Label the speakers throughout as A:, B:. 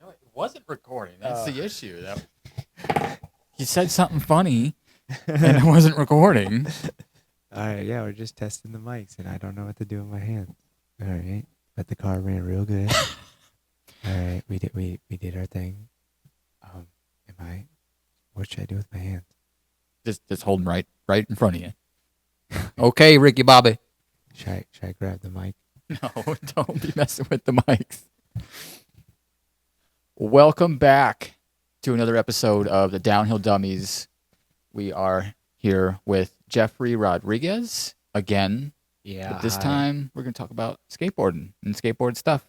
A: No, it wasn't recording. That's the issue. He said something funny, and it wasn't recording.
B: All right, yeah, we're just testing the mics, and I don't know what to do with my hands. All right, but the car ran real good. All right, we did our thing. What should I do with my hands?
A: Just hold them right in front of you. Okay, Ricky Bobby.
B: Should I grab the mic?
A: No, don't be messing with the mics. Welcome back to another episode of the Downhill Dummies. We are here with Jeffrey Rodriguez again.
B: Yeah.
A: But this time we're going to talk about skateboarding and skateboard stuff.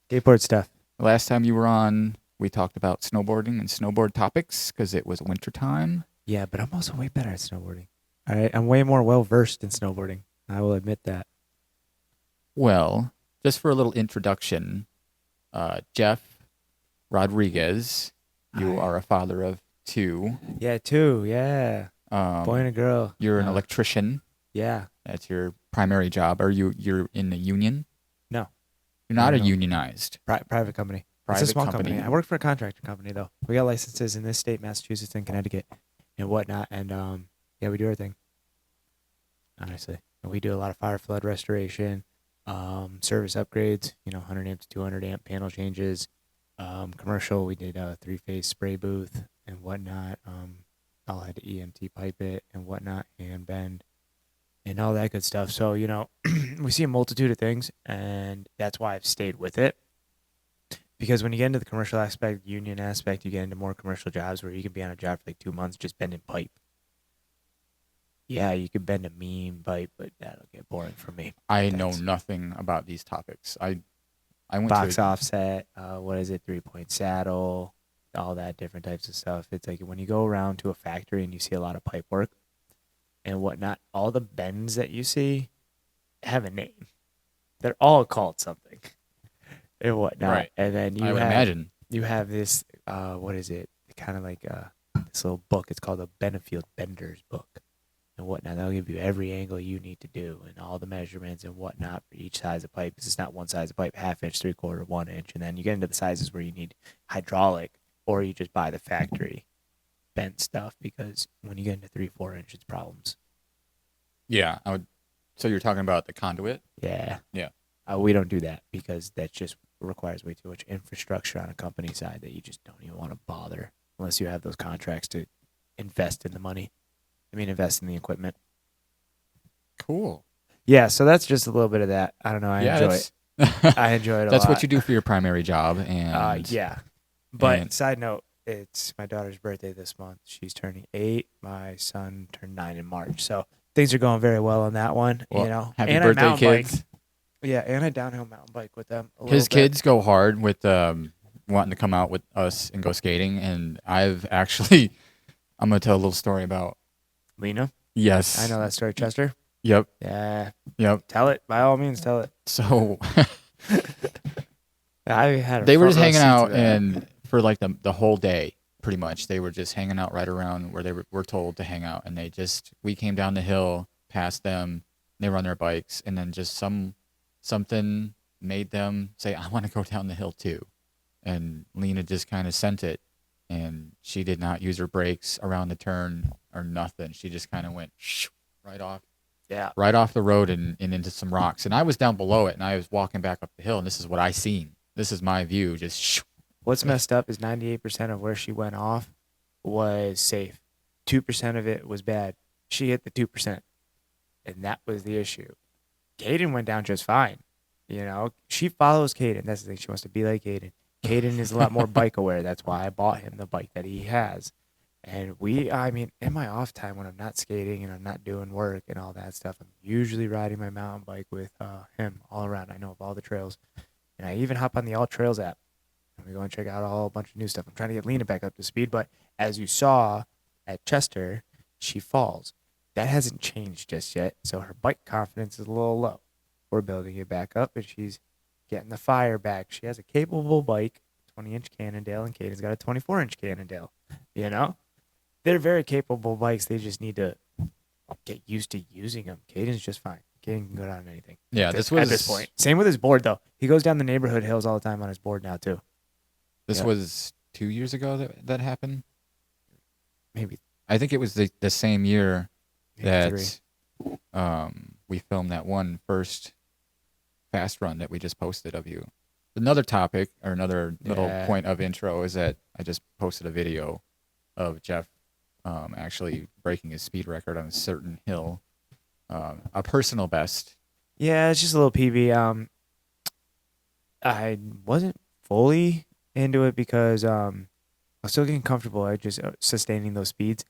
B: Skateboard stuff.
A: The last time you were on, we talked about snowboarding and snowboard topics because it was wintertime.
B: Yeah, but I'm also way better at snowboarding. All right, I'm way more well-versed in snowboarding. I will admit that.
A: Well, just for a little introduction, Jeff Rodriguez, you are a father of two.
B: Yeah, two, yeah. Boy and a girl.
A: You're an electrician.
B: Yeah.
A: That's your primary job. You're in the union?
B: No.
A: You're not unionized.
B: Private company. It's a small company. I work for a contractor company, though. We got licenses in this state, Massachusetts, and Connecticut, and whatnot. And, yeah, we do our thing. Honestly. And we do a lot of fire flood restoration, service upgrades, 100 amp to 200 amp panel changes. Commercial, we did a 3-phase spray booth and whatnot. All had to EMT pipe it and whatnot and bend and all that good stuff. So, we see a multitude of things, and that's why I've stayed with it. Because when you get into the commercial aspect, union aspect, you get into more commercial jobs where you can be on a job for like 2 months just bending pipe. Yeah, you could bend a mean pipe, but that'll get boring for me.
A: I know nothing about these topics. I went
B: box
A: to
B: offset, 3-point saddle, all that different types of stuff. It's like when you go around to a factory and you see a lot of pipe work and whatnot, all the bends that you see have a name. They're all called something and whatnot.
A: Right.
B: And then
A: I would imagine
B: you have this, kind of like this little book. It's called the Benefield Bender's book and whatnot. That'll give you every angle you need to do and all the measurements and whatnot for each size of pipe. Because it's not one size of pipe, 1/2 inch, 3/4, 1 inch. And then you get into the sizes where you need hydraulic or you just buy the factory bent stuff, because when you get into 3-4 inch, it's problems.
A: Yeah, so you're talking about the conduit?
B: Yeah.
A: Yeah.
B: We don't do that because that just requires way too much infrastructure on a company side that you just don't even want to bother unless you have those contracts to invest in the money. Invest in the equipment.
A: Cool.
B: Yeah, so that's just a little bit of that. I don't know. I enjoy it. I enjoy it a lot.
A: That's what you do for your primary job. And
B: yeah. But side note, it's my daughter's birthday this month. She's turning 8. My son turned 9 in March. So things are going very well on that one.
A: Well, happy
B: and
A: birthday, kids.
B: Yeah, and I downhill mountain bike with them.
A: His kids go hard with wanting to come out with us and go skating. And I've actually, I'm going to tell a little story about
B: Lena?
A: Yes.
B: I know that story, Chester.
A: Yep.
B: Yeah.
A: Yep.
B: Tell it. By all means, tell it.
A: So
B: they
A: were just hanging out, and for like the whole day, pretty much, they were just hanging out right around where they were told to hang out. And we came down the hill past them. They were on their bikes, and then just something made them say, I want to go down the hill too. And Lena just kind of sent it. And she did not use her brakes around the turn or nothing. She just kind of went right off the road and into some rocks. And I was down below it, and I was walking back up the hill, and this is what I seen. This is my view. Just
B: What's messed up is 98% of where she went off was safe. 2% of it was bad. She hit the 2%, and that was the issue. Caden went down just fine. She follows Caden. That's the thing. She wants to be like Caden. Caden is a lot more bike aware. That's why I bought him the bike that he has. And in my off time when I'm not skating and I'm not doing work and all that stuff, I'm usually riding my mountain bike with him all around. I know of all the trails. And I even hop on the All Trails app. And we go and check out a bunch of new stuff. I'm trying to get Lena back up to speed. But as you saw at Chester, she falls. That hasn't changed just yet. So her bike confidence is a little low. We're building it back up, and she's getting the fire back. She has a capable bike, 20-inch Cannondale, and Caden's got a 24-inch Cannondale. They're very capable bikes. They just need to get used to using them. Caden's just fine. Caden can go down anything.
A: Yeah,
B: at this point. Same with his board, though. He goes down the neighborhood hills all the time on his board now, too.
A: This
B: Yeah.
A: was 2 years ago that happened.
B: Maybe
A: I think it was the same year that
B: 3.
A: we filmed that one first fast run that we just posted of you. Another topic or another little
B: Yeah.
A: point of intro is that I just posted a video of Jeff actually breaking his speed record on a certain hill, a personal best.
B: Yeah, it's just a little PV. I wasn't fully into it because I was still getting comfortable at just sustaining those speeds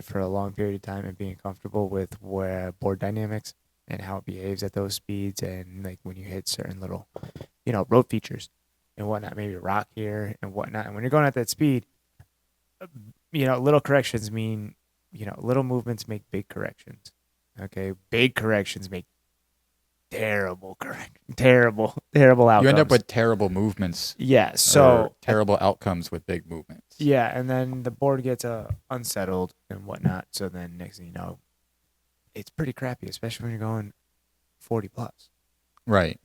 B: for a long period of time and being comfortable with where board dynamics and how it behaves at those speeds, and like when you hit certain little, road features and whatnot, maybe rock here and whatnot. And when you're going at that speed, little corrections mean, little movements make big corrections. Okay, big corrections make terrible outcomes.
A: You end up with terrible movements.
B: Yeah,
A: or
B: so
A: terrible outcomes with big movements.
B: yeah, and then the board gets unsettled and whatnot. So then next thing you know, it's pretty crappy, especially when you're going 40 plus.
A: Right.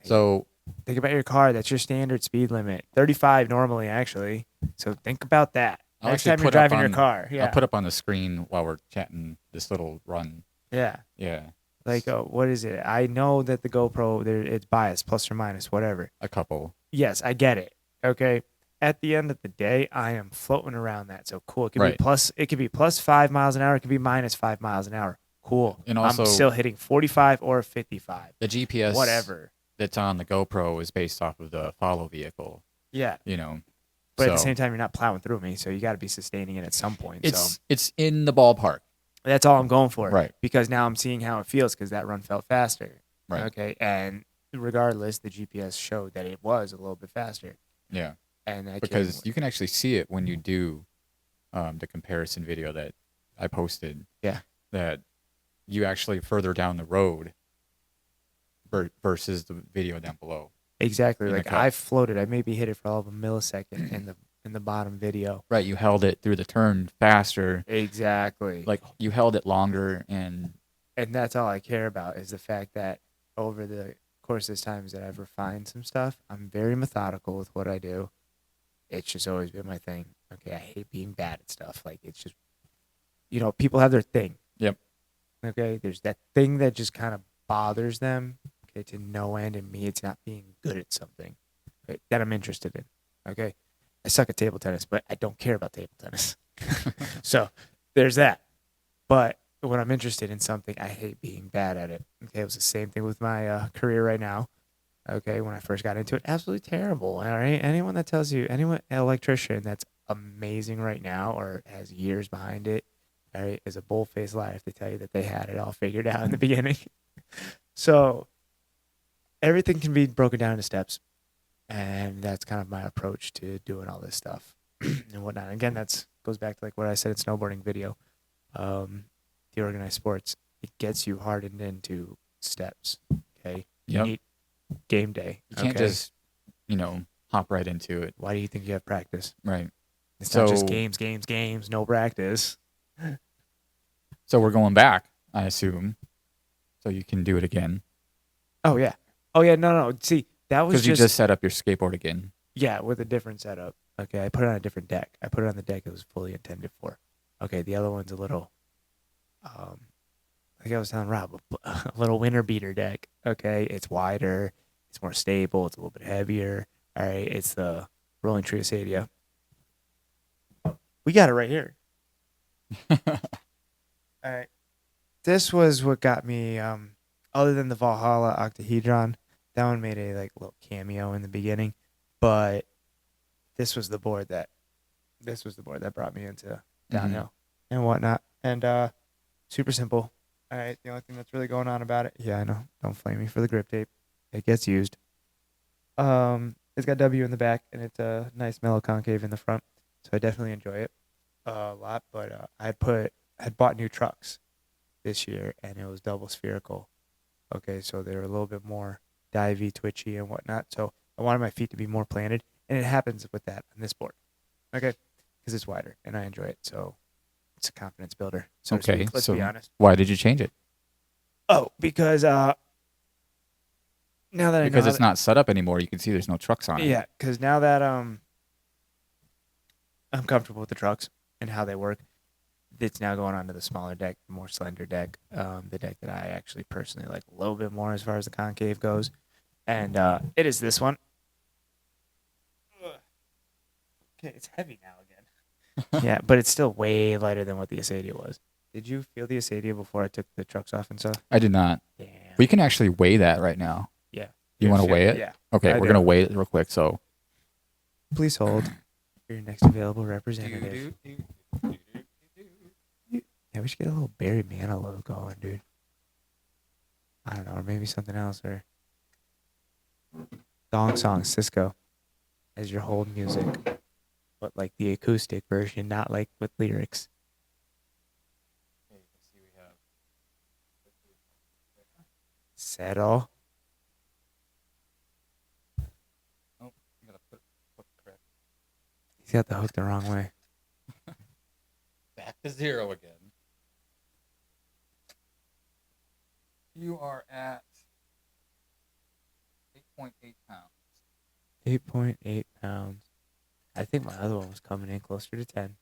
A: So
B: Think about your car. That's your standard speed limit. 35 normally, actually. So think about that.
A: I'll
B: Next
A: actually
B: time you're
A: put up
B: driving your
A: on-
B: car. Yeah.
A: I'll put up on the screen while we're chatting this little run.
B: yeah.
A: Yeah,
B: Like, what is it? I know that the GoPro, it's biased, plus or minus, whatever.
A: a couple.
B: Yes, I get it. Okay. At the end of the day, I am floating around that. So cool. It could
A: Right.
B: be plus. It could be plus 5 miles an hour. It could be minus 5 miles an hour. Cool.
A: And also-
B: I'm still hitting 45 or 55.
A: The GPS
B: Whatever.
A: that's on the GoPro is based off of the follow vehicle.
B: Yeah. But at the
A: So
B: same time, you're not plowing through me, so you got to be sustaining it at some point. So
A: it's in the ballpark.
B: that's all I'm going for.
A: Right.
B: Because now I'm seeing how it feels because that run felt faster.
A: Right.
B: Okay. And regardless, the GPS showed that it was a little bit faster.
A: Yeah.
B: And I
A: Because you can actually see it when you do the comparison video that I posted.
B: Yeah.
A: That you actually further down the road versus the video down below.
B: exactly
A: in the
B: like
A: cut.
B: I floated. I maybe hit it for all of a millisecond in the bottom video.
A: Right. You held it through the turn faster.
B: Exactly.
A: Like you held it longer and
B: And that's all I care about is the fact that over the course of times that I've refined some stuff, I'm very methodical with what I do. It's just always been my thing. Okay, I hate being bad at stuff. Like it's just, people have their thing.
A: Yep.
B: Okay, there's that thing that just kind of bothers them. Okay, to no end. And me, it's not being good at something that I'm interested in. Okay, I suck at table tennis, but I don't care about table tennis. So there's that. But when I'm interested in something, I hate being bad at it. Okay, it was the same thing with my career right now. Okay, when I first got into it, absolutely terrible. All right, anyone that tells you, anyone electrician that's amazing right now or has years behind it, all right, is a bull-faced liar if they tell you that they had it all figured out in the beginning. So everything can be broken down into steps, and that's kind of my approach to doing all this stuff and whatnot. Again, that's goes back to like what I said in snowboarding video. The organized sports, it gets you hardened into steps. Okay, you
A: Yep.
B: need game day.
A: you can't
B: okay?
A: just, hop right into it.
B: Why do you think you have practice?
A: Right.
B: It's not just
A: So-
B: games, no practice.
A: So we're going back, I assume. So you can do it again.
B: Oh yeah, no. See, that was
A: Because you just set up your skateboard again.
B: yeah, with a different setup. Okay, I put it on a different deck. I put it on the deck it was fully intended for. Okay, the other one's a little, like I was telling Rob, a little winter beater deck. Okay, it's wider, it's more stable, it's a little bit heavier. All right, it's the Rolling Trio Sadia. We got it right here. All right, this was what got me. Other than the Valhalla Octahedron, that one made a little cameo in the beginning, but this was the board that brought me into downhill and whatnot. And super simple. All right, the only thing that's really going on about it, yeah, I know. Don't flame me for the grip tape. It gets used. It's got W in the back, and it's a nice mellow concave in the front, so I definitely enjoy it a lot. But I had bought new trucks this year, and it was double spherical. Okay, so they're a little bit more divey, twitchy, and whatnot. So I wanted my feet to be more planted, and it happens with that on this board. Okay, because it's wider, and I enjoy it. So it's a confidence builder. So to
A: Okay,
B: speak. Let's
A: so-
B: be honest.
A: Why did you change it?
B: Oh, because now that I know
A: Because
B: how
A: it's not set up anymore. You can see there's no trucks on it.
B: yeah, because now that I'm comfortable with the trucks and how they work. It's now going on to the smaller deck, the more slender deck, the deck that I actually personally like a little bit more as far as the concave goes. And it is this one. Okay, it's heavy now again. Yeah, but it's still way lighter than what the Acadia was. Did you feel the Acadia before I took the trucks off and stuff?
A: I did not.
B: Damn.
A: We can actually weigh that right now.
B: Yeah.
A: You want to weigh it?
B: Yeah.
A: Okay,
B: I
A: we're
B: do.
A: going to weigh it real quick. So
B: Please hold for your next available representative. Yeah, we should get a little Barry Manilow going, dude. I don't know, or maybe something else, or Dong Song Cisco as your hold music, but like the acoustic version, not like with lyrics. Settle.
A: Oh, you gotta put correct.
B: He's got the hook the wrong way.
A: Back to 0 again. You are at 8.8 pounds.
B: 8.8 pounds. I think my other one was coming in closer to 10.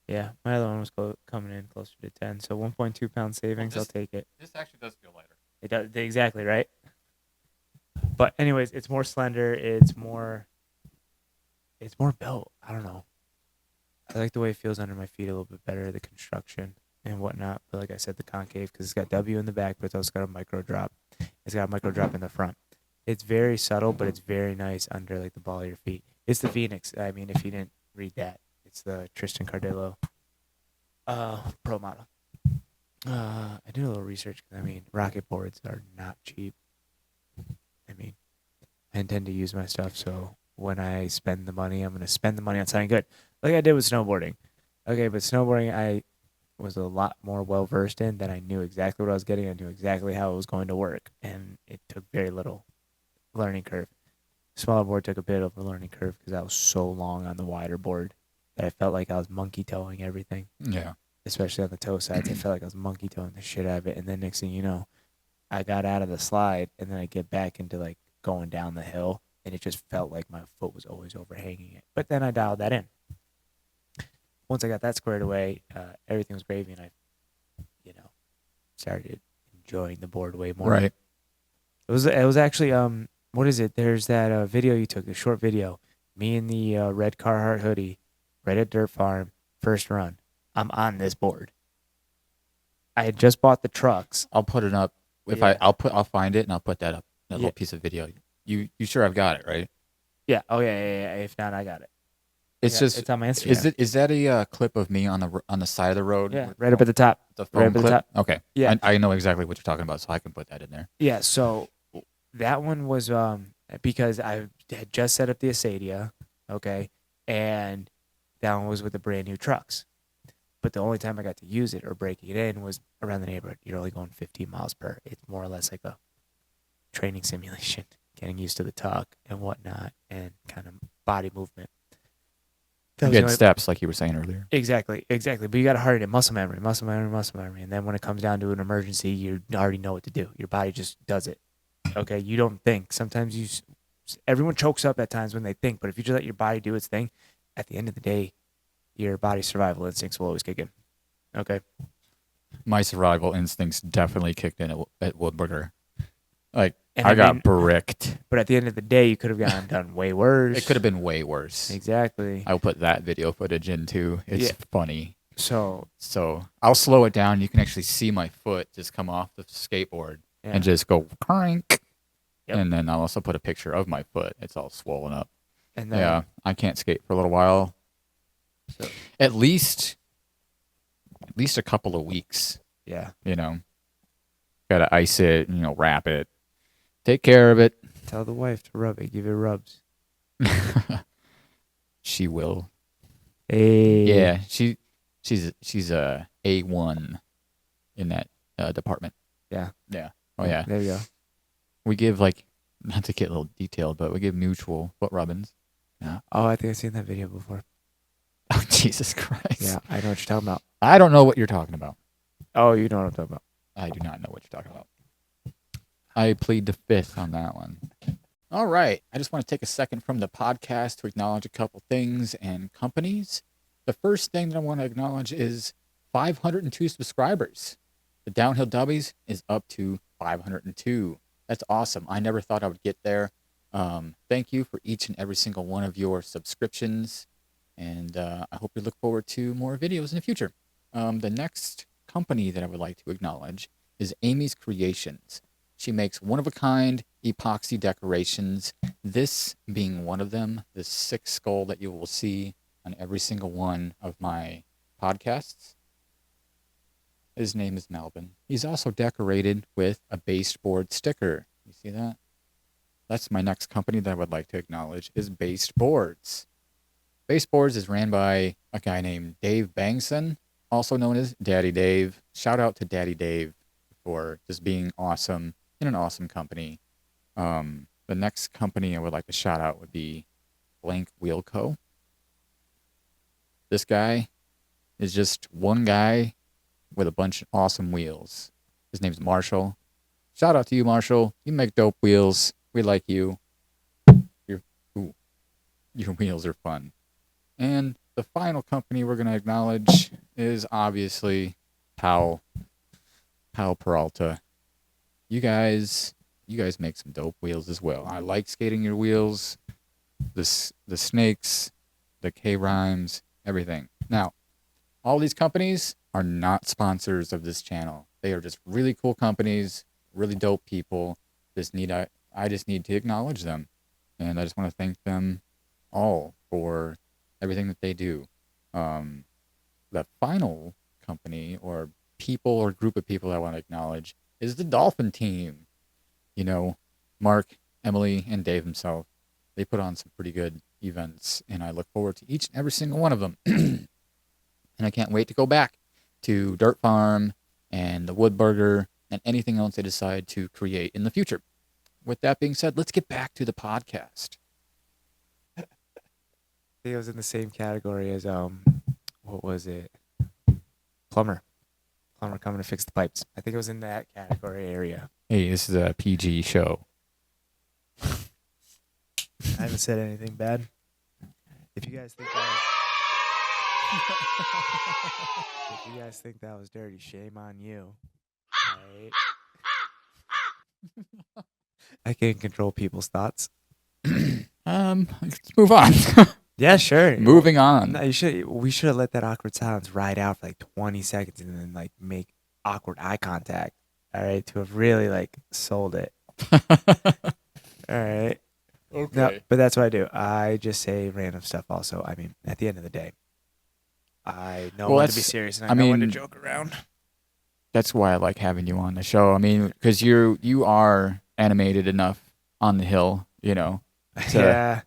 B: Yeah, my other one was coming in closer to 10. So 1.2 pound savings, I'll take it.
A: This actually does feel lighter.
B: It does exactly right. But anyways, it's more slender. It's more built. I don't know. I like the way it feels under my feet a little bit better. The construction and whatnot. But like I said, the concave because it's got W in the back, but it's also got a micro drop. It's got a micro drop in the front. It's very subtle, but it's very nice under like the ball of your feet. It's the Phoenix. I mean, if you didn't read that, it's the Tristan Cardillo pro model. I did a little research. I mean, rocket boards are not cheap. I mean, I intend to use my stuff, so when I spend the money, I'm going to spend the money on something good, like I did with snowboarding. Okay, but snowboarding, I was a lot more well-versed in that I knew exactly what I was getting. I knew exactly how it was going to work, and it took very little learning curve. Smaller board took a bit of a learning curve because I was so long on the wider board that I felt like I was monkey-toeing everything.
A: Yeah.
B: Especially on the toe sides. I felt like I was monkey-toeing the shit out of it, and then next thing you know, I got out of the slide, and then I get back into, like, going down the hill, and it just felt like my foot was always overhanging it. But then I dialed that in. Once I got that squared away, everything was gravy, and I, started enjoying the board way more.
A: Right.
B: It was actually, what is it? There's that video you took, the short video. Me in the red Carhartt hoodie, right at Dirt Farm, first run. I'm on this board. I had just bought the trucks.
A: I'll put it up. I'll find it and I'll put that up. That little piece of video. You sure I've got it, right?
B: Yeah. Oh yeah. If not, I got it.
A: It's
B: it's on my Instagram.
A: Is that a clip of me on the side of the road?
B: Yeah, right up at the top.
A: The foam
B: right up at
A: clip?
B: the top.
A: Okay.
B: Yeah.
A: I know exactly what you're talking about, so I can put that in there.
B: Yeah. So that one was because I had just set up the Acadia, okay, and that one was with the brand new trucks. But the only time I got to use it or break it in was around the neighborhood. You're only going 15 miles per. It's more or less like a training simulation, getting used to the tuck and whatnot and kind of body movement.
A: You get steps, like you were saying earlier.
B: Exactly. But you got to harden it. Muscle memory. And then when it comes down to an emergency, you already know what to do. Your body just does it. Okay? You don't think. Sometimes everyone chokes up at times when they think, but if you just let your body do its thing, at the end of the day, your body's survival instincts will always kick in. Okay?
A: My survival instincts definitely kicked in at Woodburger. Like,
B: And
A: I got bricked.
B: But at the end of the day, you could have done way worse.
A: It could have been way worse.
B: Exactly.
A: I'll put that video footage in too. It's funny.
B: So
A: I'll slow it down. You can actually see my foot just come off the skateboard and just go crank. Yep. And then I'll also put a picture of my foot. It's all swollen up. And then, I can't skate for a little while. So at least a couple of weeks.
B: Yeah.
A: Gotta ice it, wrap it. Take care of it.
B: Tell the wife to rub it. Give it rubs.
A: She will.
B: Hey.
A: Yeah, she's a A1 in that department.
B: Yeah.
A: Yeah. Oh yeah.
B: There you go.
A: We give not to get a little detailed, but we give mutual foot rubbings. Yeah.
B: Oh, I think I've seen that video before.
A: Oh, Jesus Christ.
B: Yeah, I know what you're talking about.
A: I don't know what you're talking about.
B: Oh, you know what I'm talking about.
A: I do not know what you're talking about. I plead the fifth on that one. All right. I just want to take a second from the podcast to acknowledge a couple things and companies. The first thing that I want to acknowledge is 502 subscribers. The Downhill Dummies is up to 502. That's awesome. I never thought I would get there. Thank you for each and every single one of your subscriptions. And I hope you look forward to more videos in the future. The next company that I would like to acknowledge is Amy's Creations. She makes one-of-a-kind epoxy decorations, this being one of them, the 6 skull that you will see on every single one of my podcasts. His name is Melvin. He's also decorated with a baseboard sticker. You see that? That's my next company that I would like to acknowledge is Baseboards. Baseboards is ran by a guy named Dave Bangson, also known as Daddy Dave. Shout out to Daddy Dave for just being awesome in an awesome company. The next company I would like to shout out would be Blank Wheel Co. This guy is just one guy with a bunch of awesome wheels. His name's Marshall. Shout out to you, Marshall. You make dope wheels. We like you. Your wheels are fun. And the final company we're going to acknowledge is obviously Powell Peralta. You guys make some dope wheels as well. I like skating your wheels, the snakes, the Krimes, everything. Now, all these companies are not sponsors of this channel. They are just really cool companies, really dope people. I just need to acknowledge them. And I just want to thank them all for everything that they do. The final company or people or group of people I want to acknowledge is the Dolphin team. You know, Mark, Emily, and Dave himself. They put on some pretty good events, and I look forward to each and every single one of them. And I can't wait to go back to Dirt Farm and the Woodburger and anything else they decide to create in the future. With that being said, let's get back to the podcast.
B: I think it was in the same category as what was it? Plumber coming to fix the pipes. I think it was in that category area.
A: Hey, this is a PG show.
B: I haven't said anything bad. If you guys think that was dirty, shame on you. Right? I can't control people's thoughts.
A: Let's move on.
B: Yeah, sure.
A: Moving on.
B: No, we should have let that awkward silence ride out for like 20 seconds and then like make awkward eye contact. All right, to have really like sold it. All right.
A: Okay.
B: No, but that's what I do. I just say random stuff. Also, I mean, at the end of the day, I know when to be serious and I know when to joke around.
A: That's why I like having you on the show. I mean, because you are animated enough on the hill, you know.
B: Yeah.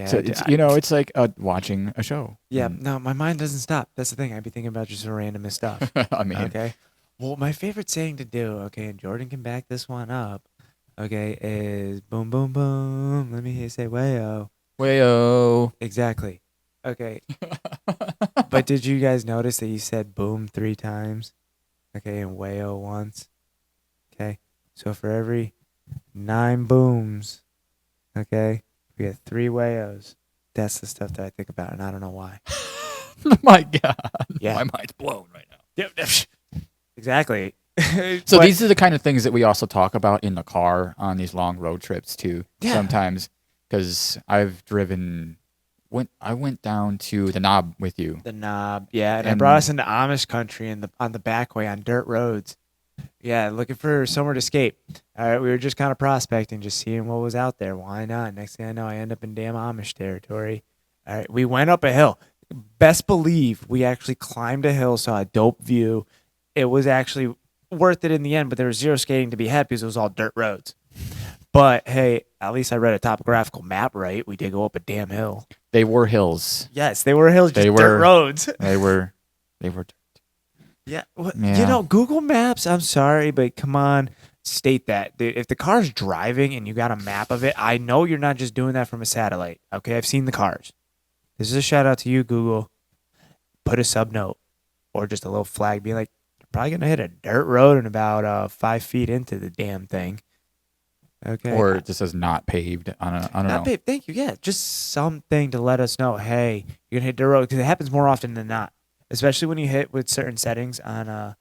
A: So it's like watching a show.
B: Yeah. No, my mind doesn't stop. That's the thing. I'd be thinking about just randomest stuff.
A: I mean,
B: okay. Well, my favorite saying to do, okay, and Jordan can back this one up, okay, is boom, boom, boom. Let me hear you say wayo.
A: Wayo.
B: Exactly. Okay. But did you guys notice that you said boom 3 times? Okay, and wayo once? Okay. So for every 9 booms, okay, we have 3 wayos. That's the stuff that I think about, and I don't know why.
A: My God.
B: Yeah.
A: My mind's blown right now.
B: Yep. Exactly.
A: So these are the kind of things that we also talk about in the car on these long road trips too. Yeah. Sometimes, because I've driven. I went down to the Knob with you.
B: The Knob, yeah, and I brought us into Amish country on the back way on dirt roads. Yeah, looking for somewhere to skate. All right, we were just kind of prospecting, just seeing what was out there. Why not? Next thing I know, I end up in damn Amish territory. All right, we went up a hill. Best believe we actually climbed a hill, saw a dope view. It was actually worth it in the end, but there was zero skating to be had because it was all dirt roads. But hey, at least I read a topographical map right. We did go up a damn hill.
A: They were hills.
B: Yes, they were hills, just dirt roads.
A: They were dirt.
B: Yeah. You know, Google Maps, I'm sorry, but come on, state that. If the car's driving and you got a map of it, I know you're not just doing that from a satellite. Okay, I've seen the cars. This is a shout out to you, Google. Put a sub note or just a little flag being like, you're probably going to hit a dirt road in about 5 feet into the damn thing. Okay.
A: Or it just says not paved. I don't know.
B: Not paved. Thank you. Yeah, just something to let us know. Hey, you're gonna hit the road because it happens more often than not, especially when you hit with certain settings on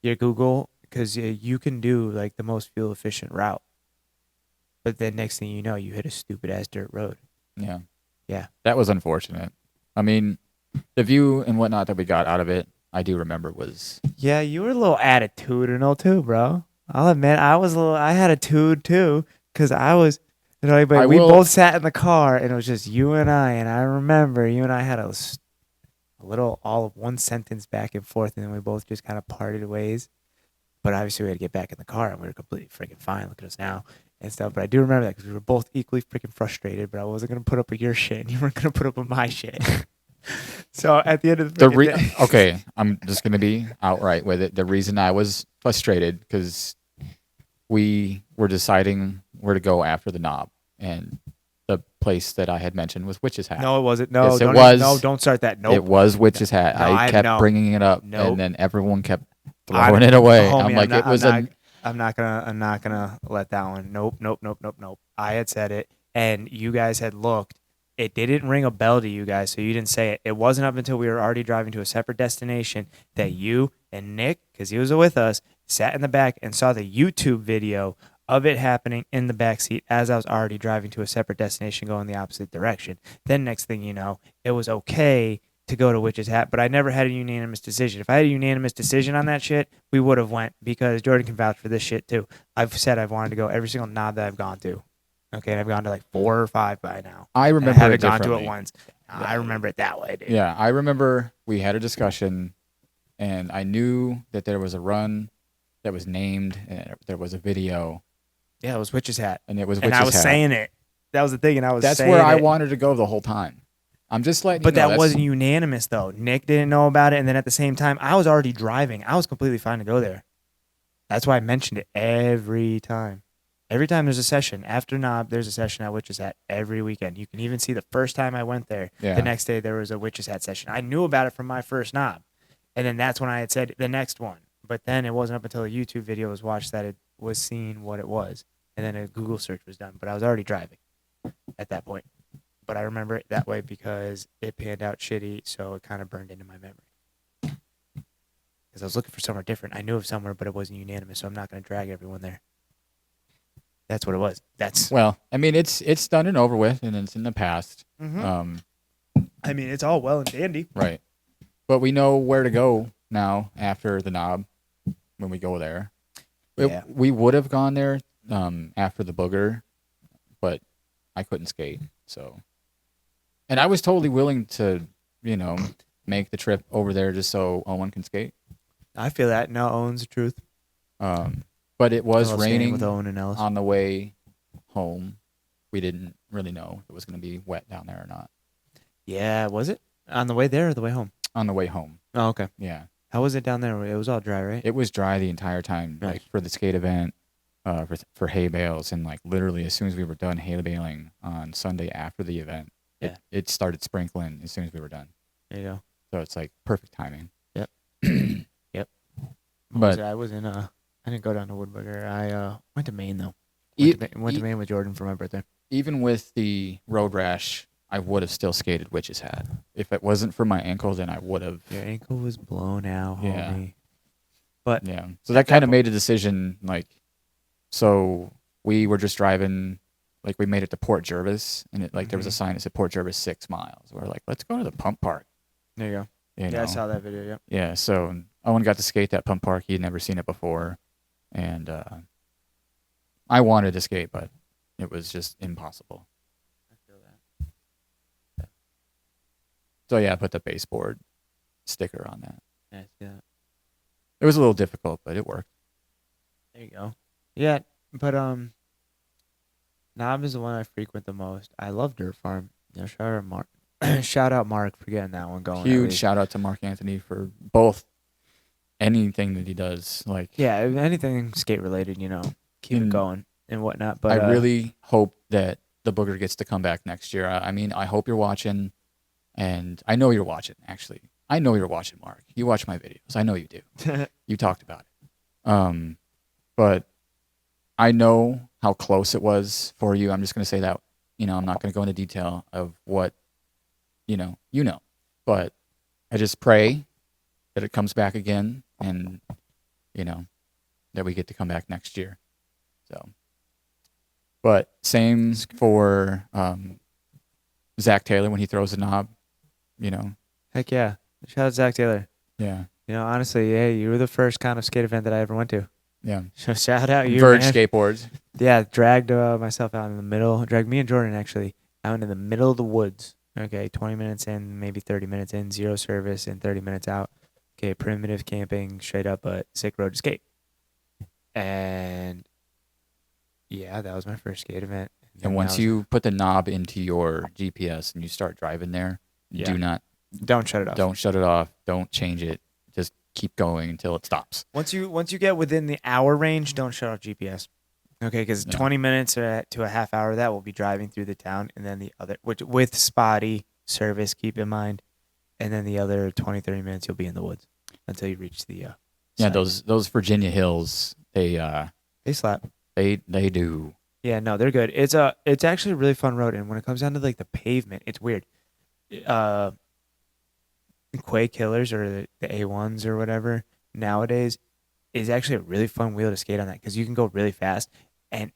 B: your Google, because you can do like the most fuel efficient route, but then next thing you know, you hit a stupid ass dirt road.
A: Yeah.
B: Yeah.
A: That was unfortunate. I mean, the view and whatnot that we got out of it, I do remember was.
B: Yeah, you were a little attitudinal too, bro. I'll admit I had a tude too, because I was, but we both sat in the car and it was just you and I remember you and I had a little all of one sentence back and forth, and then we both just kind of parted ways. But obviously we had to get back in the car and we were completely freaking fine. Look at us now and stuff. But I do remember that because we were both equally freaking frustrated, but I wasn't going to put up with your shit and you weren't going to put up with my shit. So at the end of the day,
A: okay, I'm just going to be outright with it. The reason I was frustrated because we were deciding where to go after the knob, and the place that I had mentioned was Witch's Hat.
B: No, it wasn't. No,
A: yes,
B: don't
A: it was.
B: No, don't start that. Nope.
A: It was Witch's Hat.
B: No,
A: I kept bringing it up,
B: Nope.
A: and then everyone kept throwing it away.
B: Homie,
A: I'm like,
B: I'm not gonna let that one. Nope. I had said it, and you guys had looked. It didn't ring a bell to you guys, so you didn't say it. It wasn't up until we were already driving to a separate destination that you and Nick, because he was with us, sat in the back and saw the YouTube video of it happening in the back seat as I was already driving to a separate destination going the opposite direction. Then next thing you know, it was okay to go to Witch's Hat, but I never had a unanimous decision. If I had a unanimous decision on that shit, we would have went, because Jordan can vouch for this shit too. I've said I've wanted to go every single knob that I've gone to. Okay, and I've gone to like 4 or 5 by now.
A: I remember
B: I haven't
A: it
B: gone to it
A: differently.
B: once. I remember it that way, dude.
A: Yeah, I remember we had a discussion, and I knew that there was a run that was named, and there was a video.
B: Yeah, it was Witch's Hat.
A: And it was Witch's
B: And I was
A: Hat.
B: saying it. That was the thing, and I was
A: That's
B: saying
A: where I
B: it.
A: wanted to go the whole time. I'm just letting
B: But
A: you know.
B: that wasn't unanimous, though. Nick didn't know about it, and then at the same time, I was already driving. I was completely fine to go there. That's why I mentioned it every time. Every time there's a session, after Knob, there's a session at Witch's Hat every weekend. You can even see the first time I went there, the next day there was a Witch's Hat session. I knew about it from my first Knob. And then that's when I had said the next one. But then it wasn't up until a YouTube video was watched that it was seen what it was. And then a Google search was done. But I was already driving at that point. But I remember it that way because it panned out shitty, so it kind of burned into my memory. Because I was looking for somewhere different. I knew of somewhere, but it wasn't unanimous, so I'm not going to drag everyone there. That's what it was.
A: Well, I mean, it's done and over with, and it's in the past.
B: Mm-hmm. I mean, it's all well and dandy.
A: Right. But we know where to go now after the Knob when we go there.
B: Yeah.
A: We would have gone there after the Booger, but I couldn't skate. So, and I was totally willing to, make the trip over there just so Owen can skate.
B: I feel that. No, Owen's the truth.
A: But it was
B: I love skating
A: raining
B: with Owen and Ellis.
A: on the way home. We didn't really know if it was going to be wet down there or not.
B: Yeah, was it? On the way there or the way home?
A: On the way home.
B: Oh, okay.
A: Yeah.
B: How was it down there? It was all dry, right?
A: It was dry the entire time,
B: Nice.
A: like for the skate event, for hay bales, and like literally as soon as we were done hay baling on Sunday after the event, it started sprinkling as soon as we were done.
B: There you go.
A: So it's like perfect timing.
B: Yep. Yep.
A: But
B: I was in I didn't go down to Woodbugger. I went to Maine though. Went to Maine with Jordan for my birthday.
A: Even with the road rash, I would have still skated Witch's Hat. If it wasn't for my ankle, then I would have.
B: Your ankle was blown out,
A: Yeah.
B: homie. But
A: yeah, so that kind of made a decision. Like, so we were just driving. Like we made it to Port Jervis, and there was a sign that said Port Jervis 6 miles. We're like, let's go to the pump park.
B: There you go.
A: You
B: Yeah,
A: know?
B: I saw that video. Yep.
A: Yeah, so Owen got to skate that pump park. He had never seen it before, and I wanted to skate, but it was just impossible.
B: I feel that.
A: So yeah, I put the baseboard sticker on that.
B: Yeah, I see that.
A: It was a little difficult, but it worked.
B: There you go. Yeah, but Knob is the one I frequent the most. I love Dirt Farm. Shout out Mark. Shout out Mark for getting that one going.
A: Huge shout out to Mark Anthony for both anything that he does. Like,
B: yeah, anything skate related, keep it going and whatnot. But
A: I really hope that the Booger gets to come back next year. I mean, I hope you're watching, and I know you're watching. Actually, I know you're watching, Mark. You watch my videos. I know you do. You talked about it. But I know how close it was for you. I'm just going to say that, I'm not going to go into detail of what, but I just pray that it comes back again and, that we get to come back next year. So, but same for Zach Taylor when he throws a knob,
B: Heck yeah. Shout out Zach Taylor.
A: Yeah.
B: Honestly, hey, you were the first kind of skate event that I ever went to.
A: Yeah.
B: So shout out you,
A: Verge
B: man.
A: skateboards.
B: Yeah, dragged myself out in the middle. Dragged me and Jordan, actually, out in the middle of the woods. Okay, 20 minutes in, maybe 30 minutes in, 0 service, and 30 minutes out. Okay, primitive camping, straight up a sick road to skate. And, yeah, that was my first skate event.
A: And once you put the knob into your GPS and you start driving there,
B: don't shut it off.
A: Don't shut it off. Don't change it. Just keep going until it stops.
B: Once you get within the hour range, don't shut off GPS. Okay, because 20 minutes to a half hour, that will be driving through the town, and then the other, which with spotty service, keep in mind, and then the other 20, 30 minutes, you'll be in the woods until you reach the
A: site. Those Virginia hills, they
B: slap.
A: They do.
B: Yeah, no, they're good. It's actually a really fun road, and when it comes down to like the pavement, it's weird. Quay Killers or the A1s or whatever nowadays is actually a really fun wheel to skate on that because you can go really fast. And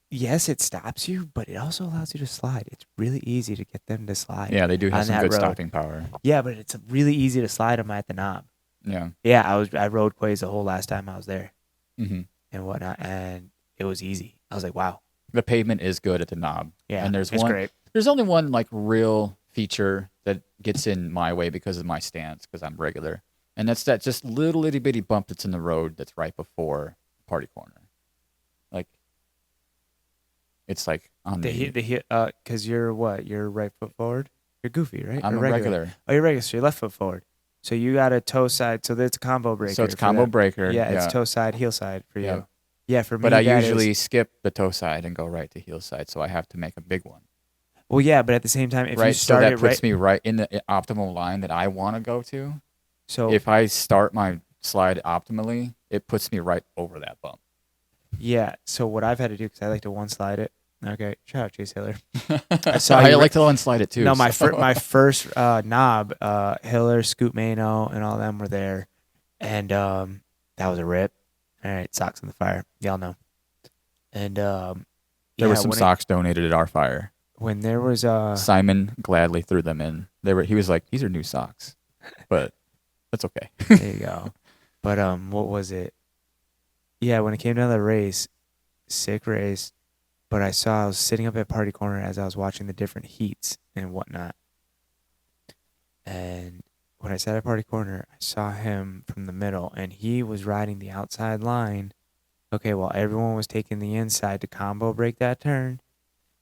B: yes, it stops you, but it also allows you to slide. It's really easy to get them to slide.
A: Yeah, they do have some good stopping power.
B: Yeah, but it's really easy to slide them at the knob.
A: Yeah.
B: Yeah, I rode quays the whole last time I was there
A: and
B: whatnot, and it was easy. I was like, wow.
A: The pavement is good at the knob.
B: Yeah,
A: and
B: it's great.
A: There's only one like real feature that gets in my way because of my stance, because I'm regular, and that's that just little itty bitty bump that's in the road that's right before party corner. Like, it's like on
B: because you're what? You're right foot forward. You're goofy, right?
A: I'm a regular.
B: Oh, you're regular. So you're left foot forward. So you got a toe side. So that's a combo breaker.
A: So it's combo breaker.
B: Yeah, it's toe side, heel side for you.
A: Yeah.
B: Yeah, for me.
A: But I usually skip the toe side and go right to heel side, so I have to make a big one.
B: Well, yeah, but at the same time, if you start
A: so that puts me right in the optimal line that I want to go to.
B: So
A: if I start my slide optimally, it puts me right over that bump.
B: Yeah. So what I've had to do, because I like to one slide it. Okay, shout out Chase Hiller.
A: I like to one slide it too.
B: No, my first knob, Hiller, Scoot Mano, and all of them were there, and that was a rip. All right, socks in the fire, y'all know. And
A: there were some socks donated at our fire.
B: When there was
A: Simon gladly threw them in. He was like, these are new socks, but that's okay.
B: There you go. But what was it? Yeah, when it came down to the race, sick race. But I was sitting up at Party Corner as I was watching the different heats and whatnot. And when I sat at Party Corner, I saw him from the middle, and he was riding the outside line. Okay, while everyone was taking the inside to combo break that turn.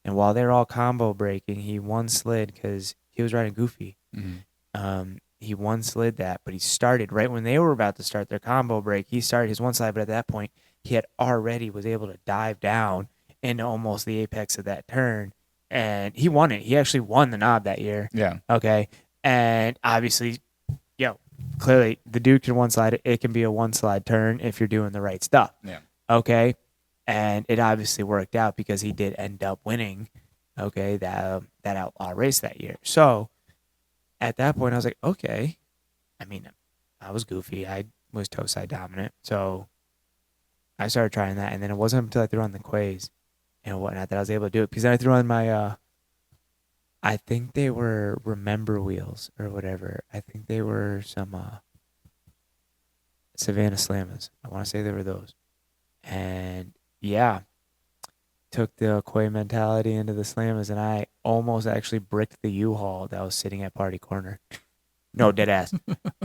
B: And while they're all combo breaking, he one slid because he was riding goofy.
A: Mm-hmm.
B: He one slid that, but he started right when they were about to start their combo break. He started his one slide, but at that point, he had already was able to dive down into almost the apex of that turn, and he won it. He actually won the knob that year.
A: Yeah.
B: Okay. And obviously, clearly the dude can one slide. It can be a one slide turn if you're doing the right stuff.
A: Yeah.
B: Okay. And it obviously worked out because he did end up winning. Okay, that outlaw race that year. So at that point, I was like, okay. I mean, I was goofy. I was toe side dominant. So I started trying that, and then it wasn't until I threw on the quays and whatnot that I was able to do it, because then I threw on my I think they were Remember wheels or whatever. I think they were some Savannah Slammers. I want to say they were those. And yeah, took the quay mentality into the Slammers, and I almost actually bricked the U-Haul that was sitting at Party Corner. No, dead ass.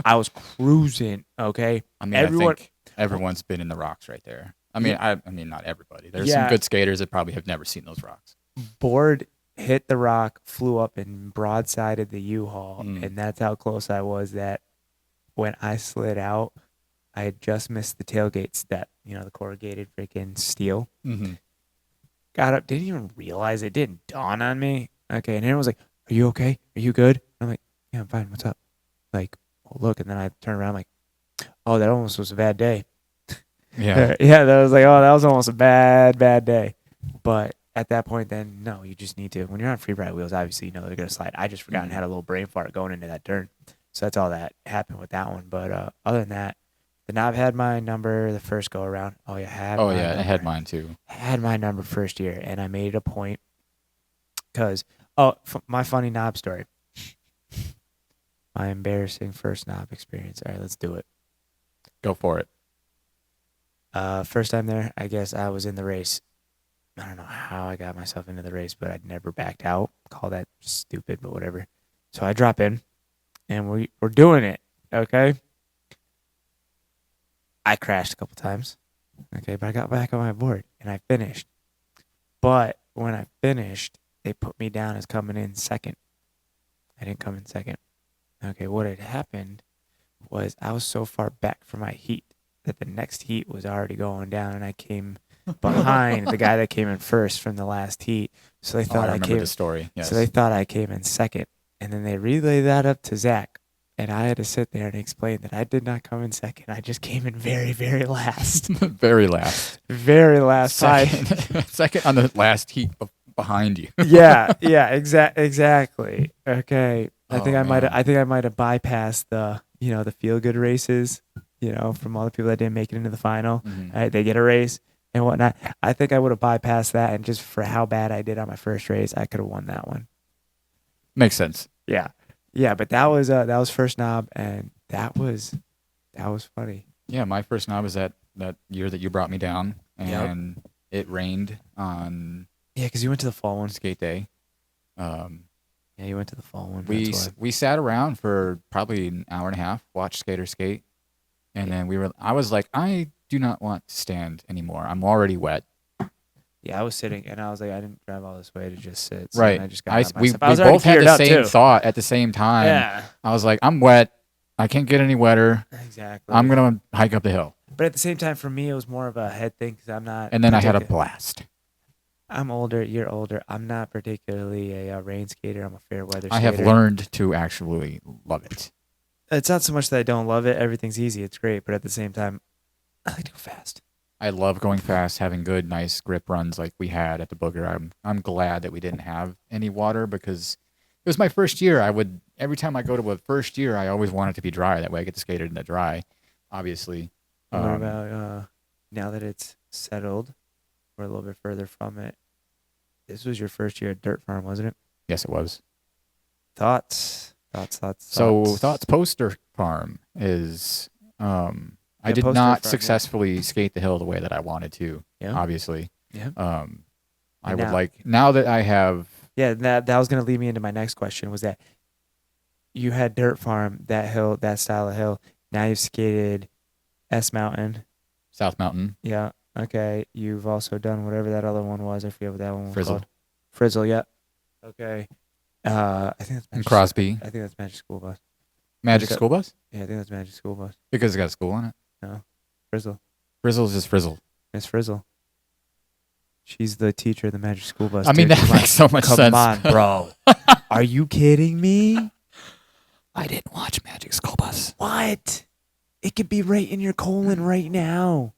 B: I was cruising, okay?
A: I mean, I think everyone's been in the rocks right there. I mean, I mean, not everybody. There's some good skaters that probably have never seen those rocks.
B: Board hit the rock, flew up, and broadsided the U-Haul, and that's how close I was that when I slid out, I had just missed the tailgate step, the corrugated freaking steel.
A: Mm-hmm.
B: Got up, didn't even realize it, didn't dawn on me. Okay, and Aaron was like, "Are you okay? Are you good?" I'm like, "Yeah, I'm fine. What's up?" Like, well, look, and then I turned around, like, "Oh, that almost was a bad day."
A: Yeah.
B: Yeah, that was like, "Oh, that was almost a bad day." But at that point, then no, you just need to. When you're on free ride wheels, obviously you know they're gonna slide. I just forgot and had a little brain fart going into that turn, so that's all that happened with that one. But other than that, the knob had my number the first go around. Oh yeah,
A: it had mine too.
B: Had my number first year, and I made it a point because my funny knob story, my embarrassing first knob experience. All right, let's do it.
A: Go for it.
B: First time there, I guess I was in the race. I don't know how I got myself into the race, but I'd never backed out. Call that stupid, but whatever. So I drop in, and we're doing it, okay? I crashed a couple times, okay, but I got back on my board, and I finished. But when I finished, they put me down as coming in second. I didn't come in second. Okay, what had happened was I was so far back from my heat that the next heat was already going down, and I came behind the guy that came in first from the last heat. So they thought
A: I remember the story. Yes.
B: So they thought I came in second, and then they relayed that up to Zach, and I had to sit there and explain that I did not come in second. I just came in very, very last.
A: Very last.
B: Very last.
A: Second, second on the last heat behind you.
B: yeah, exactly. Okay. I think I might have bypassed the feel good races, from all the people that didn't make it into the final.
A: Mm-hmm.
B: Right, they get a race and whatnot. I think I would have bypassed that, and just for how bad I did on my first race, I could have won that one.
A: Makes sense.
B: Yeah, but that was first knob, and that was funny.
A: Yeah, my first knob was that year that you brought me down, and it rained on.
B: Yeah, because you went to the fall one.
A: Skate day.
B: Yeah, you went to the fall one.
A: We sat around for probably an hour and a half, watched skaters skate, and then I was like, I do not want to stand anymore. I'm already wet.
B: Yeah, I was sitting, and I was like, I didn't drive all this way to just sit. So
A: right.
B: I just got
A: we
B: I was
A: both had the same
B: too.
A: thought at the same time.
B: Yeah.
A: I was like, I'm wet. I can't get any wetter.
B: Exactly.
A: I'm going to hike up the hill.
B: But at the same time, for me, it was more of a head thing because I'm not.
A: And then I had a blast.
B: I'm older. You're older. I'm not particularly a rain skater. I'm a fair weather skater.
A: I have learned to actually love it.
B: It's not so much that I don't love it. Everything's easy. It's great. But at the same time, I like to go fast.
A: I love going fast, having good, nice grip runs like we had at the Booger. I'm glad that we didn't have any water because it was my first year. Every time I go to a first year, I always want it to be dry. That way I get to skate it in the dry, obviously.
B: What about now that it's settled, we're a little bit further from it. This was your first year at Dirt Farm, wasn't it?
A: Yes, it was.
B: Thoughts.
A: So Thoughts Poster Farm is I did not successfully skate the hill the way that I wanted to. Yeah. Obviously. Yeah. I would like now that I have.
B: Yeah, that was going to lead me into my next question. Was that you had Dirt Farm, that hill, that style of hill. Now you've skated S Mountain,
A: South Mountain.
B: Yeah. Okay. You've also done whatever that other one was. I forget what that one was
A: Frizzle.
B: called. Frizzle. Yeah. Okay. I think that's
A: Magic Crosby.
B: I think that's Magic School Bus.
A: Magic School Bus?
B: Yeah, I think that's Magic School Bus.
A: Because it's got a school on it?
B: No. Frizzle.
A: Frizzle is just Frizzle.
B: It's Frizzle. She's the teacher of the Magic School Bus.
A: I mean, that makes so much sense.
B: Come on, bro. Are you kidding me?
A: I didn't watch Magic School Bus.
B: What? It could be right in your colon right now.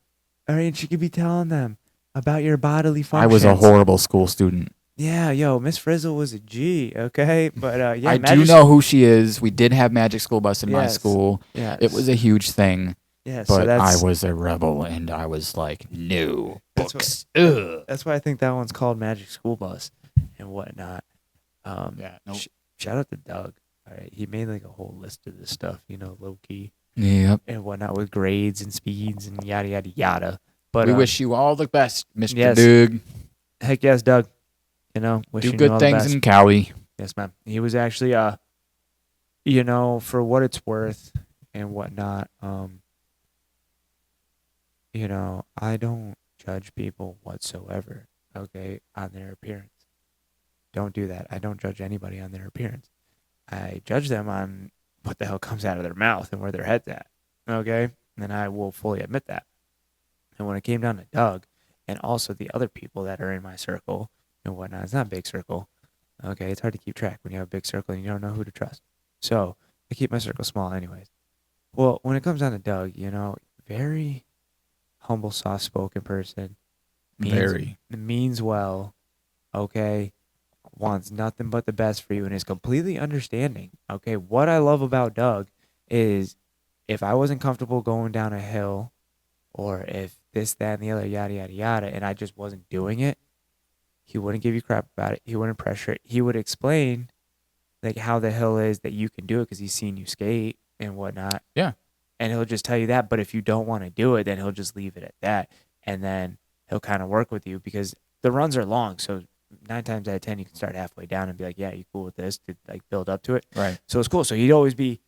B: All right, and she could be telling them about your bodily functions.
A: I was a horrible school student.
B: Yeah, Miss Frizzle was a G, okay? But yeah,
A: I do know who she is. We did have Magic School Bus in my school.
B: Yes.
A: It was a huge thing.
B: Yeah,
A: but
B: so
A: I was a rebel, and I was like, no books.
B: That's why I think that one's called Magic School Bus and whatnot.
A: Yeah, nope.
B: Shout out to Doug. All right, he made like a whole list of this stuff, low key.
A: Yep.
B: And whatnot with grades and speeds and yada yada yada. But
A: we wish you all the best, Mr.
B: Yes.
A: Doug.
B: Heck yes, Doug. Wishing
A: do good
B: you all
A: things
B: the best.
A: in Cali.
B: Yes, ma'am. He was actually, for what it's worth and whatnot. I don't judge people whatsoever. Okay, on their appearance. Don't do that. I don't judge anybody on their appearance. I judge them on what the hell comes out of their mouth and where their head's at. Okay, and I will fully admit that. And when it came down to Doug, and also the other people that are in my circle and whatnot, it's not a big circle. Okay, it's hard to keep track when you have a big circle and you don't know who to trust. So I keep my circle small anyways. Well, when it comes down to Doug, very humble, soft-spoken person.
A: Very.
B: Means well, okay, wants nothing but the best for you and is completely understanding. Okay, what I love about Doug is if I wasn't comfortable going down a hill or if this, that, and the other, yada, yada, yada, and I just wasn't doing it, he wouldn't give you crap about it. He wouldn't pressure it. He would explain like how the hill is that you can do it because he's seen you skate and whatnot.
A: Yeah.
B: And he'll just tell you that. But if you don't want to do it, then he'll just leave it at that. And then he'll kind of work with you because the runs are long. So 9 times out of 10, you can start halfway down and be like, yeah, you cool with this to like build up to it.
A: Right.
B: So it's cool. So he'd always be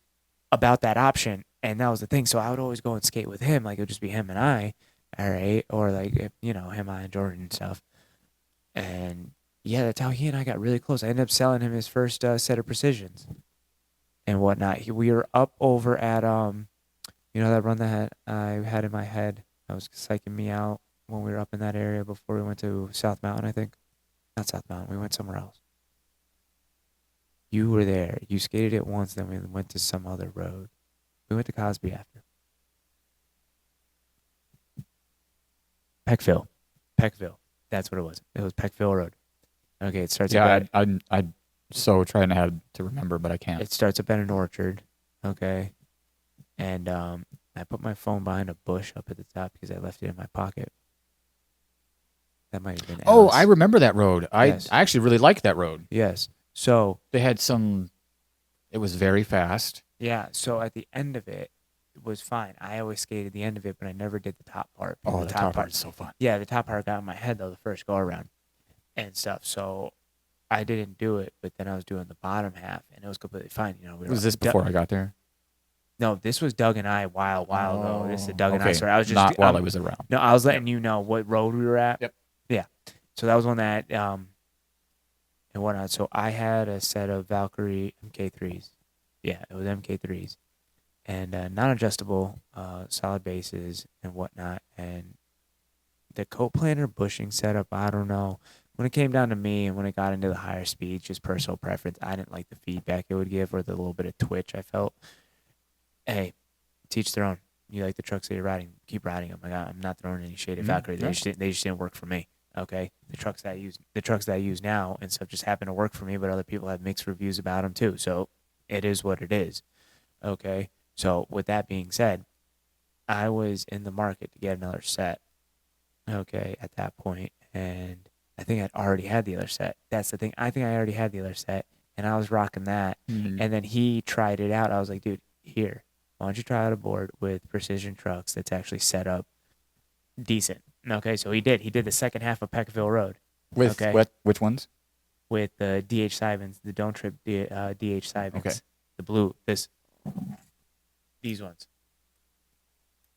B: about that option. And that was the thing. So I would always go and skate with him. Like it would just be him and I. All right. Or like, if, you know, him, I, and Jordan and stuff. And yeah, that's how he and I got really close. I ended up selling him his first set of Precisions and whatnot. We were up over at, you know, that run that I had in my head. That was psyching me out when we were up in that area before we went to South Mountain, I think. Not South Mountain. We went somewhere else. You were there. You skated it once, then we went to some other road. We went to Cosby after. Peckville. That's what it was. It was Peckville Road. Okay, it starts.
A: Yeah, I'm so trying to have to remember, but I can't.
B: It starts up at an orchard. Okay, and I put my phone behind a bush up at the top because I left it in my pocket. That might have been.
A: Oh,
B: Alice.
A: I remember that road.
B: Yes.
A: I actually really liked that road.
B: Yes. So
A: They had some. It was very fast.
B: yeah. So at the end of it, it was fine. I always skated the end of it, but I never did the top part.
A: Oh, the top part
B: part
A: is so fun.
B: Yeah, the top part got in my head though the first go around and stuff. So I didn't do it, but then I was doing the bottom half, and it was completely fine. You know, we were
A: Was this before I got there?
B: No, this was Doug and I a while ago. This is a Doug and I
A: okay.
B: story. I was just
A: Not while I was around.
B: No, I was letting you know what road we were at.
A: Yep.
B: Yeah. So that was one that and whatnot. So I had a set of Valkyrie MK3s. Yeah, it was MK3s. And non-adjustable solid bases and whatnot. And the coat planner bushing setup, I don't know. When it came down to me and when it got into the higher speeds, just personal preference, I didn't like the feedback it would give or the little bit of twitch I felt. Hey, teach their own. You like the trucks that you're riding, keep riding them. I'm not throwing any shade at Valkyrie. They just didn't work for me. Okay, the trucks that I use now and stuff just happen to work for me, but other people have mixed reviews about them too. So it is what it is. Okay, so with that being said, I was in the market to get another set. Okay, at that point, and I think I'd already had the other set. That's the thing. I think I already had the other set, and I was rocking that.
A: Mm-hmm.
B: And then he tried it out. I was like, dude, here, why don't you try out a board with Precision Trucks that's actually set up decent? Okay, so he did. He did the second half of Peckville Road.
A: With
B: okay,
A: which ones?
B: with the DH Simons, the Don't Trip DH Simons.
A: Okay.
B: The blue. These ones.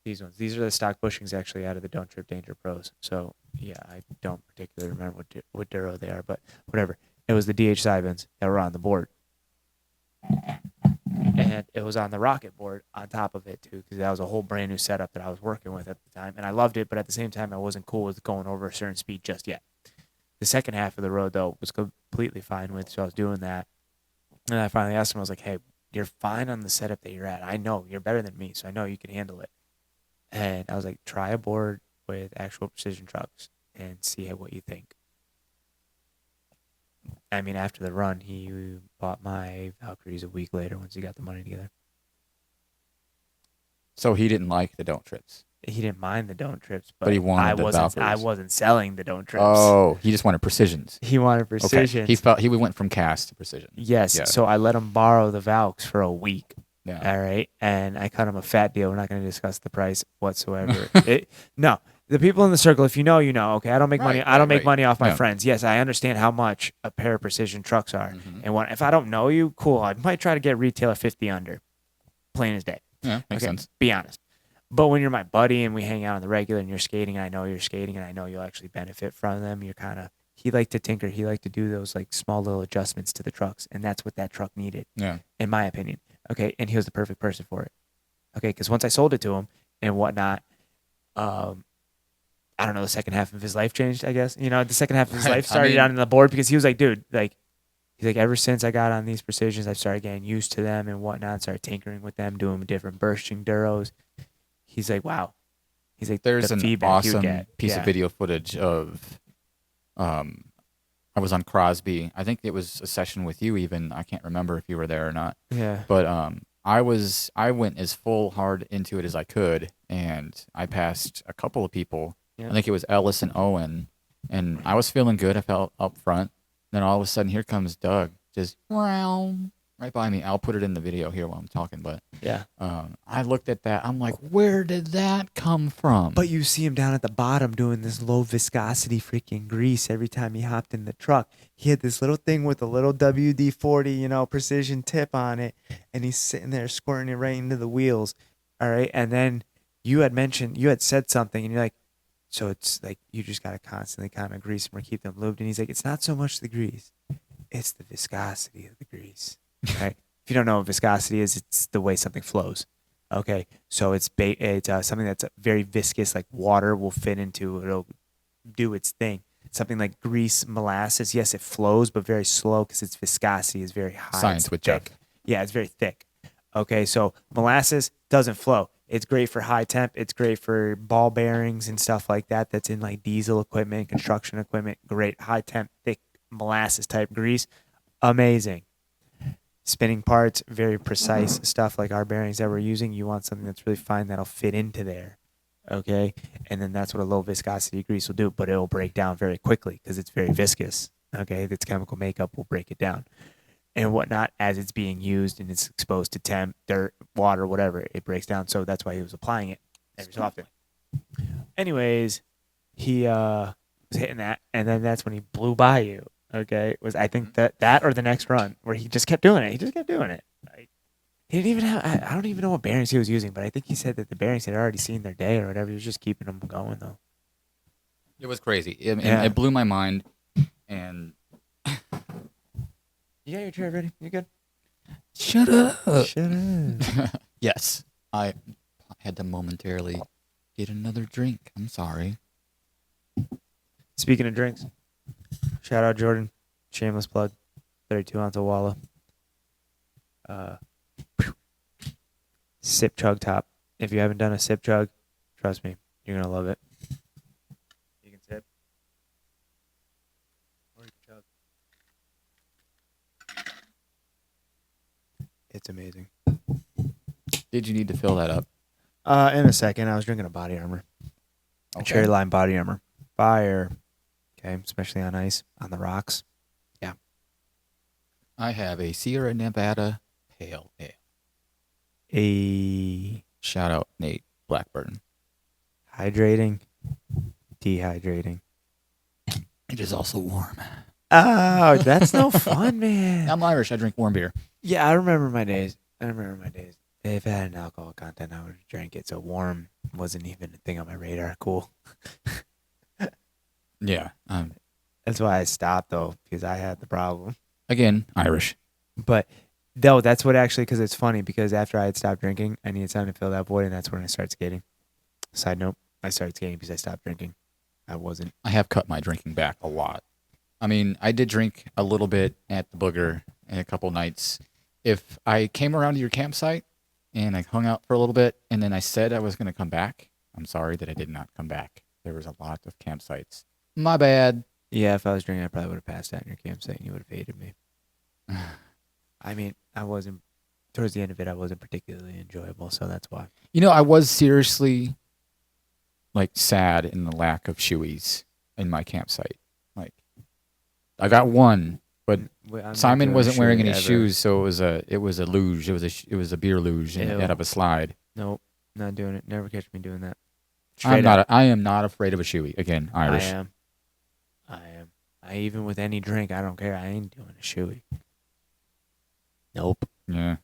B: These are the stock bushings actually out of the Don't Trip Danger Pros. So yeah, I don't particularly remember what Duro they are, but whatever. It was the DH Simons that were on the board. And it was on the rocket board on top of it too, because that was a whole brand new setup that I was working with at the time, and I loved it. But at the same time, I wasn't cool with going over a certain speed just yet. The second half of the road though was completely fine with, so I was doing that. And I finally asked him, I was like, "Hey, you're fine on the setup that you're at. I know you're better than me, so I know you can handle it." And I was like, "Try a board with actual Precision Trucks and see what you think." I mean, after the run, he bought my Valkyries a week later once he got the money together.
A: So he didn't like the Don't Trips.
B: He didn't mind the Don't Trips, but
A: he wanted the Valkyries.
B: I wasn't selling the Don't Trips.
A: Oh, he just wanted Precisions.
B: He wanted Precisions.
A: Okay. He went from cast to Precision.
B: Yes.
A: Yeah.
B: So I let him borrow the Valks for a week.
A: Yeah.
B: All right. And I cut him a fat deal. We're not going to discuss the price whatsoever. No. The people in the circle, if you know, you know. Okay, I don't make money. I don't make money off my friends. Yes, I understand how much a pair of Precision Trucks are.
A: Mm-hmm.
B: And if I don't know you, cool. I might try to get retailer 50 under. Plain as day.
A: Yeah, makes sense.
B: Be honest. But when you're my buddy and we hang out on the regular and you're skating, I know you're skating and I know you'll actually benefit from them. You're kind of, he liked to tinker. He liked to do those like small little adjustments to the trucks. And that's what that truck needed.
A: Yeah.
B: In my opinion. Okay. And he was the perfect person for it. Okay. Because once I sold it to him and whatnot, I don't know, the second half of his life changed, I guess. You know, the second half of his life started on the board because he was like, dude, like, he's like, ever since I got on these Precisions, I've started getting used to them and whatnot, started tinkering with them, doing different bursting duros. He's like, wow. He's like,
A: There's
B: the
A: an
B: feedback you
A: awesome
B: get.
A: piece
B: Yeah.
A: of video footage of, I was on Crosby. I think it was a session with you even. I can't remember if you were there or not.
B: Yeah.
A: But I went as full hard into it as I could, and I passed a couple of people.
B: Yeah.
A: I think it was Ellis and Owen, and I was feeling good. I felt up front. Then all of a sudden, here comes Doug, just right by me. I'll put it in the video here while I'm talking. But
B: Yeah.
A: I looked at that. I'm like, where did that come from?
B: But you see him down at the bottom doing this low viscosity freaking grease every time he hopped in the truck. He had this little thing with a little WD-40, precision tip on it, and he's sitting there squirting it right into the wheels. All right, and then you had said something, and you're like, so it's like you just got to constantly kind of grease them or keep them lubed. And he's like, it's not so much the grease, it's the viscosity of the grease. Right? If you don't know what viscosity is, it's the way something flows. Okay, so it's something that's very viscous, like water will fit into, it'll do its thing. Something like grease, molasses, yes, it flows, but very slow because its viscosity is very high.
A: Science
B: It's
A: with
B: thick.
A: Jeff.
B: Yeah, it's very thick. Okay, so molasses doesn't flow. It's great for high temp. It's great for ball bearings and stuff like that. That's in like diesel equipment, construction equipment. Great high temp, thick molasses type grease. Amazing. Spinning parts, very precise stuff like our bearings that we're using. You want something that's really fine that'll fit into there. Okay, and then that's what a low viscosity grease will do, but it'll break down very quickly because it's very viscous. Okay, its chemical makeup will break it down and whatnot as it's being used and it's exposed to temp, dirt, water, whatever. It breaks down, so that's why he was applying it every so often. Anyways, he was hitting that, and then that's when he blew by you. Okay, I think that or the next run where he just kept doing it. He just kept doing it. He didn't even have. I don't even know what bearings he was using, but I think he said that the bearings had already seen their day or whatever. He was just keeping them going though.
A: It was crazy. It blew my mind. And
B: you got your chair ready? You good?
A: Shut up.
B: Shut up.
A: Yes, I had to momentarily get another drink. I'm sorry.
B: Speaking of drinks, shout out Jordan. Shameless plug. 32 ounce of Walla. Sip chug top. If you haven't done a sip chug, trust me, you're gonna love it. You can sip. Or you can chug. It's amazing.
A: Did you need to fill that up?
B: In a second, I was drinking a body armor. A cherry lime body armor. Fire. Okay, especially on ice, on the rocks. Yeah.
A: I have a Sierra Nevada Pale Ale. Shout out Nate Blackburn.
B: Hydrating. Dehydrating.
A: It is also warm.
B: Oh, that's no fun, man.
A: I'm Irish. I drink warm beer.
B: Yeah, I remember my days. If it had an alcohol content, I would have drank it. So warm wasn't even a thing on my radar. Cool.
A: Yeah.
B: That's why I stopped, though, because I had the problem.
A: Again, Irish.
B: But, no, that's what actually, because it's funny, because after I had stopped drinking, I needed time to fill that void, and that's when I started skating. Side note, I started skating because I stopped drinking.
A: I have cut my drinking back a lot. I mean, I did drink a little bit at the Booger in a couple nights. If I came around to your campsite and I hung out for a little bit and then I said I was going to come back, I'm sorry that I did not come back. There was a lot of campsites. My bad.
B: Yeah, if I was drinking, I probably would have passed out in your campsite and you would have hated me. I mean, towards the end of it, I wasn't particularly enjoyable, so that's why.
A: I was seriously, sad in the lack of shoeies in my campsite. I got one, but Simon wasn't wearing any shoes, so it was a luge. It was a beer luge out of a slide.
B: Nope, not doing it. Never catch me doing that.
A: I am not afraid of a shoey. Again, Irish.
B: I am. Even with any drink, I don't care. I ain't doing a shoey. Nope.
A: Yeah.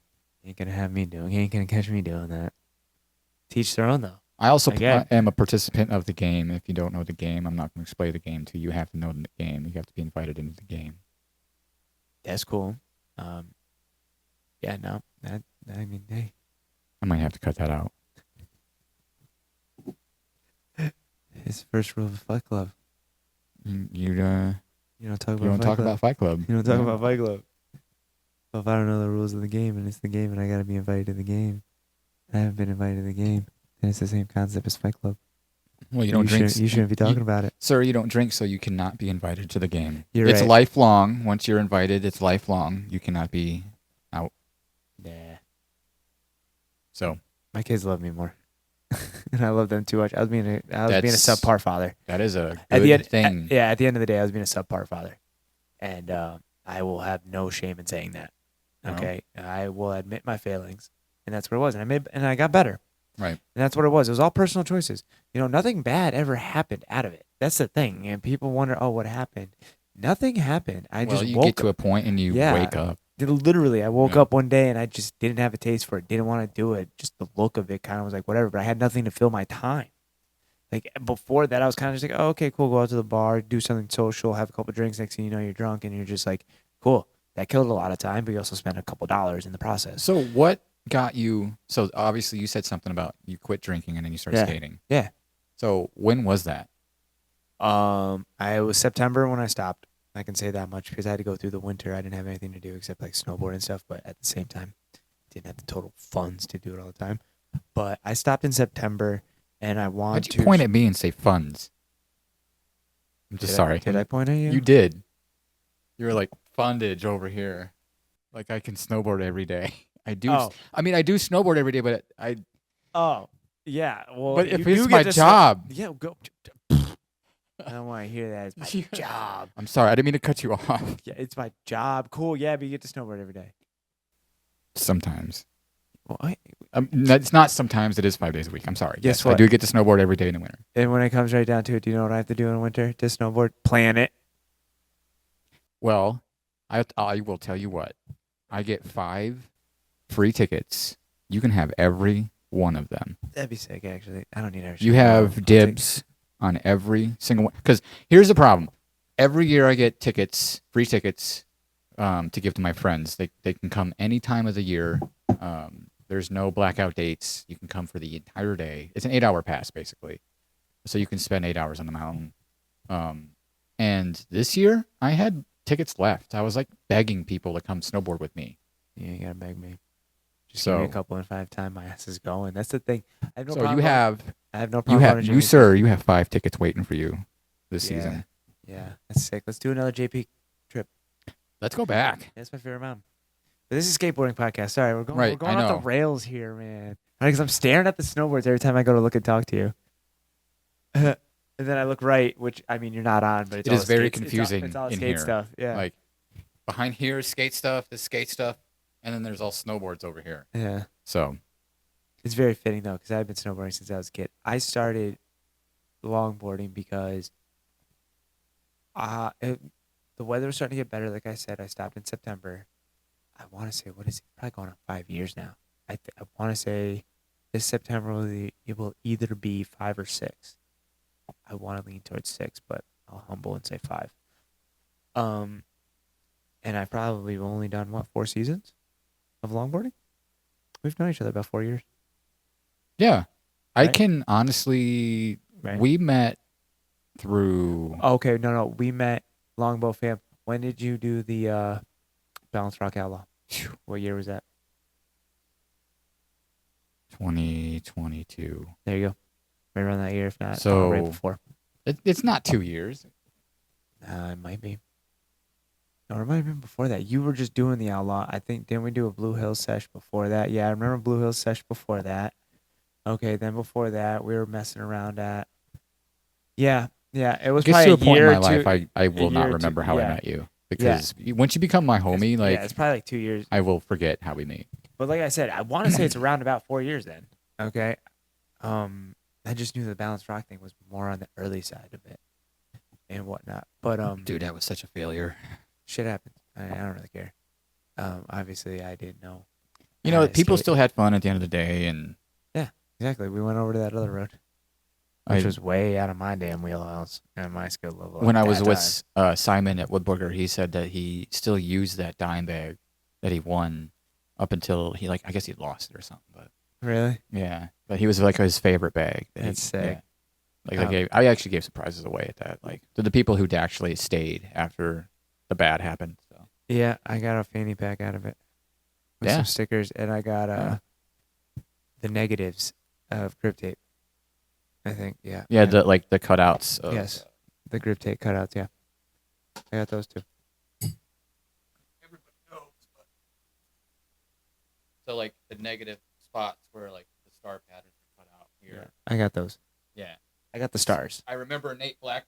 B: He ain't gonna catch me doing that. Teach their own though.
A: I also am a participant of the game. If you don't know the game, I'm not going to explain the game to you. You have to know the game. You have to be invited into the game.
B: That's cool. Yeah, no. Hey.
A: I might have to cut that out.
B: It's the first rule of Fight Club.
A: You don't
B: talk
A: about Fight Club.
B: You don't talk about Fight Club. So if I don't know the rules of the game and it's the game and I got to be invited to the game, I haven't been invited to the game. And it's the same concept as Fight Club.
A: Well, you don't drink.
B: You shouldn't be talking about it.
A: Sir, you don't drink, so you cannot be invited to the game.
B: It's
A: right. Lifelong. Once you're invited, it's lifelong. You cannot be out.
B: Nah.
A: So
B: my kids love me more, and I love them too much. I was being a subpar father.
A: That is a good thing.
B: At the end of the day, I was being a subpar father, and I will have no shame in saying that. Okay, I will admit my failings, and that's what it was. And I got better.
A: Right.
B: And that's what it was. It was all personal choices. Nothing bad ever happened out of it. That's the thing. And people wonder, oh, what happened? Nothing happened.
A: You get to a point and you wake up.
B: Literally, I woke up one day and I just didn't have a taste for it. Didn't want to do it. Just the look of it kind of was like, whatever. But I had nothing to fill my time. Like, before that, I was kind of just like, oh, okay, cool. Go out to the bar, do something social, have a couple drinks. Next thing you know, you're drunk and you're just like, cool. That killed a lot of time, but you also spent a couple dollars in the process.
A: So what got you? So obviously you said something about you quit drinking and then you started skating.
B: Yeah.
A: So when was that?
B: I was September when I stopped. I can say that much because I had to go through the winter. I didn't have anything to do except like snowboard and stuff, but at the same time, didn't have the total funds to do it all the time. But I stopped in September, and I wanted to.
A: Why'd you point at me and say funds? I'm just sorry.
B: Did I point at you?
A: You did. You were like fundage over here, like I can snowboard every day. I do.
B: Oh.
A: I mean, I do snowboard every day, but I.
B: Oh, yeah. Well,
A: but if it's my job,
B: yeah, go. I don't want to hear that. It's my job.
A: I'm sorry. I didn't mean to cut you off.
B: Yeah, it's my job. Cool. Yeah, but you get to snowboard every day.
A: Sometimes.
B: Well,
A: it's not sometimes. It is 5 days a week. I'm sorry.
B: Guess
A: yes,
B: what?
A: I do get to snowboard every day in the winter.
B: And when it comes right down to it, do you know what I have to do in winter to snowboard? Plan it.
A: Well, I will tell you what. I get 5 free tickets. You can have every one of them.
B: That'd be sick, actually. I don't need every.
A: You have dibs on every single one. Because here's the problem. Every year I get tickets, free tickets, to give to my friends. They can come any time of the year. There's no blackout dates. You can come for the entire day. It's an 8-hour pass, basically. So you can spend 8 hours on the mountain. And this year, I had tickets left. I was like begging people to come snowboard with me.
B: Yeah, you gotta beg me. Just give me a couple and 5 time my ass is going. That's the thing. I have no problem. I have no problem.
A: You have 5 tickets waiting for you this season.
B: Yeah, that's sick. Let's do another JP trip.
A: Let's go back.
B: That's my favorite mountain. But this is a skateboarding podcast. Sorry, we're going off the rails here, man. Because I'm staring at the snowboards every time I go to look and talk to you. And then I look right, which, I mean, you're not on, but
A: it is very confusing.
B: It's all
A: in
B: skate
A: here.
B: stuff. Yeah.
A: Like, behind here is skate stuff, the skate stuff, and then there's all snowboards over here.
B: Yeah.
A: So.
B: It's very fitting, though, because I've been snowboarding since I was a kid. I started longboarding because the weather was starting to get better. Like I said, I stopped in September. I want to say, what is it? Probably going on 5 years now. I want to say this September it will either be 5 or 6. I want to lean towards 6, but I'll humble and say 5. And I've probably only done, 4 seasons of longboarding? We've known each other about 4 years.
A: Yeah.
B: Right?
A: I can honestly, we met through.
B: Okay, no. We met Longbow Fam. When did you do the Balance Rock Outlaw? What year was that?
A: 2022.
B: There you go. Right around that year, if not right before.
A: It's not 2 years.
B: It might be. No, it might have been before that. You were just doing the Outlaw. I think, didn't we do a Blue Hills sesh before that? Yeah, I remember Blue Hills sesh before that. Okay, then before that, we were messing around at. Yeah, it was probably
A: to a point in my
B: life
A: I will not remember how I met you. Because once you become my homie,
B: it's probably like 2 years.
A: I will forget how we meet.
B: But like I said, I want to say it's around about 4 years then. Okay. I just knew the Balance Rock thing was more on the early side of it and whatnot. But
A: dude, that was such a failure.
B: Shit happens. I don't really care. Obviously, I didn't know.
A: People still had fun at the end of the day, and
B: yeah, exactly. We went over to that other road, which was way out of my damn wheelhouse and my skill level.
A: When I was with Simon at Woodburger, he said that he still used that dime bag that he won up until I guess he lost it or something. But
B: really,
A: yeah. But he was like his favorite bag.
B: That's sick.
A: Yeah. I actually gave some prizes away at that. Like to the people who actually stayed after the bad happened. So
B: yeah, I got a fanny pack out of it with some stickers, and I got the negatives of GRIPTAPE. I think. Yeah.
A: Yeah, the cutouts. Of,
B: yes, the grip tape cutouts. Yeah, I got those too.
A: Everybody knows, but so like the negative spots where like the star patterns are cut out here.
B: Yeah, I got those.
A: Yeah.
B: I got the stars.
A: I remember Nate Black.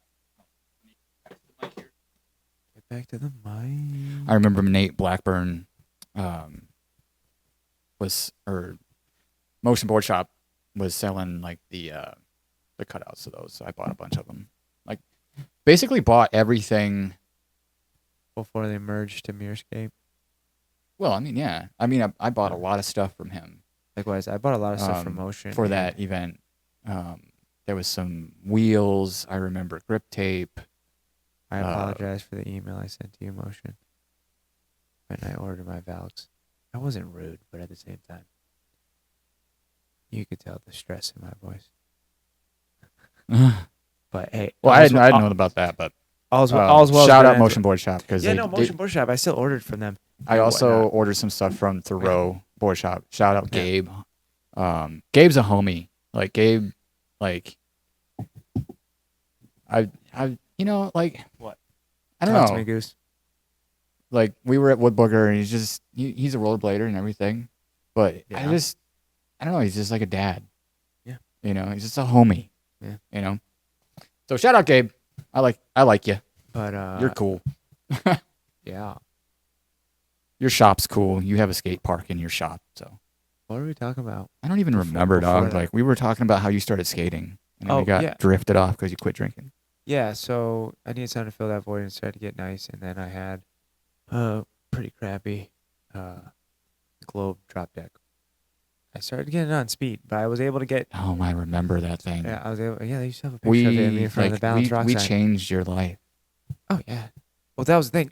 B: Get back to the mic.
A: I remember Nate Blackburn Motion Board Shop was selling like the cutouts of those. So I bought a bunch of them. Like basically bought everything
B: Before they merged to Mirrorscape.
A: Well, I mean, yeah. I mean, I bought a lot of stuff from him.
B: Likewise, I bought a lot of stuff from Motion.
A: For that event. There was some wheels. I remember grip tape.
B: I apologize for the email I sent to you, Motion, when I ordered my Valks. I wasn't rude, but at the same time, you could tell the stress in my voice. But hey,
A: well, I didn't know about that, but
B: all's well.
A: Shout out Motion Board Shop because
B: Motion Board Shop. I still ordered from them.
A: I also ordered some stuff from Thoreau Board Shop. Shout out Gabe. Gabe's a homie. Like Gabe, like I you know, like
B: what?
A: I don't
B: Talk
A: know.
B: to me, Goose.
A: Like we were at Woodbooger and he's a rollerblader and everything, but
B: Yeah.
A: I don't know. He's just like a dad.
B: Yeah.
A: You know, he's just a homie.
B: Yeah.
A: You know. So shout out Gabe. I like you.
B: But
A: You're cool.
B: Yeah.
A: Your shop's cool. You have a skate park in your shop, so.
B: What are we talking about?
A: I don't even remember, dog. Like we were talking about how you started skating and then we got drifted off because you quit drinking.
B: Yeah, so I needed something to fill that void and started to get nice, and then I had a pretty crappy Globe drop deck. I started getting on speed, but I was able to get.
A: Oh, I remember that thing.
B: Yeah, I was able. Yeah, they used to have a picture of it in front of the Balance Rock
A: we
B: sign.
A: changed your life.
B: Oh yeah. Well, that was the thing.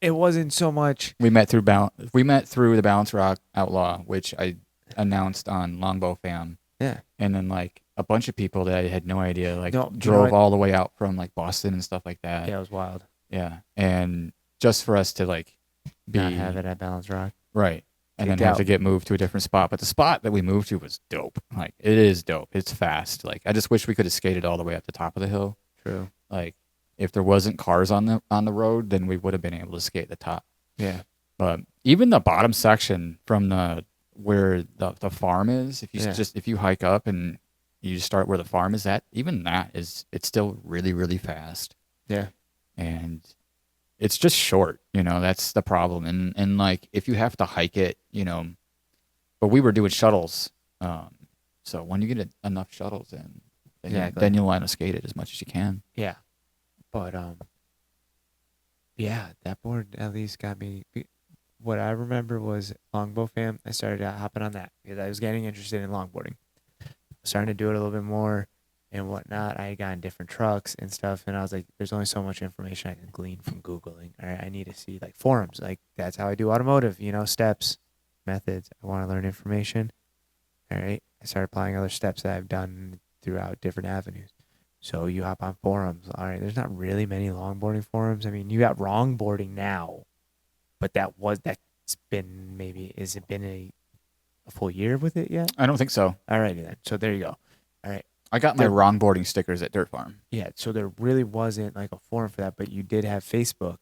B: It wasn't so much.
A: We met through the Balance Rock Outlaw, which I announced on Longbow Fam.
B: Yeah.
A: And then like a bunch of people that I had no idea drove
B: you know
A: all the way out from like Boston and stuff like that.
B: Yeah, it was wild.
A: Yeah. And just for us to like
B: not have it at Balance Rock.
A: Right. And then have to get moved to a different spot. But the spot that we moved to was dope. Like it is dope. It's fast. Like I just wish we could have skated all the way up the top of the hill.
B: True.
A: Like if there wasn't cars on the road, then we would have been able to skate the top.
B: Yeah.
A: But even the bottom section from where the farm is, if you hike up and you start where the farm is at, it's still really, really fast.
B: Yeah.
A: And it's just short, that's the problem. And like if you have to hike it, but we were doing shuttles. So when you get enough shuttles in, then you'll want to skate it as much as you can.
B: Yeah. But yeah, that board at least got me. What I remember was Longbow Fam. I started hopping on that because I was getting interested in longboarding. Starting to do it a little bit more and whatnot. I had gotten different trucks and stuff, and I was like, there's only so much information I can glean from Googling. All right, I need to see like forums. Like that's how I do automotive, steps, methods. I want to learn information. All right, I started applying other steps that I've done throughout different avenues. So you hop on forums. All right, there's not really many longboarding forums. I mean, you got wrongboarding now, but that's been has it been a full year with it yet?
A: I don't think so.
B: All righty then. So there you go. All right.
A: I got my wrongboarding stickers at Dirt Farm.
B: Yeah, so there really wasn't like a forum for that, but you did have Facebook.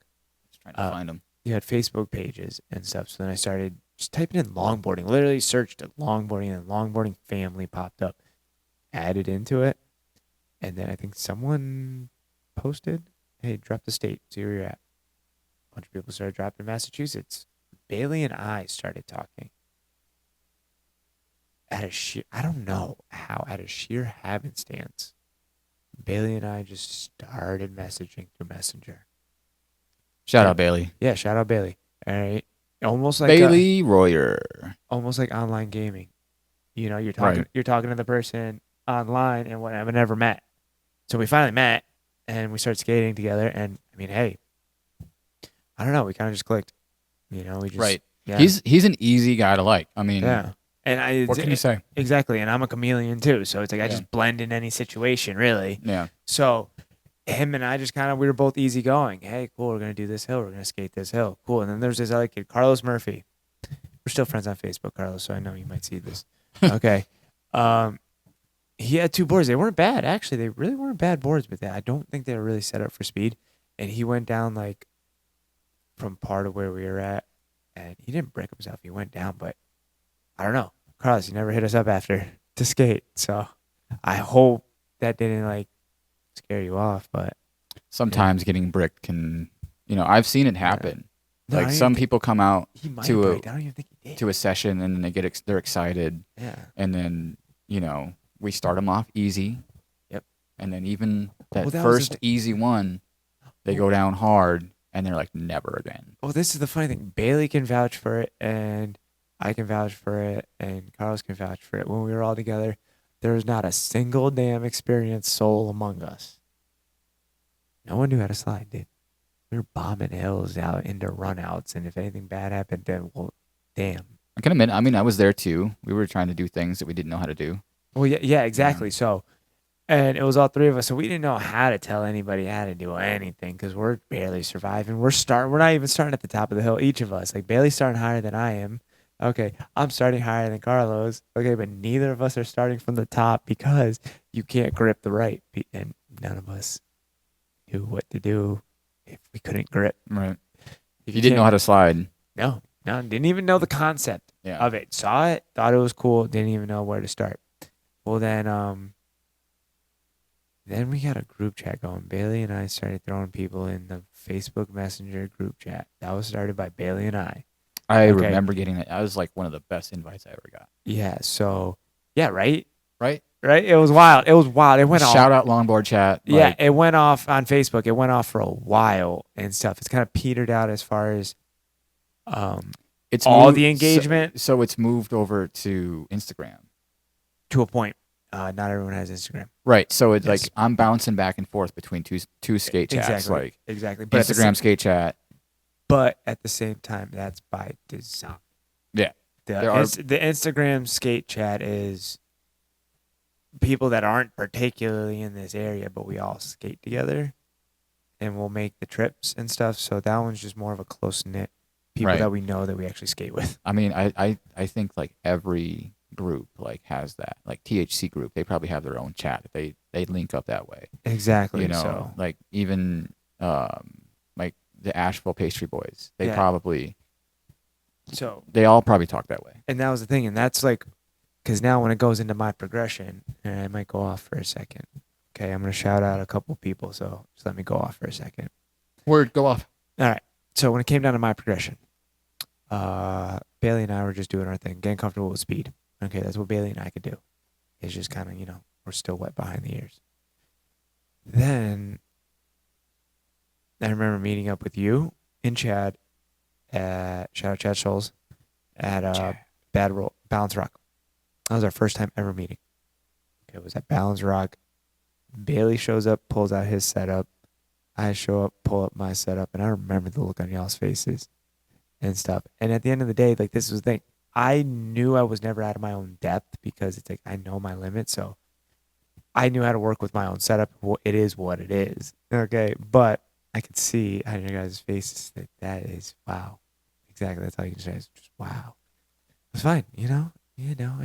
A: Just trying to find them.
B: You had Facebook pages and stuff. So then I started just typing in longboarding. Literally searched longboarding, and longboarding family popped up. Added into it. And then I think someone posted, hey, drop the state, see where you're at. A bunch of people started dropping Massachusetts. Bailey and I started talking. I don't know how, at a sheer happenstance, Bailey and I just started messaging through Messenger.
A: Shout out Bailey.
B: Yeah, shout out Bailey. All right. Almost like
A: Bailey Royer.
B: Almost like online gaming. You're talking to the person online and what I've never met. So we finally met and we started skating together, and I mean, hey, I don't know, we kind of just clicked. We just yeah.
A: He's an easy guy to like. I mean,
B: yeah. And
A: what can you say?
B: Exactly, and I'm a chameleon too, so it's like I just blend in any situation, really.
A: Yeah.
B: So him and I just we were both easygoing. Hey, cool, we're gonna do this hill, we're gonna skate this hill, cool. And then there's this other kid, Carlos Murphy. We're still friends on Facebook, Carlos, so I know you might see this. Okay. he had 2 boards. They weren't bad, actually. They really weren't bad boards, but I don't think they were really set up for speed. And he went down like from part of where we were at, and he didn't break himself. He went down, but I don't know. Carlos, you never hit us up after to skate, so I hope that didn't like scare you off. But
A: Sometimes getting bricked can, I've seen it happen.
B: No, I
A: Like
B: don't
A: some
B: even
A: people come out
B: he might
A: to
B: have
A: a
B: breaked. I don't even think he did.
A: to a session and then they're excited,
B: Yeah.
A: and then we start them off easy.
B: Yep.
A: And then even that
B: Well, that was the
A: first easy one, they go down hard and they're like never again.
B: Well, this is the funny thing. Bailey can vouch for it, and I can vouch for it, and Carlos can vouch for it. When we were all together, there was not a single damn experienced soul among us. No one knew how to slide, dude. We were bombing hills out into runouts, and if anything bad happened, then, well, damn.
A: I can admit, I was there too. We were trying to do things that we didn't know how to do.
B: Well, yeah, exactly. Yeah. So, and it was all 3 of us, so we didn't know how to tell anybody how to do anything because we're barely surviving. We're not even starting at the top of the hill, each of us. Like, Bailey's starting higher than I am. Okay, I'm starting higher than Carlos. Okay, but neither of us are starting from the top because you can't grip the right, and none of us knew what to do if we couldn't grip.
A: Right. If you didn't know how to slide.
B: No, didn't even know the concept of it. Saw it, thought it was cool, didn't even know where to start. Well, then we got a group chat going. Bailey and I started throwing people in the Facebook Messenger group chat. That was started by Bailey and I.
A: I remember getting it. That was like one of the best invites I ever got.
B: Yeah. So, yeah, right?
A: Right?
B: It was wild. It went off.
A: Shout out Longboard Chat.
B: Yeah, it went off on Facebook. It went off for a while and stuff. It's kind of petered out as far as
A: it's
B: all
A: moved,
B: the engagement.
A: So it's moved over to Instagram.
B: To a point. Not everyone has Instagram.
A: Right. So it's like I'm bouncing back and forth between two skate chats.
B: Exactly.
A: But Instagram skate chat.
B: But at the same time, that's by design.
A: Yeah.
B: The Instagram skate chat is people that aren't particularly in this area, but we all skate together and we'll make the trips and stuff. So that one's just more of a close-knit people that we know that we actually skate with.
A: I mean, I think like every group like has that. Like THC group, they probably have their own chat. They link up that way.
B: Exactly.
A: Like even like the Asheville Pastry Boys, they all probably talk that way.
B: And that was the thing, and that's like, because now when it goes into my progression, and I might go off for a second. Okay, I'm gonna shout out a couple people, so just let me go off for a second.
A: Word, go off.
B: All right. So when it came down to my progression, Bailey and I were just doing our thing, getting comfortable with speed. Okay, that's what Bailey and I could do. It's just kind of, we're still wet behind the ears. Then I remember meeting up with you and Chad at shout out Chad Scholes at Balance Rock. That was our first time ever meeting. Okay, it was at Balance Rock. Bailey shows up, pulls out his setup. I show up, pull up my setup, and I remember the look on y'all's faces and stuff. And at the end of the day, like, this was the thing. I knew I was never out of my own depth because it's like I know my limits. So I knew how to work with my own setup. It is what it is. Okay, but I could see on your guys' faces that is wow. Exactly. That's all you can say is just wow. It's fine. It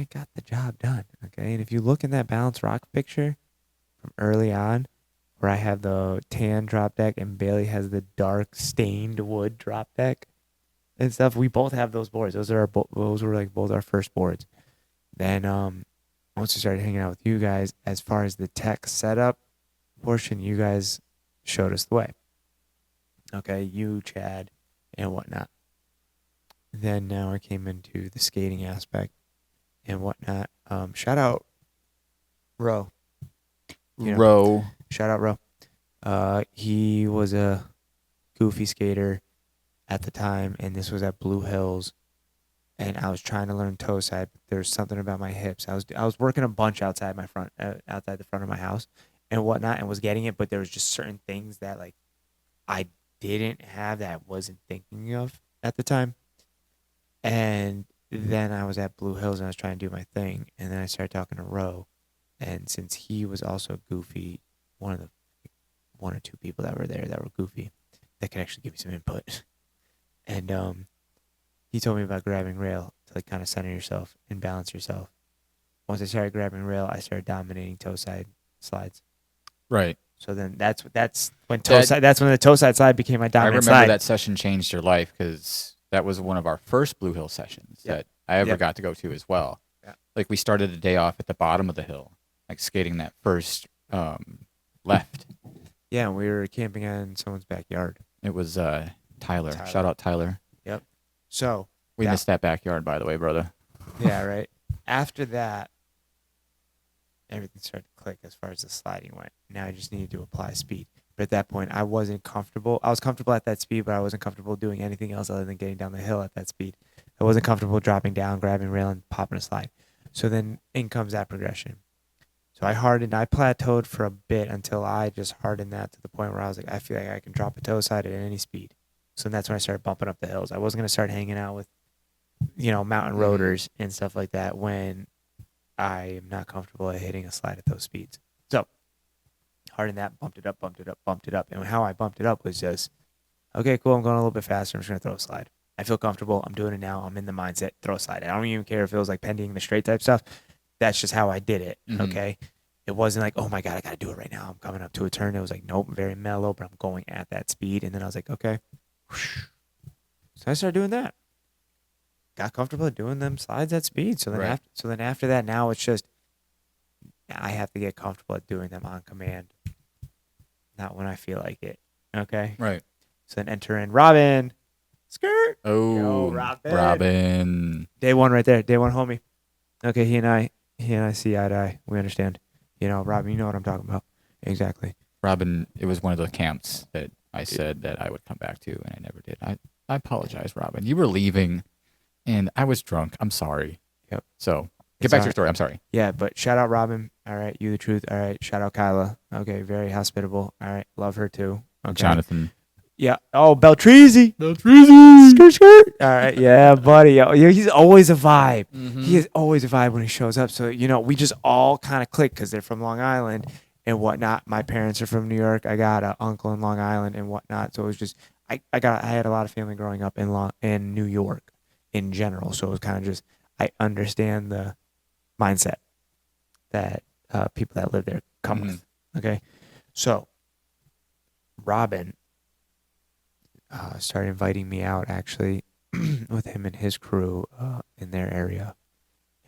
B: got the job done. Okay. And if you look in that Balance Rock picture from early on, where I have the tan drop deck and Bailey has the dark stained wood drop deck and stuff, we both have those boards. Those were like both our first boards. Then once we started hanging out with you guys, as far as the tech setup portion, you guys showed us the way. Okay, you, Chad, and whatnot. Then now I came into the skating aspect and whatnot. Shout out Ro. Shout out Ro. He was a goofy skater at the time, and this was at Blue Hills. And I was trying to learn toe side. There was something about my hips. I was working a bunch outside the front of my house and whatnot, and was getting it. But there was just certain things that like I didn't have that I wasn't thinking of at the time. And then I was at Blue Hills and I was trying to do my thing, and then I started talking to Ro, and since he was also goofy, one or two people that were there that were goofy that could actually give you some input, and he told me about grabbing rail to like kind of center yourself and balance yourself. once I started grabbing rail, I started dominating toe side slides.
A: Right.
B: So then that's when
A: That-
B: that's when the toe side slide became my
A: I
B: dominant
A: remember
B: slide.
A: that session changed your life because that was one of our first Blue Hill sessions
B: Yep.
A: that I ever
B: Yep.
A: got to go to as well.
B: Yeah.
A: Like we started the day off at the bottom of the hill, like skating that first left.
B: Yeah, and we were camping in someone's backyard.
A: It was Tyler.
B: Tyler.
A: Shout out Tyler.
B: So
A: We
B: Yeah.
A: missed that backyard, by the way, brother.
B: yeah, right. After that, everything started to click as far as the sliding went. Now I just needed to apply speed. But at that point, I wasn't comfortable. I was comfortable at that speed, but I wasn't comfortable doing anything else other than getting down the hill at that speed. I wasn't comfortable dropping down, grabbing rail, and popping a slide. So then in comes that progression. So I plateaued for a bit until I just hardened that to the point where I was like, I feel like I can drop a toe side at any speed. So that's when I started bumping up the hills. I wasn't going to start hanging out with, mountain roaders and stuff like that when I am not comfortable at hitting a slide at those speeds. So hardened that, bumped it up. And how I bumped it up was just, okay, cool, I'm going a little bit faster. I'm just going to throw a slide. I feel comfortable. I'm doing it now. I'm in the mindset, throw a slide. I don't even care if it was like pending the straight type stuff. That's just how I did it, okay? It wasn't like, oh, my God, I got to do it right now. I'm coming up to a turn. It was like, nope, very mellow, but I'm going at that speed. And then I was like, okay. So I started doing that. Got comfortable doing them slides at speed. So then after that, now it's just I have to get comfortable at doing them on command, not when I feel like it. Okay.
A: Right.
B: So then enter in Robin. Skirt.
A: Oh,
B: Yo,
A: Robin.
B: Day one right there. Day one homie. Okay, he and I see eye to eye. We understand. Robin, you know what I'm talking about. Exactly.
A: Robin, it was one of the camps that I said that I would come back to, and I never did. I apologize, Robin. You were leaving, and I was drunk. I'm sorry.
B: Yep.
A: So get
B: It's
A: back
B: all
A: to your story. I'm sorry.
B: Yeah, but shout out Robin. All right, you the truth. All right, shout out Kyla. Okay, very hospitable. All right, love her too. Okay.
A: Jonathan.
B: Yeah. Oh, Beltreezy.
A: Beltreezy.
B: Skirt, skirt. All right, yeah, buddy. Yo, he's always a vibe. He is always a vibe when he shows up. So we just all kind of click because they're from Long Island and whatnot. My parents are from New York. I got an uncle in Long Island and whatnot. So it was just I had a lot of family growing up in New York in general. So it was kind of just I understand the mindset that people that live there come with. Okay, so Robin started inviting me out actually with him and his crew in their area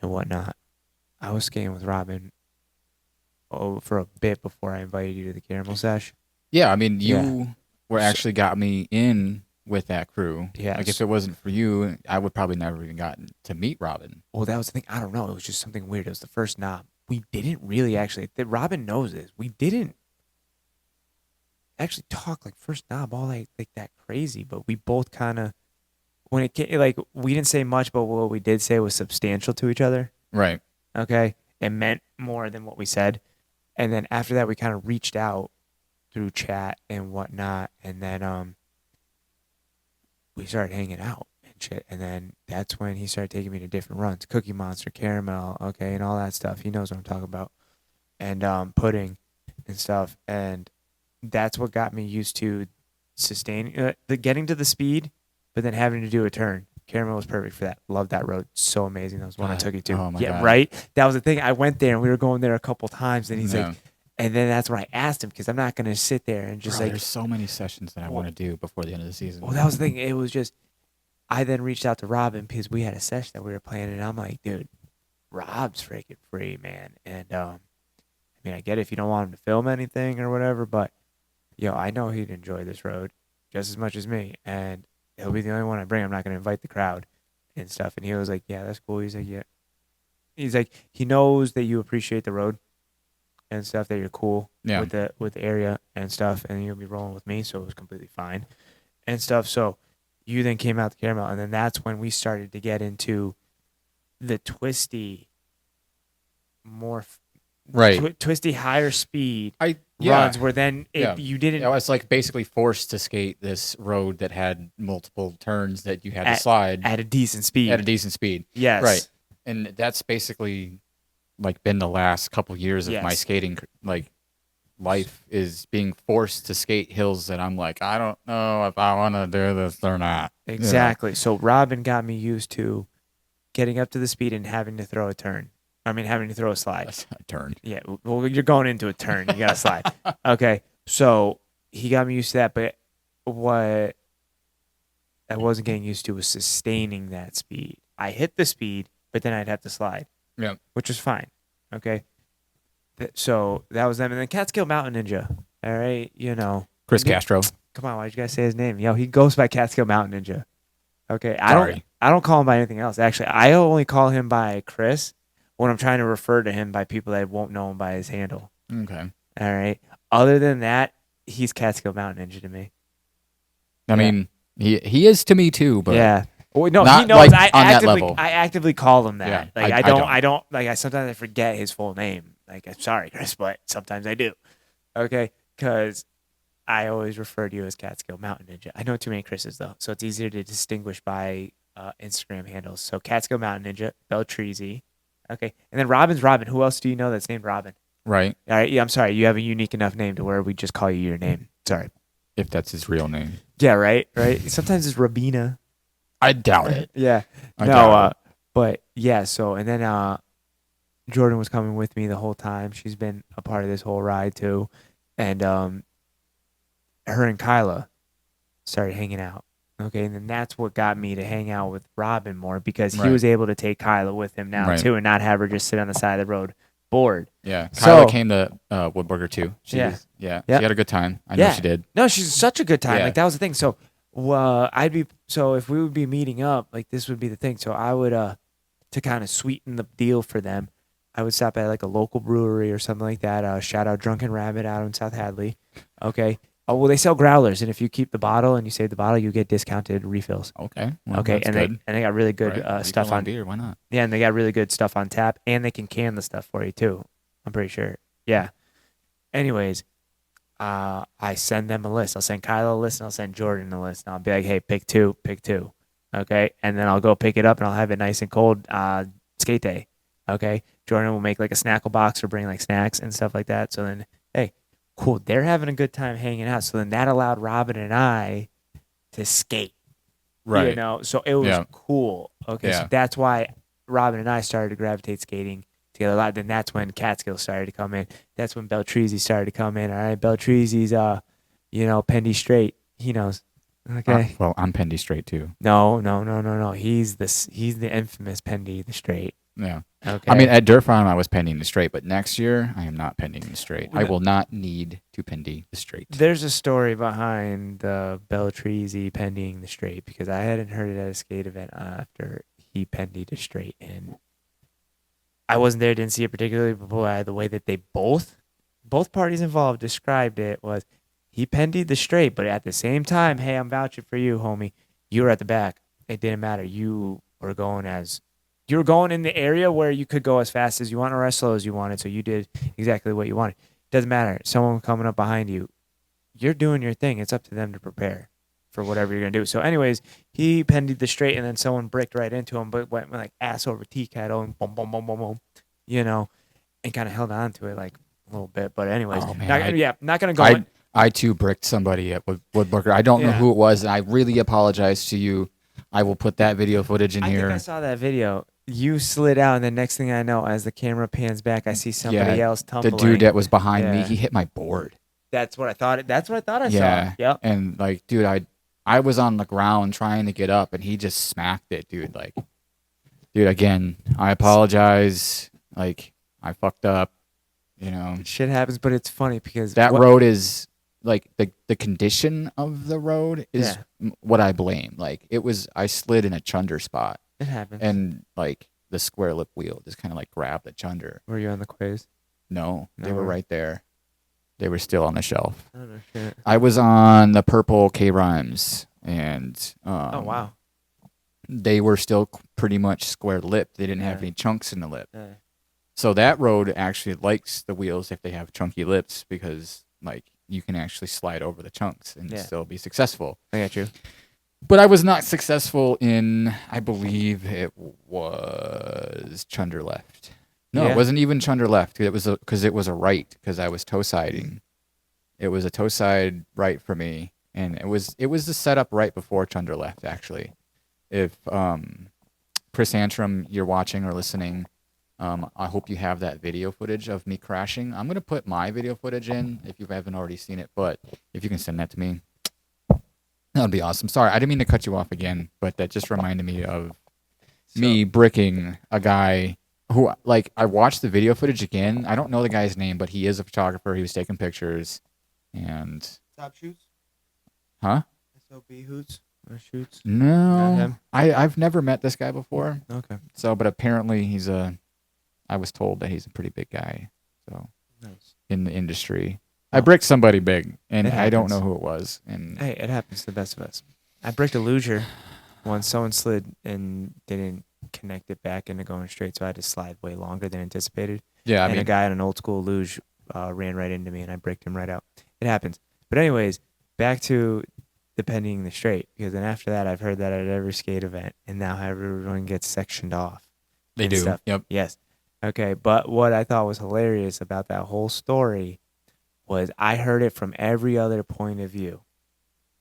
B: and whatnot. I was skating with Robin for a bit before I invited you to the caramel sesh.
A: Yeah, I mean, you were actually got me in with that crew.
B: Yes.
A: Like if it wasn't for you, I would probably never even gotten to meet Robin.
B: Well, that was the thing. I don't know. It was just something weird. It was the first knob. We didn't really actually. Robin knows this. We didn't actually talk like first knob all like that crazy, but we both kind of when it came, like we didn't say much, but what we did say was substantial to each other.
A: Right.
B: Okay. It meant more than what we said. And then after that, we kind of reached out through chat and whatnot. And then we started hanging out and shit. And then that's when he started taking me to different runs. Cookie Monster, Caramel, okay, and all that stuff. He knows what I'm talking about. And pudding and stuff. And that's what got me used to sustaining, getting to the speed, but then having to do a turn. Caramel was perfect for that. Loved that road. So amazing. That was one I took you to.
A: Oh my God.
B: Right? That was the thing. I went there and we were going there a couple times and he's
A: Yeah.
B: like, and then that's when I asked him because I'm not going to sit there and just
A: Bro, there's so many sessions that I want to do before the end of the season.
B: Well, that was the thing. It was just, I then reached out to Robin because we had a session that we were playing and I'm like, dude, Rob's freaking free, man. And I mean, I get it if you don't want him to film anything or whatever, but I know he'd enjoy this road just as much as me. And he'll be the only one I bring. I'm not going to invite the crowd and stuff. And he was like, yeah, that's cool. He's like, yeah. He's like, he knows that you appreciate the road and stuff, that you're cool with the area and stuff. And you'll be rolling with me. So it was completely fine and stuff. So you then came out to Caramel. And then that's when we started to get into the twisty, more twisty, higher speed runs where then you didn't.
A: I was like basically forced to skate this road that had multiple turns that you had to slide
B: at a decent speed. Yes.
A: Right. And that's basically like been the last couple years of my skating life is being forced to skate hills that I'm like, I don't know if I want to do this or not.
B: Exactly. So Robin got me used to getting up to the speed and having to throw a turn. I mean, having to throw a slide.
A: That's a turn.
B: Yeah, well, you're going into a turn. You got to slide. Okay, so he got me used to that, but what I wasn't getting used to was sustaining that speed. I hit the speed, but then I'd have to slide.
A: Yeah.
B: Which was fine. Okay. So that was them. And then Catskill Mountain Ninja. All right. You know.
A: Chris Castro.
B: Come on. Why'd you guys say his name? Yo, he goes by Catskill Mountain Ninja. Okay.
A: Sorry.
B: I don't call him by anything else. Actually, I only call him by Chris when I'm trying to refer to him by people that won't know him by his handle.
A: Okay.
B: All right. Other than that, he's Catskill Mountain Ninja to me.
A: I mean, he is to me too, but
B: yeah. Well, no,
A: not
B: he knows.
A: like on that level.
B: I actively call him that.
A: Yeah,
B: Like
A: I
B: don't like I sometimes I forget his full name. Like I'm sorry, Chris, but sometimes I do. Okay, because I always refer to you as Catskill Mountain Ninja. I know too many Chris's though, so it's easier to distinguish by Instagram handles. So Catskill Mountain Ninja, Beltreezy. Okay, and then Robin's Robin. Who else do you know that's named Robin?
A: Right.
B: All right. Yeah, I'm sorry. You have a unique enough name to where we just call you your name. Sorry.
A: If that's his real name.
B: Yeah. Right. Right. Sometimes it's Rabina.
A: I doubt it.
B: Yeah. But yeah, so and then Jordan was coming with me the whole time. She's been a part of this whole ride too. And her and Kyla started hanging out. Okay, and then that's what got me to hang out with Robin more because he was able to take Kyla with him now too and not have her just sit on the side of the road bored.
A: Yeah. Kyla came to Woodburger too. She
B: Yeah.
A: was, she had a good time. I know she did.
B: No, she's such a good time.
A: Yeah.
B: Like that was the thing. So if we would be meeting up, like this would be the thing. So I would to kind of sweeten the deal for them, I would stop at like a local brewery or something like that. Shout out Drunken Rabbit out in South Hadley. Okay. Oh well, they sell growlers, and if you keep the bottle and you save the bottle, you get discounted refills.
A: Okay. Well,
B: Okay, and
A: good.
B: they got really good stuff on
A: beer. Why not?
B: Yeah, and they got really good stuff on tap, and they can can the stuff for you too. I'm pretty sure. Yeah. Anyways, I send them a list. I'll send Kyla a list, and I'll send Jordan a list. And I'll be like, hey, pick two. Okay, and then I'll go pick it up, and I'll have it nice and cold skate day. Okay, Jordan will make like a snackle box or bring like snacks and stuff like that. So then, hey, cool. They're having a good time hanging out. So then that allowed Robin and I to skate.
A: Right.
B: You know, so it was cool. Okay, so that's why Robin and I started to gravitate skating together a lot. Then that's when Catskill started to come in. That's when Beltreezy started to come in. All right, Beltreezy's Pendy straight. He knows. Okay.
A: Well, I'm Pendy straight too.
B: No. He's the infamous Pendy the straight.
A: Yeah.
B: Okay.
A: I mean, at Dirt Farm, I was pending the straight, but next year, I am not pending the straight. I will not need to pendy the straight.
B: There's a story behind the Beltreezy pending the straight because I hadn't heard it at a skate event after he pendied the straight, and I wasn't there, didn't see it particularly, but boy, the way that they both parties involved described it was he pendied the straight, but at the same time, hey, I'm vouching for you, homie. You were at the back. It didn't matter. You were going in the area where you could go as fast as you want or as slow as you wanted, so you did exactly what you wanted. Doesn't matter. Someone coming up behind you, you're doing your thing. It's up to them to prepare for whatever you're going to do. So anyways, he pendied the straight, and then someone bricked right into him, but went like ass over tea kettle and boom, boom, boom, boom, boom, and kind of held on to it like a little bit. But anyways, not going to go.
A: I too bricked somebody at Woodburger. I don't know who it was, and I really apologize to you. I will put that video footage in here.
B: I think I saw that video. You slid out, and the next thing I know, as the camera pans back, I see somebody else tumbling.
A: The dude that was behind me, he hit my board.
B: That's what I thought. I
A: saw.
B: Yep.
A: And like, dude, I was on the ground trying to get up, and he just smacked it, dude. Like, dude, again, I apologize. Like, I fucked up. You know,
B: shit happens, but it's funny because
A: that road is like the condition of the road is what I blame. Like, I slid in a chunder spot.
B: It happens.
A: And like the square lip wheel just kind of like grabbed the chunder.
B: Were you on the quiz?
A: No, they were right there. They were still on the shelf.
B: Oh, no shit.
A: I was on the purple Krimes, and
B: oh wow,
A: they were still pretty much square lipped. They didn't have any chunks in the lip. So that road actually likes the wheels if they have chunky lips because like you can actually slide over the chunks and still be successful.
B: I got you.
A: But I was not successful in, I believe it was chunder left. No, it wasn't even chunder left. It was because it was a right because I was toe siding. It was a toe side right for me, and it was the setup right before chunder left. Actually, if Chris Antrim, you're watching or listening, I hope you have that video footage of me crashing. I'm gonna put my video footage in if you haven't already seen it, but if you can send that to me, that would be awesome. Sorry, I didn't mean to cut you off again, but that just reminded me of me bricking a guy who, like, I watched the video footage again. I don't know the guy's name, but he is a photographer. He was taking pictures, and
C: Top shoots?
A: huh?
C: SOB hoots? Or shoots?
A: No, I've never met this guy before.
C: Okay.
A: So, but apparently I was told that he's a pretty big guy. So
C: Nice.
A: in the industry, I bricked somebody big, and
B: It
A: I don't
B: happens.
A: know who it was. And
B: Hey, it happens to the best of us. I bricked a luger once. Someone slid and didn't connect it back into going straight, so I had to slide way longer than anticipated.
A: yeah, I
B: and
A: mean,
B: a guy on an old school luge ran right into me, and I bricked him right out. It happens. But anyways, back to depending the straight, because then after that, I've heard that at every skate event, and now everyone gets sectioned off.
A: they
B: and
A: do.
B: stuff.
A: Yep.
B: Yes. Okay, but what I thought was hilarious about that whole story was I heard it from every other point of view.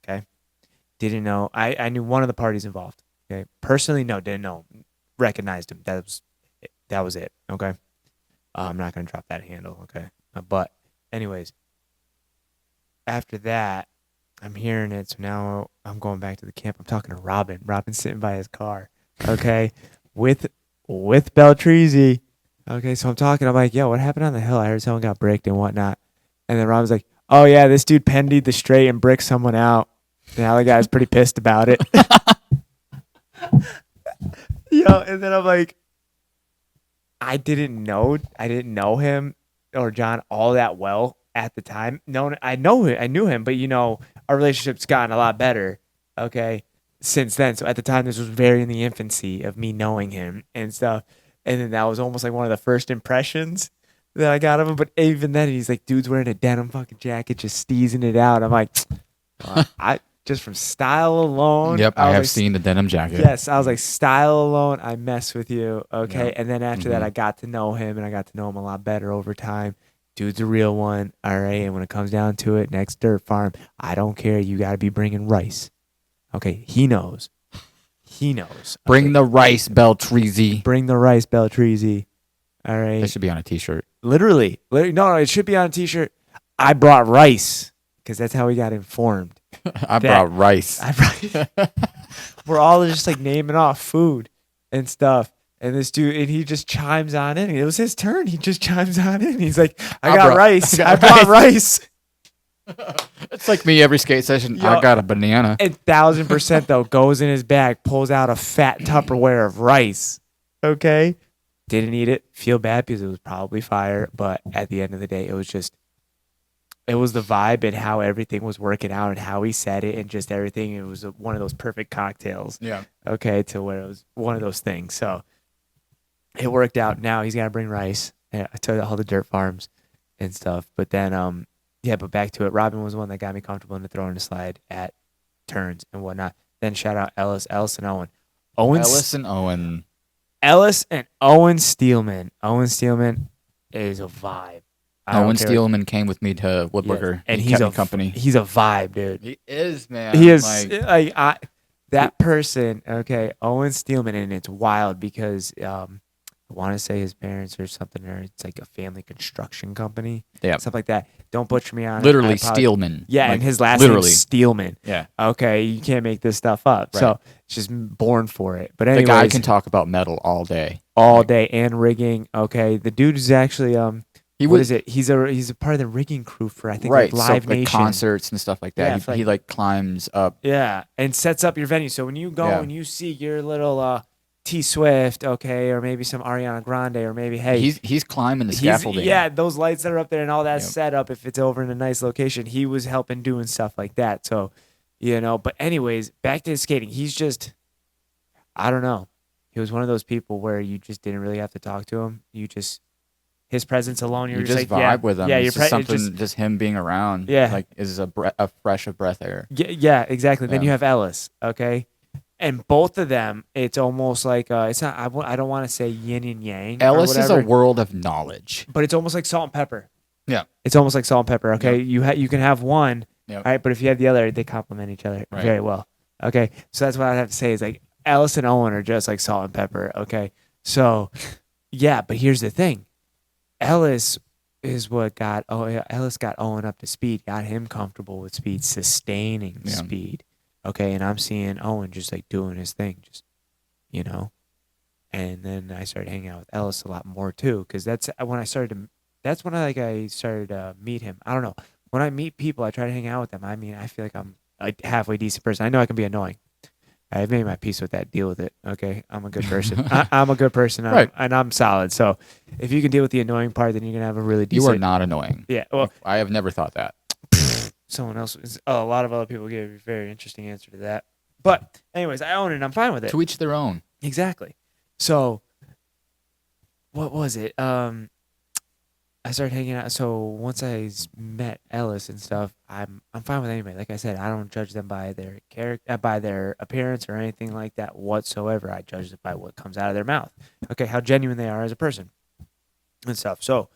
B: Okay? Didn't know. I knew one of the parties involved. Okay? Personally, no, didn't know. Recognized him. That was it. Okay? I'm not going to drop that handle. Okay? But anyways, after that, I'm hearing it. So now I'm going back to the camp. I'm talking to Robin. Robin's sitting by his car. Okay? with Beltreezy. Okay, so I'm talking. I'm like, yo, what happened on the hill? I heard someone got bricked and whatnot. And then Robin's like, oh, yeah, this dude pendied the straight and bricked someone out. Now the guy's pretty pissed about it. Yo, and then I'm like, I didn't know him or John all that well at the time. No, I knew him, but our relationship's gotten a lot better. Okay, since then. So at the time, this was very in the infancy of me knowing him and stuff. And then that was almost like one of the first impressions that I got of him. But even then, he's like, dude's wearing a denim fucking jacket, just steezing it out. I'm like, I just from style alone.
A: Yep, I
B: was
A: have
B: like,
A: seen the denim jacket.
B: Yes, I was like, style alone, I mess with you. Okay.
A: Yep.
B: And then after that, I got to know him, and I got to know him a lot better over time. Dude's a real one. All right. And when it comes down to it, next dirt farm, I don't care. You got to be bringing rice. Okay. He knows.
A: Bring
B: Okay.
A: the rice, Beltreezy.
B: Bring the rice, Beltreezy. All right.
A: That should be on a T-shirt.
B: Literally. No, it should be on a T-shirt. I brought rice because that's how we got informed.
A: I brought rice.
B: We're all just like naming off food and stuff. And this dude, and he just chimes on in. It was his turn. He just chimes on in. He's like, I got rice. I brought rice.
A: It's like me every skate session.
B: Yo.
A: I got a banana.
B: And 1,000% though, goes in his bag, pulls out a fat Tupperware of rice. Okay. Didn't eat it. Feel bad because it was probably fire. But at the end of the day, it was the vibe and how everything was working out and how he said it and just everything. It was one of those perfect cocktails.
A: Yeah.
B: Okay. To where it was one of those things. So it worked out. Now he's got to bring rice. I told all the dirt farms and stuff. But then, but back to it. Robin was the one that got me comfortable in the throw and the slide at turns and whatnot. Then shout out Ellis and Owen. Ellis and Owen Steelman. Owen Steelman is a vibe.
A: Owen Steelman came with me to Woodworker.
B: Yes. And
A: he
B: he's
A: kept me company.
B: He's a vibe, dude.
A: He is, man.
B: He is
A: Like,
B: that person. Okay, Owen Steelman, and it's wild because I want to say his parents or something, or it's like a family construction company.
A: Yeah.
B: Stuff like that. Don't butcher me on it.
A: literally
B: I probably-
A: Steelman.
B: Yeah,
A: Like,
B: and his last
A: literally.
B: name's Steelman.
A: Yeah.
B: Okay, you can't make this stuff up.
A: Right.
B: So it's just born for it. But
A: The
B: anyways,
A: guy can talk about metal all day.
B: all day and rigging. Okay, the dude is actually what is it? He's a part of the rigging crew for I think
A: right.
B: like Live
A: so, like
B: Nation.
A: concerts and stuff like that.
B: Yeah,
A: He like climbs up.
B: Yeah, and sets up your venue. So when you go
A: Yeah.
B: and you see your little T Swift, okay, or maybe some Ariana Grande, or maybe hey,
A: He's climbing the scaffolding.
B: yeah, those lights that are up there and all that
A: Yep.
B: set up. If it's over in a nice location, he was helping doing stuff like that. So, But anyways, back to his skating. He's just, I don't know. He was one of those people where you just didn't really have to talk to him. His presence alone,
A: You
B: just
A: just
B: like,
A: vibe with him.
B: Yeah,
A: it's
B: you're
A: just something. Just him being around.
B: Yeah.
A: Like is a fresh of breath air.
B: Yeah, exactly. Then
A: Yeah.
B: you have Ellis, okay? And both of them, it's almost like it's not. I don't want to say yin and yang.
A: Ellis
B: or
A: is a
B: whatever,
A: world of knowledge.
B: but it's almost like salt and pepper.
A: Yeah.
B: It's almost like salt and pepper. Okay, you can have one,
A: Yep.
B: right? But if you have the other, they complement each other
A: Right.
B: very well. Okay, so that's what I have to say is like Ellis and Owen are just like salt and pepper. Okay, so Yeah, but here's the thing. Ellis is what got Ellis got Owen up to speed, got him comfortable with speed, sustaining
A: Yeah.
B: speed. Okay, and I'm seeing Owen just like doing his thing, just you know. And then I started hanging out with Ellis a lot more too, because that's when I started to. That's when I started to meet him. I don't know. When I meet people, I try to hang out with them. I mean, I feel like I'm a halfway decent person. I know I can be annoying. I've made my peace with that. Deal with it. Okay, I'm a good person. I'm a good person,
A: Right.
B: And I'm solid. So if you can deal with the annoying part, then you're gonna have a really
A: You
B: decent.
A: are not annoying.
B: Yeah. Well,
A: I have never thought that.
B: someone else. A lot of other people gave a very interesting answer to that. But anyways, I own it. I'm fine with it.
A: To each their own.
B: Exactly. So what was it? I started hanging out. So once I met Ellis and stuff, I'm fine with anybody. Like I said, I don't judge them by their character, by their appearance or anything like that whatsoever. I judge it by what comes out of their mouth. Okay, how genuine they are as a person and stuff. So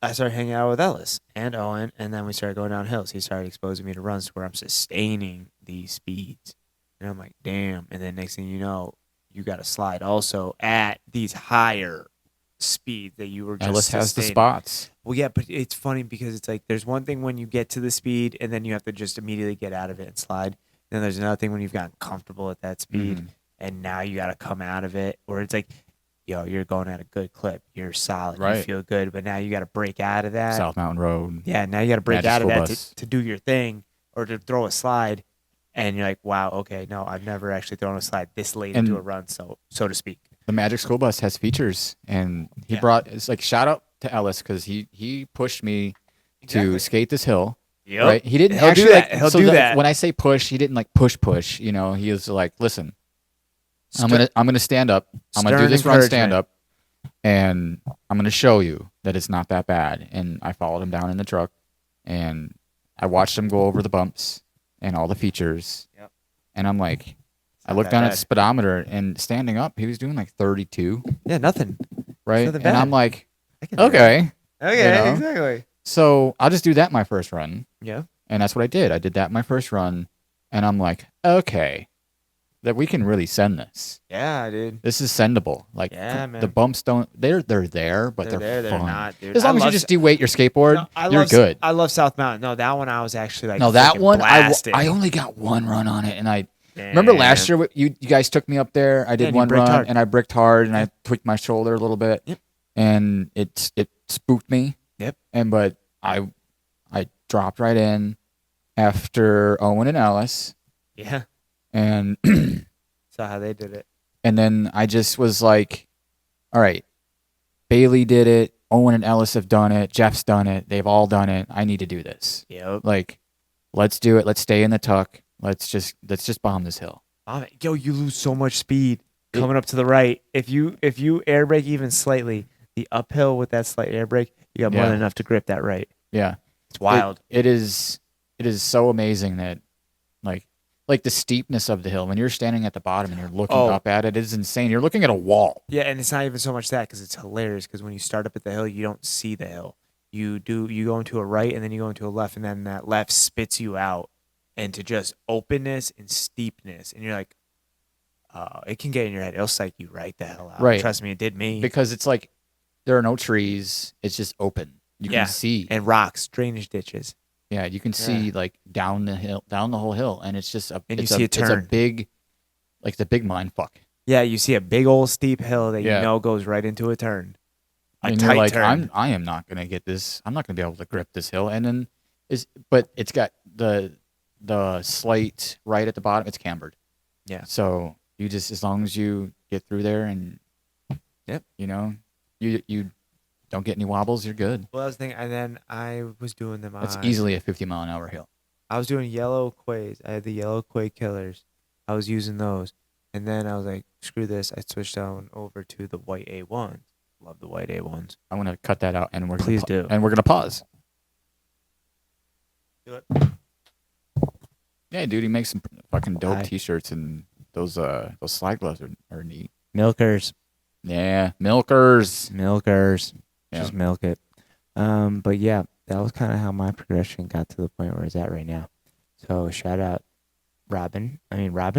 B: I started hanging out with Ellis and Owen, and then we started going down hills. He started exposing me to runs where I'm sustaining these speeds, and I'm like, damn. And then next thing you know, you got to slide also at these higher speed that you were just
A: Ellis has the
B: sustaining.
A: spots.
B: Well, yeah, but it's funny because it's like there's one thing when you get to the speed and then you have to just immediately get out of it and slide. Then there's another thing when you've gotten comfortable at that speed and now you got to come out of it, where it's like, yo, you're going at a good clip, you're solid, you
A: Right.
B: feel good, but now you got to break out of that.
A: South Mountain Road.
B: Yeah, now you got to break
A: Magic
B: out of
A: School
B: that
A: Bus.
B: to do your thing or to throw a slide. And you're like, wow, okay, no, I've never actually thrown a slide this late
A: And-
B: into a run, so to speak.
A: The Magic School Bus has features, and he
B: Yeah.
A: brought. It's like shout out to Ellis because he pushed me
B: Exactly.
A: to skate this hill.
B: Yep.
A: Right? He didn't
B: He'll
A: actually
B: do that.
A: like.
B: He'll
A: so
B: do
A: the-
B: that.
A: When I say push, he didn't like push. You know, he was like, listen, I'm gonna stand up. I'm gonna do
B: Stern
A: this run
B: encouragement.
A: stand up, and I'm gonna show you that it's not that bad. And I followed him down in the truck, and I watched him go over the bumps and all the features.
B: Yep.
A: And I'm like, I
B: not
A: looked
B: that
A: down at
B: bad.
A: the speedometer, and standing up, he was doing like 32,
B: Yeah, nothing.
A: right?
B: nothing
A: And I'm
B: bad.
A: like,
B: I can do that.
A: okay,
B: Okay,
A: you know?
B: exactly.
A: so I'll just do that my first run.
B: Yeah.
A: And that's what I did. I did that my first run, and I'm like, okay, that we can really send this.
B: Yeah, dude.
A: This is sendable. Like,
B: Yeah, man.
A: the bumps don't. They're there, but
B: They're there. They're
A: fun.
B: not, dude.
A: As long as you just de-weight your skateboard,
B: No, I
A: you're
B: love,
A: good.
B: I love South Mountain. No, that one I was actually like.
A: No, that
B: freaking
A: one
B: blasted.
A: I only got one run on it, and I remember last
B: Damn.
A: year you guys took me up there. I
B: Yeah,
A: did
B: and you
A: one
B: bricked
A: run,
B: hard.
A: and I bricked hard, and I tweaked my shoulder a little bit,
B: Yep.
A: and it spooked me.
B: Yep.
A: But I dropped right in after Owen and Ellis,
B: Yeah.
A: and
B: Saw how they did it.
A: and then I just was like, all right, Bailey did it. Owen and Ellis have done it. Jeff's done it. They've all done it. I need to do this.
B: Yep.
A: Like, let's do it. Let's stay in the tuck. Let's just bomb this hill.
B: Yo, you lose so much speed coming up to the right. If you air brake even slightly, the uphill with that slight air brake, you got more
A: Yeah.
B: than enough to grip that right.
A: Yeah.
B: It's wild.
A: It is so amazing that like the steepness of the hill when you're standing at the bottom and you're looking
B: Oh.
A: up at it is insane. You're looking at a wall.
B: Yeah, and it's not even so much that because it's hilarious because when you start up at the hill, you don't see the hill. You go into a right and then you go into a left, and then that left spits you out into just openness and steepness, and you're like, it can get in your head. It'll psych you right the hell out.
A: Right.
B: Trust me, it did me.
A: Because it's like there are no trees. It's just open. You
B: Yeah.
A: can see.
B: And rocks, drainage ditches.
A: Yeah, you can see like down the hill, down the whole hill, and it's just
B: And you
A: it's
B: see a
A: it's a
B: turn.
A: big, like the big mind fuck.
B: Yeah, you see a big old steep hill that
A: Yeah.
B: you know goes right into a turn. A
A: And
B: tight
A: you're like,
B: turn.
A: I am not gonna get this. I'm not gonna be able to grip this hill. And then but it's got the slight right at the bottom. It's cambered.
B: Yeah.
A: So you just as long as you get through there and,
B: Yep.
A: you know, you don't get any wobbles, you're good.
B: Well, I was thinking, and then I was doing them
A: It's
B: on.
A: easily a 50-mile-an-hour hill.
B: I was doing yellow quays. I had the yellow quay killers. I was using those. And then I was like, screw this. I switched on over to the white A1s. Love the white A1s.
A: I want to cut that out, and we're
B: Please
A: gonna
B: do.
A: and we're gonna pause.
B: Do it.
A: Yeah, dude, he makes some fucking dope
B: Hi.
A: T-shirts, and those slide gloves are neat.
B: Milkers.
A: Yeah, milkers.
B: Milkers.
A: Yeah.
B: Just milk it. But yeah, that was kind of how my progression got to the point where it's at right now. So shout out Rob and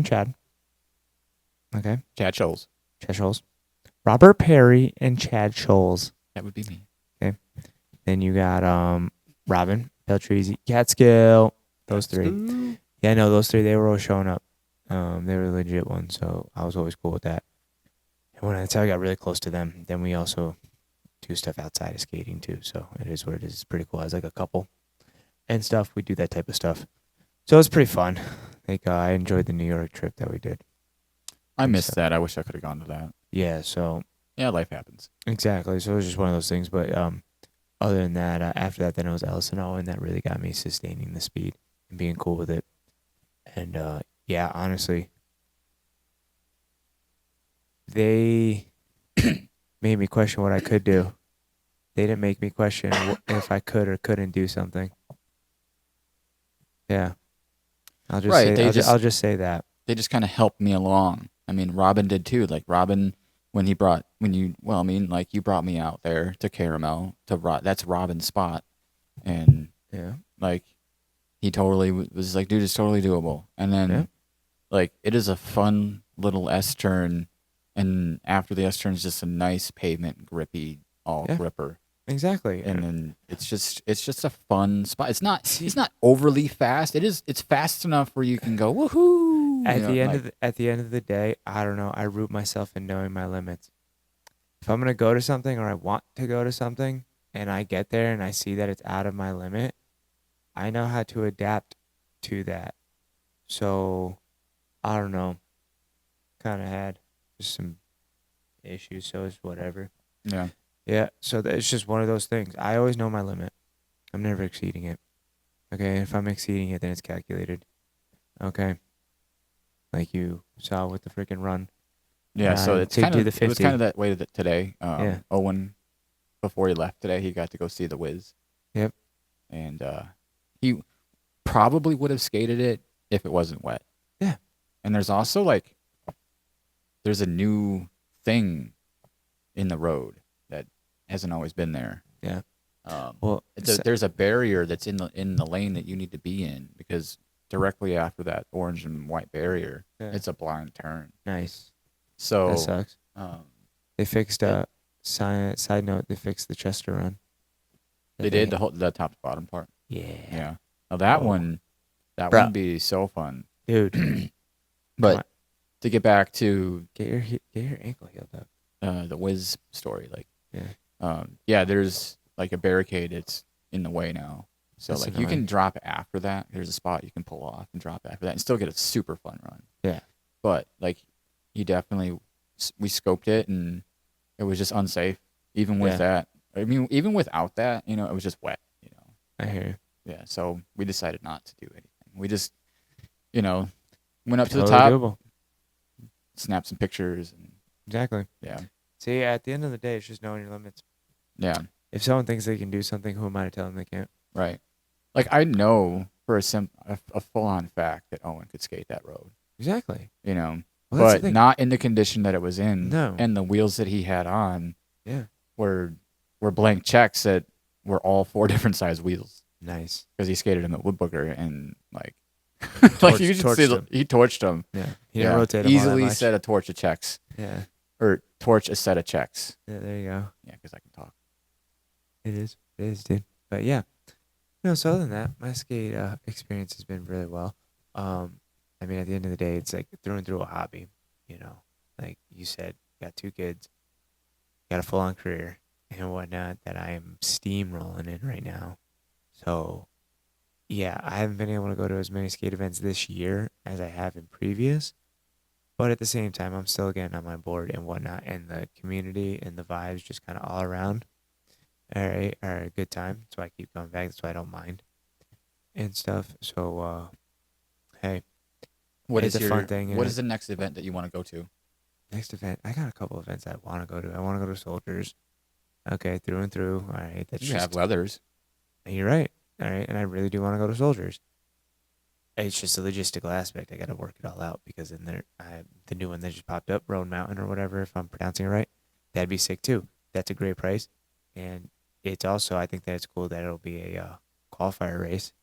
B: Chad. Okay.
A: Chad Scholes.
B: Chad Scholes. Robert Perry and Chad Scholes.
A: That would be me.
B: Then you got Robin, Beltreezy, Catskill. Those three. Yeah, no, those three, they were all showing up. They were legit ones, so I was always cool with that. And that's how I got really close to them. Then we also do stuff outside of skating too, so it is what it is. It's pretty cool. As like a couple and stuff, we do that type of stuff. So it's pretty fun. Like I enjoyed the New York trip that we did.
A: I missed that. I wish I could have gone to that.
B: Yeah, so
A: Yeah, life happens.
B: exactly. So it was just one of those things. But other than that, after that, then it was Ellis and Owen that really got me sustaining the speed and being cool with it. And yeah, honestly, they made me question what I could do. They didn't make me question if I could or couldn't do something. Yeah, I'll just
A: Right,
B: say, I'll just say that.
A: They just kind of helped me along. I mean, Robin did too. Like Robin, you brought me out there to Caramel that's Robin's spot, and
B: Yeah,
A: like he totally was like, dude, it's totally doable. And then like it is a fun little S turn, and after the S turn is just a nice pavement grippy gripper.
B: exactly.
A: And then it's just a fun spot. It's not overly fast. It's fast enough where you can go woohoo.
B: At the end of the day, I don't know. I root myself in knowing my limits. If I'm gonna go to something or I want to go to something, and I get there and I see that it's out of my limit, I know how to adapt to that. So I don't know. Kind of had just some issues, so it's whatever.
A: Yeah.
B: Yeah. So it's just one of those things. I always know my limit. I'm never exceeding it. Okay. If I'm exceeding it, then it's calculated. Okay. Like you saw with the freaking run.
A: Yeah, so it was kind of that way that today.
B: Yeah.
A: Owen, before he left today, he got to go see the Wiz.
B: Yep.
A: And he probably would have skated it if it wasn't wet.
B: Yeah.
A: And there's also there's a new thing in the road that hasn't always been there.
B: Yeah.
A: Well, there's a barrier that's in the lane that you need to be in, because directly after that orange and white barrier, it's a blind turn.
B: Nice.
A: So
B: that sucks. They fixed side note. They fixed the Chester run.
A: They did the top to bottom part.
B: Yeah.
A: Yeah. Now that one would be so fun,
B: dude.
A: But to get back to
B: get your ankle healed up.
A: The Wiz story, there's like a barricade that's in the way now. So
B: That's
A: you can drop after that. There's a spot you can pull off and drop after that and still get a super fun run.
B: Yeah.
A: But we scoped it and it was just unsafe. Even with that, I mean, even without that, it was just wet.
B: I hear you.
A: Yeah. So we decided not to do anything. We just, went up to the
B: Totally
A: top,
B: doable.
A: snapped some pictures, and
B: Exactly.
A: yeah.
B: See, at the end of the day, it's just knowing your limits.
A: Yeah.
B: If someone thinks they can do something, who am I to tell them they can't?
A: Right. I know for a full-on fact that Owen could skate that road.
B: Exactly.
A: Well,
B: that's the
A: but
B: thing.
A: not in the condition that it was in.
B: No.
A: And the wheels that he had on were blank checks that were all 4 different size wheels.
B: Nice.
A: Because he skated him at Woodbooker and
B: Torched
A: you should see
B: him.
A: he torched them.
B: Yeah. He didn't rotate them
A: easily
B: all that much.
A: set a torch of checks.
B: Yeah.
A: Or torch a set of checks.
B: Yeah, there you go.
A: Yeah, because I can talk.
B: It is, dude. But yeah. So other than that, my skate experience has been really well. I mean, at the end of the day, it's like through and through a hobby. Like you said, got 2 kids, got a full-on career and whatnot that I am steamrolling in right now. So, yeah, I haven't been able to go to as many skate events this year as I have in previous. But at the same time, I'm still getting on my board and whatnot, and the community and the vibes just kind of all around. All right, are a good time. That's why I keep going back. That's why I don't mind and stuff. So, hey, it's a fun thing.
A: What is the next event that you want to go to?
B: Next event, I got a couple events I want to go to. I want to go to Soldiers. Okay, through and through. All right, that's
A: You have Leathers.
B: You're right. All right, and I really do want to go to Soldiers. It's just a logistical aspect. I got to work it all out because in there, the new one that just popped up, Roan Mountain or whatever, if I'm pronouncing it right, that'd be sick too. That's a great price, and it's also, I think that it's cool that it'll be a qualifier race.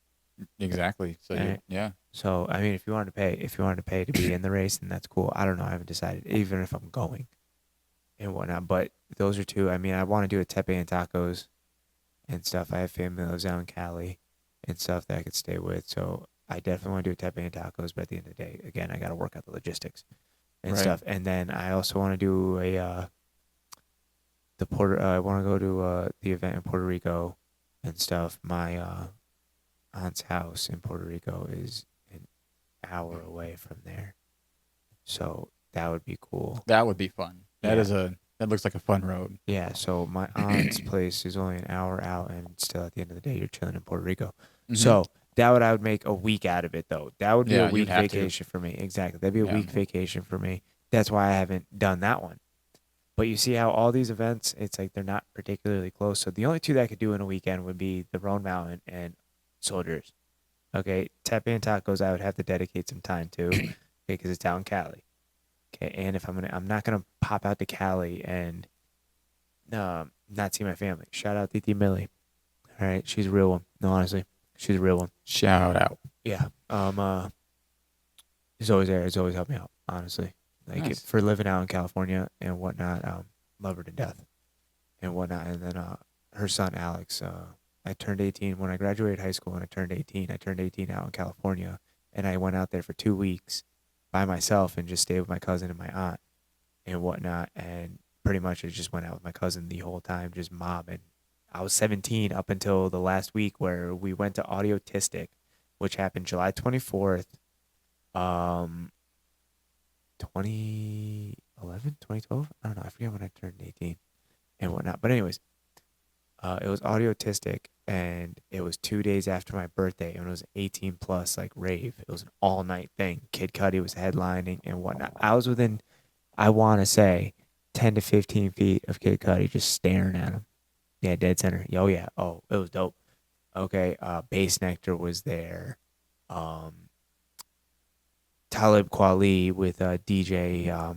A: Exactly. So
B: Right.
A: yeah.
B: So I mean, if you wanted to pay to be in the race, then that's cool. I don't know. I haven't decided. Even if I'm going, and whatnot. But those are two. I mean, I want to do a tepe and tacos and stuff. I have family that lives out in Cali and stuff that I could stay with. So I definitely want to do a tepe and tacos. But at the end of the day, again, I got to work out the logistics and
A: Right.
B: stuff. And then I also want to do a I want to go to the event in Puerto Rico and stuff. My aunt's house in Puerto Rico is an hour away from there, so that would be cool.
A: That would be fun.
B: Yeah.
A: That looks like a fun road.
B: Yeah, so my aunt's place is only an hour out, and still at the end of the day, you're chilling in Puerto Rico.
A: Mhm.
B: So I would make a week out of it, though. That would be
A: Yeah,
B: a
A: you'd
B: week
A: have to.
B: vacation for me. Exactly, that'd be a
A: Yeah.
B: week vacation for me. That's why I haven't done that one. But you see how all these events, it's like they're not particularly close. So the only two that I could do in a weekend would be the Roan Mountain and Soldiers. Okay, Tepe and Tacos, I would have to dedicate some time to, okay, because it's out in Cali. Okay, and if I'm not gonna pop out to Cali and not see my family. Shout out Titi Millie. All right, she's a real one. No, honestly, she's a real one.
A: Shout out.
B: Yeah. She's always there. She's always helped me out. Honestly, like
A: Nice.
B: for living out in California and whatnot. Love her to death and whatnot. And then her son Alex. I turned 18 when I graduated high school. And I turned 18. I turned 18 out in California, and I went out there for 2 weeks by myself and just stayed with my cousin and my aunt and whatnot. And pretty much I just went out with my cousin the whole time, just mobbing. I was 17 up until the last week where we went to Audiotistic, which happened July 24th, 2011, 2012. I don't know. I forget when I turned 18 and whatnot. But anyways, it was Audiotistic, and it was 2 days after my birthday, and it was 18 plus like rave. It was an all night thing. Kid Cudi was headlining and whatnot. I was within, I want to say, 10 to 15 feet of Kid Cudi, just staring at him. Yeah, dead center. Oh yeah. Oh, it was dope. Okay. Bass Nectar was there. Talib Kweli with DJ. I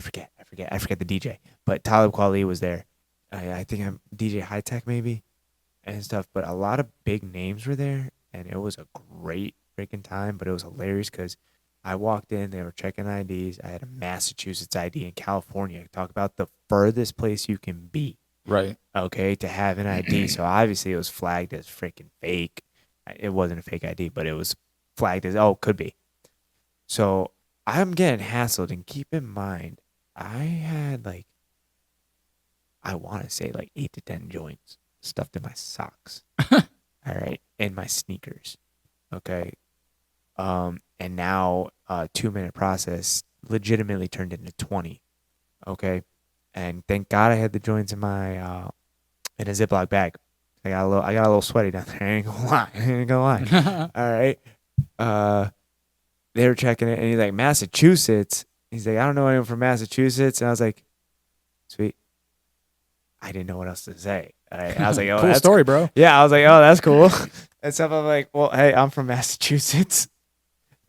B: forget the DJ, but Talib Kweli was there. I think I'm DJ High Tech maybe, and stuff. But a lot of big names were there, and it was a great freaking time. But it was hilarious because I walked in, they were checking IDs. I had a Massachusetts ID in California. Talk about the furthest place you can be.
A: Right.
B: Okay, to have an ID. So obviously it was flagged as freaking fake. It wasn't a fake ID, but it was flagged as, could be. So I'm getting hassled, and keep in mind, I had I want to say 8 to 10 joints stuffed in my socks. All right, and my sneakers. Okay. And now 2-minute process legitimately turned into 20. Okay. And thank God I had the joints in my in a Ziploc bag. I got a little sweaty down there. I ain't gonna lie. All right. They were checking it, and he's like, Massachusetts. He's like, I don't know anyone from Massachusetts. And I was like, sweet. I didn't know what else to say. I was like, oh,
A: Cool
B: that's
A: story, bro.
B: Yeah, I was like, oh, that's cool. And stuff. I'm like, well, hey, I'm from Massachusetts.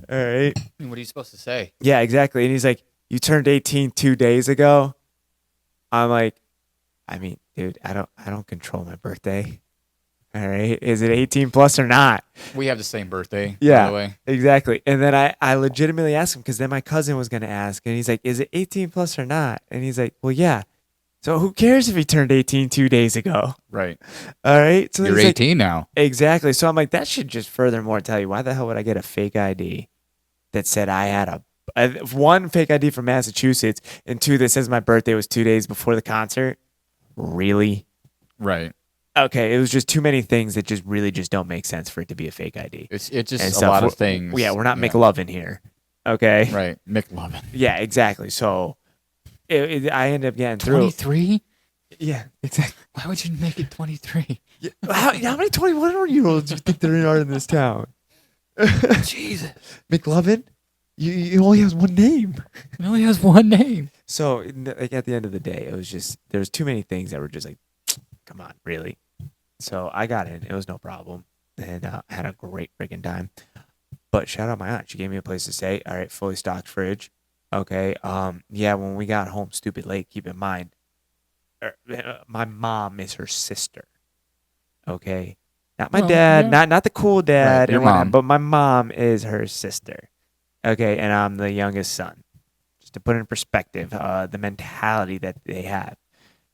B: All right.
A: What are you supposed to say?
B: Yeah, exactly. And he's like, you turned 18 2 days ago. I'm like, I mean, dude, I don't control my birthday. All right. Is it 18 plus or not?
A: We have the same birthday, by
B: Yeah,
A: the way.
B: exactly. And then I legitimately asked him, because then my cousin was going to ask, and he's like, is it 18 plus or not? And he's like, well, yeah. So who cares if he turned 18 2 days ago?
A: Right.
B: All right. So
A: You're
B: he's
A: 18 now.
B: Exactly. So I'm like, that should just furthermore tell you, why the hell would I get a fake ID that said I had one fake ID from Massachusetts, and 2 that says my birthday was 2 days before the concert? Really?
A: Right.
B: Okay, it was just too many things that just really just don't make sense for it to be a fake ID.
A: It's
B: And
A: just a
B: stuff.
A: lot of things.
B: Yeah, we're not McLovin here. Okay.
A: Right. McLovin.
B: Yeah, exactly. So I ended up getting through.
A: 23?
B: Yeah, exactly.
A: Why would you make it 23?
B: How many 21-year-olds do you think there are in this town?
A: Jesus.
B: McLovin? You only has one name.
A: It only has one name.
B: So, at the end of the day, it was just, there was too many things that were just like, come on, really? So I got in. It was no problem. And had a great freaking time. But shout out my aunt. She gave me a place to stay. All right, fully stocked fridge. Okay. Yeah, when we got home stupid late, keep in mind, my mom is her sister. Okay. Not my dad,
A: yeah.
B: not the cool dad,
A: Right, your
B: and whatnot,
A: mom.
B: but my mom is her sister. Okay, and I'm the youngest son. just to put it in perspective, the mentality that they have.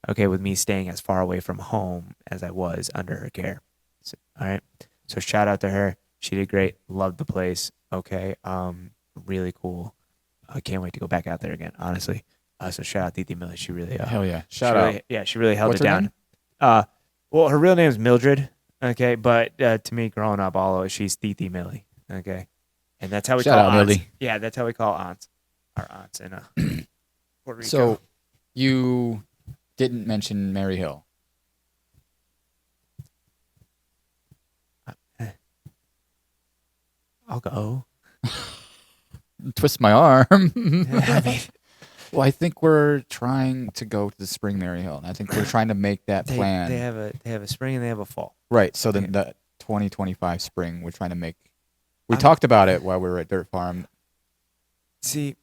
B: Okay, with me staying as far away from home as I was under her care. So, all right. So shout out to her. She did great. Loved the place. Okay. Really cool. I can't wait to go back out there again, honestly. So shout out Titi Millie. She really
A: Hell yeah.
B: she
A: Shout
B: really,
A: out.
B: Yeah, she really held
A: What's
B: it
A: her
B: down.
A: name?
B: Well, her real name is Mildred. Okay, but to me, growing up, she's Titi Millie. Okay, and that's how we
A: Shout
B: call
A: out,
B: aunts.
A: Millie.
B: Yeah, that's how we call aunts. Our aunts in Puerto Rico.
A: So you didn't mention Mary Hill.
B: I'll go.
A: Twist my arm.
B: I mean,
A: Well, I think we're trying to go to the spring Mary Hill, and I think we're trying to make that plan.
B: They have a spring and they have a fall.
A: Right. So the 2025 spring, we're trying to make. We talked about it while we were at Dirt Farm.
B: See,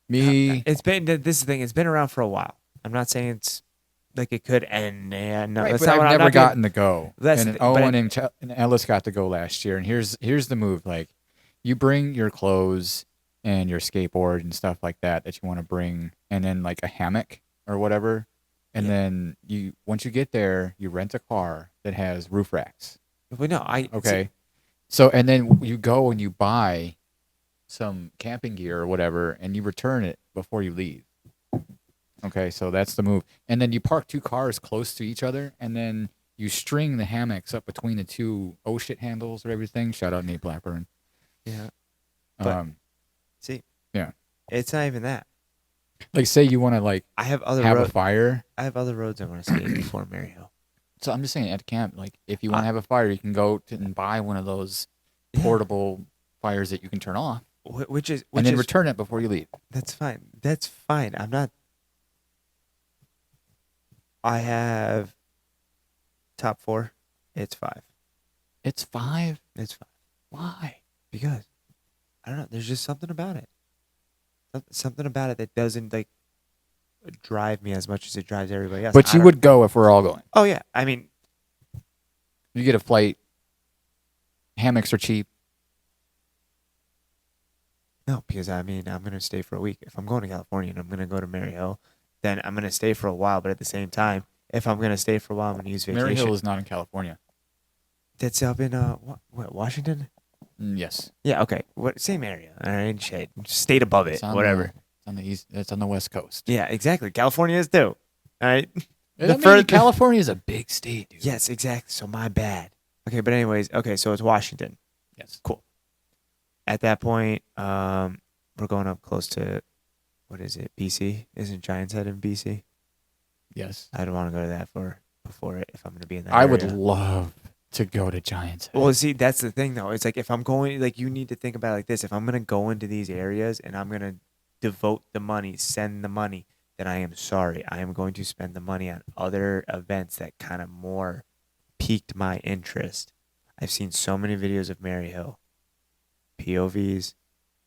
A: Me,
B: it's been this is the thing. It's been around for a while. I'm not saying it's like it could end. Yeah, no,
A: right,
B: that's
A: but
B: not what
A: I've
B: I'm
A: never
B: not doing.
A: gotten to go.
B: That's
A: and
B: the- but
A: Owen and Ellis got to go last year. And here's the move: like, you bring your clothes and your skateboard and stuff like that you want to bring, and then like a hammock or whatever. And
B: Yeah.
A: then once you get there, you rent a car that has roof racks.
B: But no,
A: Okay. So, and then you go and you buy some camping gear or whatever, and you return it before you leave. Okay, so that's the move. And then you park two cars close to each other, and then you string the hammocks up between the two shit handles or everything. Shout out Nate Blackburn.
B: Yeah. But- See.
A: Yeah.
B: It's not even that.
A: Like, say you want to like
B: I have other
A: have a fire.
B: I have other roads I want to skate before Mary Hill.
A: So I'm just saying, at camp, like if you want to have a fire, you can go and buy one of those portable fires that you can turn off,
B: Which is
A: and then return it before you leave.
B: That's fine. That's fine. I'm not. I have top 4. It's 5.
A: It's 5.
B: It's 5
A: Why?
B: because I don't know. There's just something about it. Something about it that doesn't like drive me as much as it drives everybody else.
A: But you would go if we're all going.
B: Oh yeah. I mean,
A: You get a flight. Hammocks are cheap.
B: no, because I mean, I'm gonna stay for a week. If I'm going to California and I'm gonna go to Mary Hill, then I'm gonna stay for a while. But at the same time, if I'm gonna stay for a while, I'm gonna use vacation.
A: Mary Hill is not in California.
B: That's up in what Washington?
A: Yes.
B: Yeah. Okay. What same area? All right. Shit. State above it.
A: It's on
B: Whatever.
A: It's on the east. It's on the west coast.
B: Yeah. Exactly. California is too. All right.
A: California is a big state, dude.
B: Yes. Exactly. So my bad. Okay. But anyways. Okay. So it's Washington.
A: Yes.
B: Cool. At that point, we're going up close to, what is it? BC? Isn't Giants Head in BC?
A: Yes.
B: I don't want to go to that before it if I'm going to be in that
A: I
B: area.
A: would love to go to Giants Head.
B: Well, see, that's the thing, though. It's like if I'm going, like, you need to think about it like this. If I'm going to go into these areas and I'm going to devote the money, send the money, then I am sorry. I am going to spend the money on other events that kind of more piqued my interest. I've seen so many videos of Mary Hill. POVs,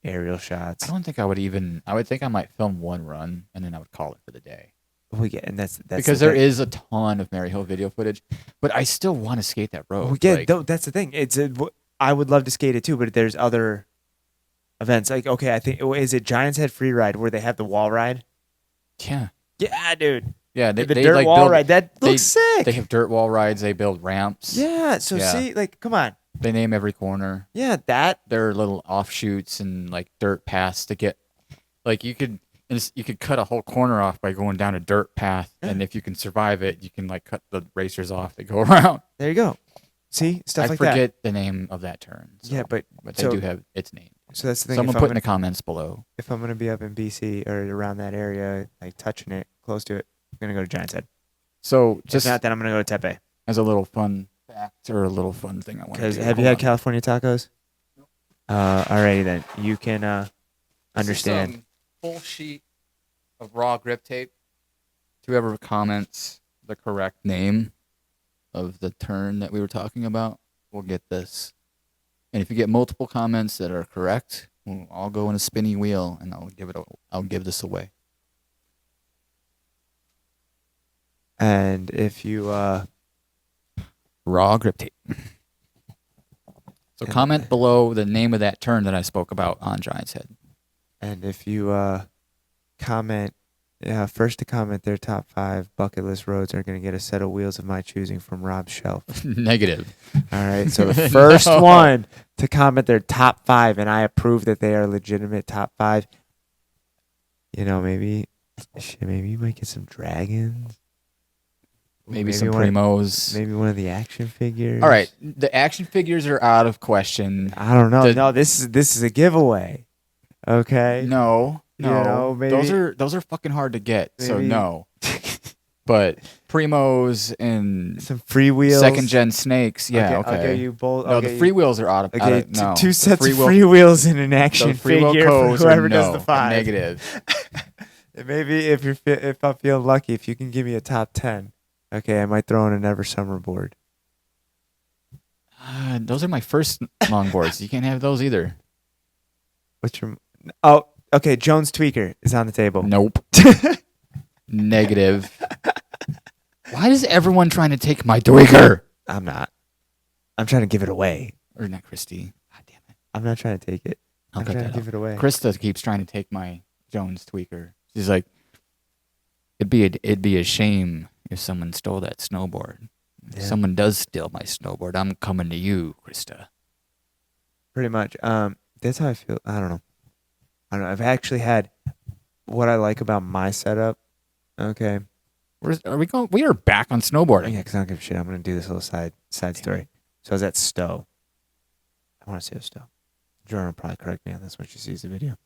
B: aerial shots.
A: I don't think I would even. I would think I might film one run and then I would call it for the day.
B: We get, and that's
A: Because
B: the
A: there
B: thing.
A: is a ton of Mary Hill video footage, but I still want to skate that road.
B: We get,
A: Like,
B: though, that's the thing. I would love to skate it too, but there's other events. Like, okay, I think, is it Giants Head Free Ride where they have the wall ride?
A: yeah,
B: Yeah, dude.
A: yeah.
B: The dirt
A: like
B: wall
A: build,
B: ride. That looks sick.
A: They have dirt wall rides. They build ramps.
B: Yeah. So
A: Yeah.
B: see, like, come on.
A: They name every corner.
B: Yeah, that.
A: There are little offshoots and like dirt paths to get. Like you could cut a whole corner off by going down a dirt path,
B: Yeah.
A: and if you can survive it, you can like cut the racers off that go around.
B: There you go. See, stuff
A: I
B: like
A: forget the name of that turn. So,
B: Yeah, but
A: they
B: so-
A: do have its name.
B: that. So that's the thing.
A: Someone
B: if
A: put in the comments below.
B: if I'm gonna be up in BC or around that area, like touching it, close to it, I'm gonna go to Giants Head.
A: So
B: Just
A: just
B: not that I'm gonna go to Tepe.
A: as a little fun fact or a little fun thing I want to
B: Because
A: do.
B: have you
A: Hold
B: had
A: on.
B: California tacos? Alrighty then. You can understand.
A: This is full sheet of raw grip tape. Whoever comments the correct name of the turn that we were talking about will get this. And if you get multiple comments that are correct, I'll go in a spinny wheel and I'll give this away.
B: And if you
A: Raw grip tape. So comment below the name of that turn that I spoke about on Giant's Head.
B: and if you comment. First to comment their top 5 bucket list roads are going to get a set of wheels of my choosing from Rob's shelf.
A: Negative.
B: All right. So the first one to comment their top 5, and I approve that they are legitimate top 5. You know, maybe you might get some dragons.
A: Maybe some Primos.
B: Maybe one of the action figures.
A: All right. The action figures are out of question.
B: I don't know. No, this is a giveaway. Okay.
A: No.
B: You know, maybe,
A: those are fucking hard to get.
B: Maybe.
A: So no. But Primos and
B: some free wheels.
A: Second gen snakes. Yeah, okay.
B: I'll give you both.
A: No, the free wheels are out of no.
B: 2 sets of free wheels and an action figure for whoever does the 5.
A: Negative.
B: Maybe if I feel lucky, if you can give me a top 10, okay, I might throw in an Ever Summer board.
A: Those are my first longboards. You can't have those either.
B: What's your? Oh, okay. Jones Tweaker is on the table.
A: Nope. Negative. Why is everyone trying to take my Tweaker?
B: I'm not. I'm trying to give it away.
A: Or not Christy. God damn it.
B: I'm not trying to take it. I'm trying to give it away.
A: Krista keeps trying to take my Jones Tweaker. She's like, it'd be a shame if someone stole that snowboard. Yeah. If someone does steal my snowboard, I'm coming to you, Krista.
B: Pretty much. That's how I feel. I don't know. I've actually had what I like about my setup. Okay.
A: Are we going? We are back on snowboarding.
B: Yeah, because I don't give a shit. I'm going to do this little side story. So I was at Stowe. I want to say it was Stowe. Jordan will probably correct me on this when she sees the video.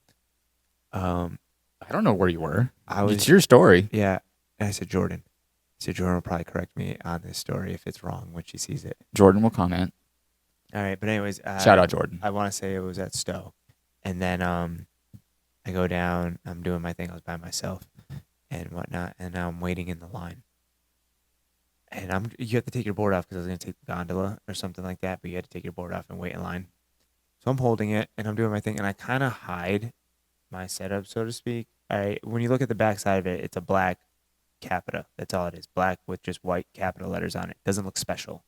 A: I don't know where you were.
B: It's
A: your story.
B: Yeah. And I said Jordan. So Jordan will probably correct me on this story if it's wrong when she sees it.
A: Jordan will comment.
B: All right. But anyways.
A: Shout out Jordan.
B: I want to say it was at Stowe. And then I go down. I'm doing my thing. I was by myself and whatnot. And now I'm waiting in the line. And you have to take your board off because I was going to take the gondola or something like that. But you had to take your board off and wait in line. So I'm holding it and I'm doing my thing. And I kind of hide my setup, so to speak. All right. When you look at the back side of it, it's a black capita. That's all it is. Black with just white capital letters on it. Doesn't look special.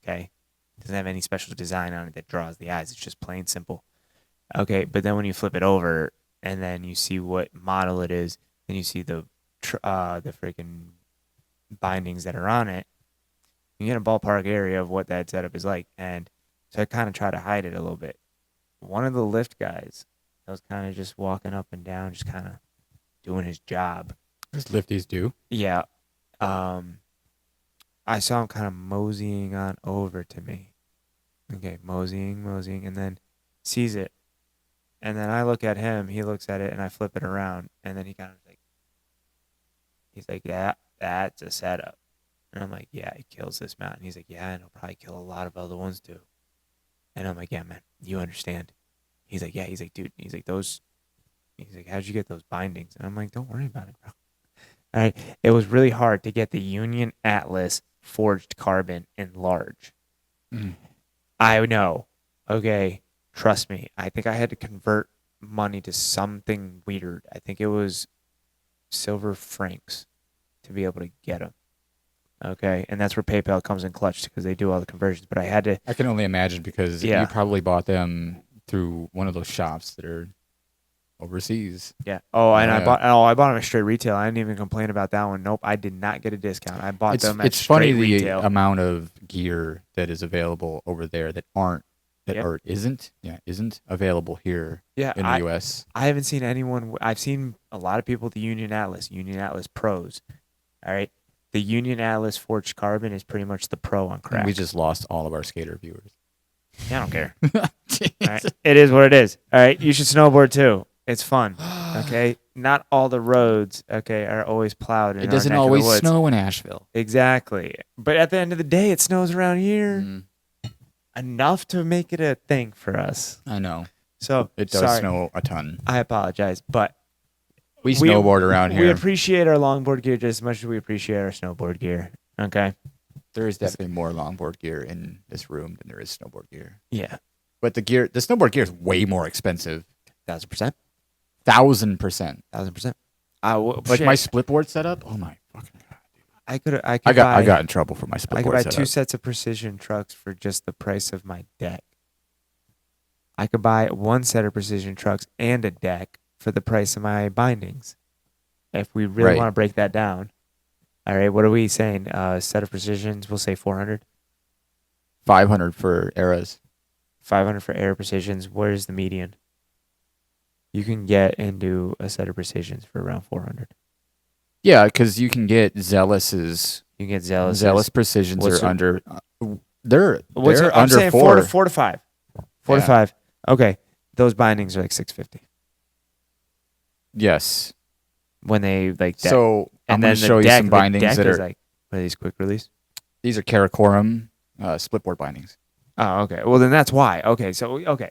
B: Okay. Doesn't have any special design on it that draws the eyes. It's just plain simple. Okay. But then when you flip it over and then you see what model it is, then you see the freaking bindings that are on it, you get a ballpark area of what that setup is like. And so I kind of try to hide it a little bit. One of the lift guys, I was kind of just walking up and down, just kind of doing his job.
A: As lifties do.
B: Yeah. I saw him kind of moseying on over to me. Okay, moseying, and then sees it. And then I look at him, he looks at it, and I flip it around. And then he kind of he's like, yeah, that's a setup. And I'm like, yeah, it kills this mountain. He's like, yeah, and it'll probably kill a lot of other ones too. And I'm like, yeah, man, you understand. He's like, yeah. He's like, dude. He's like, how'd you get those bindings? And I'm like, don't worry about it, bro. All right. It was really hard to get the Union Atlas forged carbon in large. I know. Okay. Trust me. I think I had to convert money to something weird. I think it was silver francs to be able to get them. Okay. And that's where PayPal comes in clutch because they do all the conversions. But I had to.
A: I can only imagine because you probably bought them through one of those shops that are overseas.
B: Yeah. Oh, and I bought them at straight retail. I didn't even complain about that one. Nope, I did not get a discount. I bought them at straight retail. It's funny
A: the amount of gear that is available over there that isn't available here in the US.
B: I haven't seen anyone. I've seen a lot of people with the Union Atlas Pros. All right. The Union Atlas forged carbon is pretty much the pro on crack.
A: And we just lost all of our skater viewers.
B: Yeah, I don't care. All right. It is what it is. All right. You should snowboard too. It's fun. Okay. Not all the roads, are always plowed.
A: It doesn't always snow in Asheville.
B: Exactly. But at the end of the day, it snows around here enough to make it a thing for us.
A: I know.
B: So
A: it does snow a ton.
B: I apologize, but
A: we snowboard around here.
B: We appreciate our longboard gear just as much as we appreciate our snowboard gear. Okay.
A: There is definitely more longboard gear in this room than there is snowboard gear.
B: Yeah.
A: But the snowboard gear is way more expensive.
B: 1,000%.
A: 1,000%.
B: 1,000%.
A: Like my split board setup. Oh my fucking god!
B: I
A: got in trouble for my split board setup.
B: I could buy 2 sets of precision trucks for just the price of my deck. I could buy 1 set of precision trucks and a deck for the price of my bindings. if we really
A: Right.
B: want to break that down, all right, what are we saying? Set of precisions, we'll say 400.
A: 500 for eras.
B: 500 for AERA precisions. Where's the median? You can get into a set of precisions for around 400.
A: Yeah, because you can get Zealous's.
B: You can get Zealous.
A: Zealous precisions
B: What's
A: are
B: it-
A: under. They're
B: I'm
A: under
B: saying
A: 4.
B: 4 to 5. 4 to
A: Yeah.
B: 5. Okay. Those bindings are like 650
A: Yes.
B: when they like deck.
A: So I'm
B: and
A: going
B: then
A: to
B: the
A: show you
B: deck,
A: some
B: the
A: bindings
B: deck
A: that
B: is
A: are.
B: like, what are these quick release?
A: These are Karakoram splitboard bindings.
B: Oh, okay. Well, then that's why. Okay. So, okay.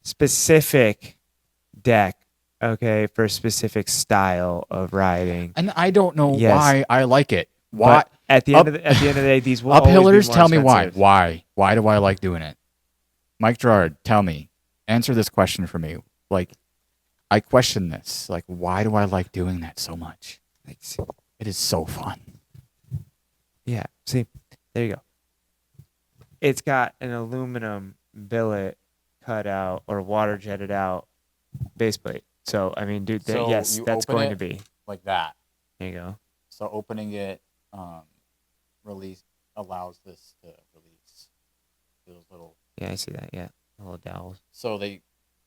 B: Specific deck, okay, for a specific style of riding.
A: And I don't know
B: Yes.
A: why I like it. Why?
B: But at the end of the day, these will always be
A: Uphillers,
B: more
A: tell me why.
B: expensive.
A: Why do I like doing it? Mike Gerard, tell me. Answer this question for me. Like, I question this. Like, why do I like doing that so much?
B: Like,
A: It is so fun.
B: yeah. See, there you go. It's got an aluminum billet cut out or water jetted out base plate. So, I mean, dude,
A: So
B: yes,
A: you
B: that's
A: open
B: going
A: it?
B: to be.
A: Like that.
B: There you go.
A: So opening it release allows this to release those little.
B: Yeah, I see that. Yeah. The little dowels.
A: So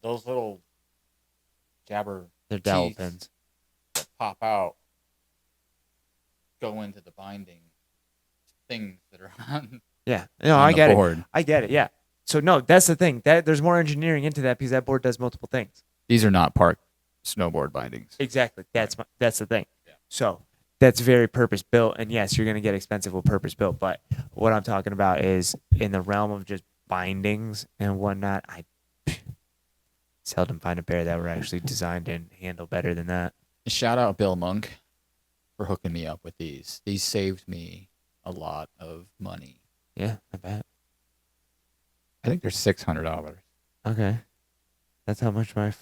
A: those little jabber
B: They're dowel
A: teeth
B: pins.
A: that pop out go into the binding things that are on,
B: Yeah. No,
A: on
B: I
A: the
B: get it.
A: board.
B: I get it. Yeah. So, no, that's the thing. There's more engineering into that because that board does multiple things.
A: These are not park snowboard bindings.
B: Exactly. That's the thing.
A: Yeah.
B: So that's very purpose built, and yes, you're gonna get expensive with purpose built. But what I'm talking about is in the realm of just bindings and whatnot. I seldom find a pair that were actually designed and handle better than that.
A: Shout out Bill Monk for hooking me up with these. These saved me a lot of money.
B: Yeah, I bet.
A: I think they're $600.
B: Okay, that's how much my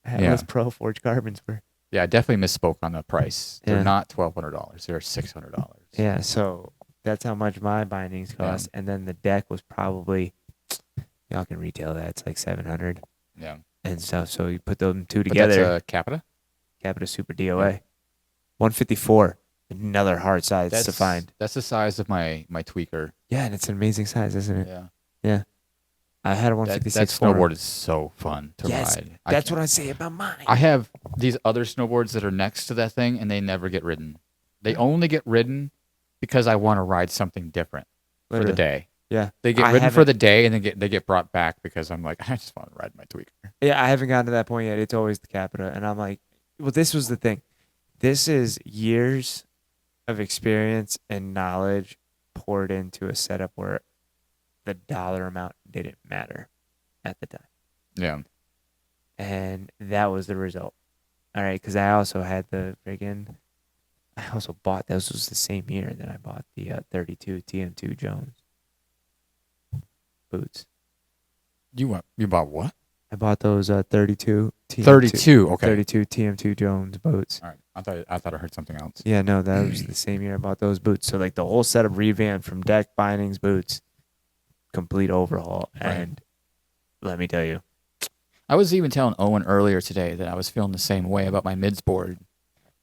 B: Atlas Pro Forge carbons were.
A: Yeah, I definitely misspoke on the price. They're
B: Yeah.
A: not $1,200. They're $600.
B: Yeah, so that's how much my bindings cost, and then the deck was probably, y'all can retail that. It's like 700
A: Yeah.
B: and stuff. So you put them two
A: But
B: together.
A: that's a Capita?
B: Capita Super DOA, 154. Another hard size to find.
A: That's the size of my tweaker.
B: Yeah, and it's an amazing size, isn't it?
A: Yeah.
B: I had a
A: That
B: 156.
A: snowboard is so fun to
B: Yes,
A: ride.
B: that's what I say about mine.
A: I have these other snowboards that are next to that thing, and they never get ridden. They only get ridden because I want to ride something different for the
B: Literally.
A: day.
B: Yeah,
A: They get
B: I
A: ridden for
B: haven't-
A: the day, and then they get brought back because I'm like, I just want to ride my tweaker.
B: Yeah, I haven't gotten to that point yet. It's always the Capita, and I'm like, well, this was the thing. This is years of experience and knowledge poured into a setup where the dollar amount didn't matter at the time.
A: Yeah.
B: And that was the result. All right, because I also had the I also bought, this was the same year that I bought the 32 TM2 Jones boots.
A: You bought what?
B: I bought those 32 TM2.
A: 32. Okay.
B: 32 TM2 Jones boots.
A: All right. I thought I heard something else.
B: Yeah, no, that was the same year I bought those boots. So, like, the whole setup revamped from deck, bindings, boots, complete overhaul.
A: Right.
B: And let me tell you,
A: I was even telling Owen earlier today that I was feeling the same way about my mids board.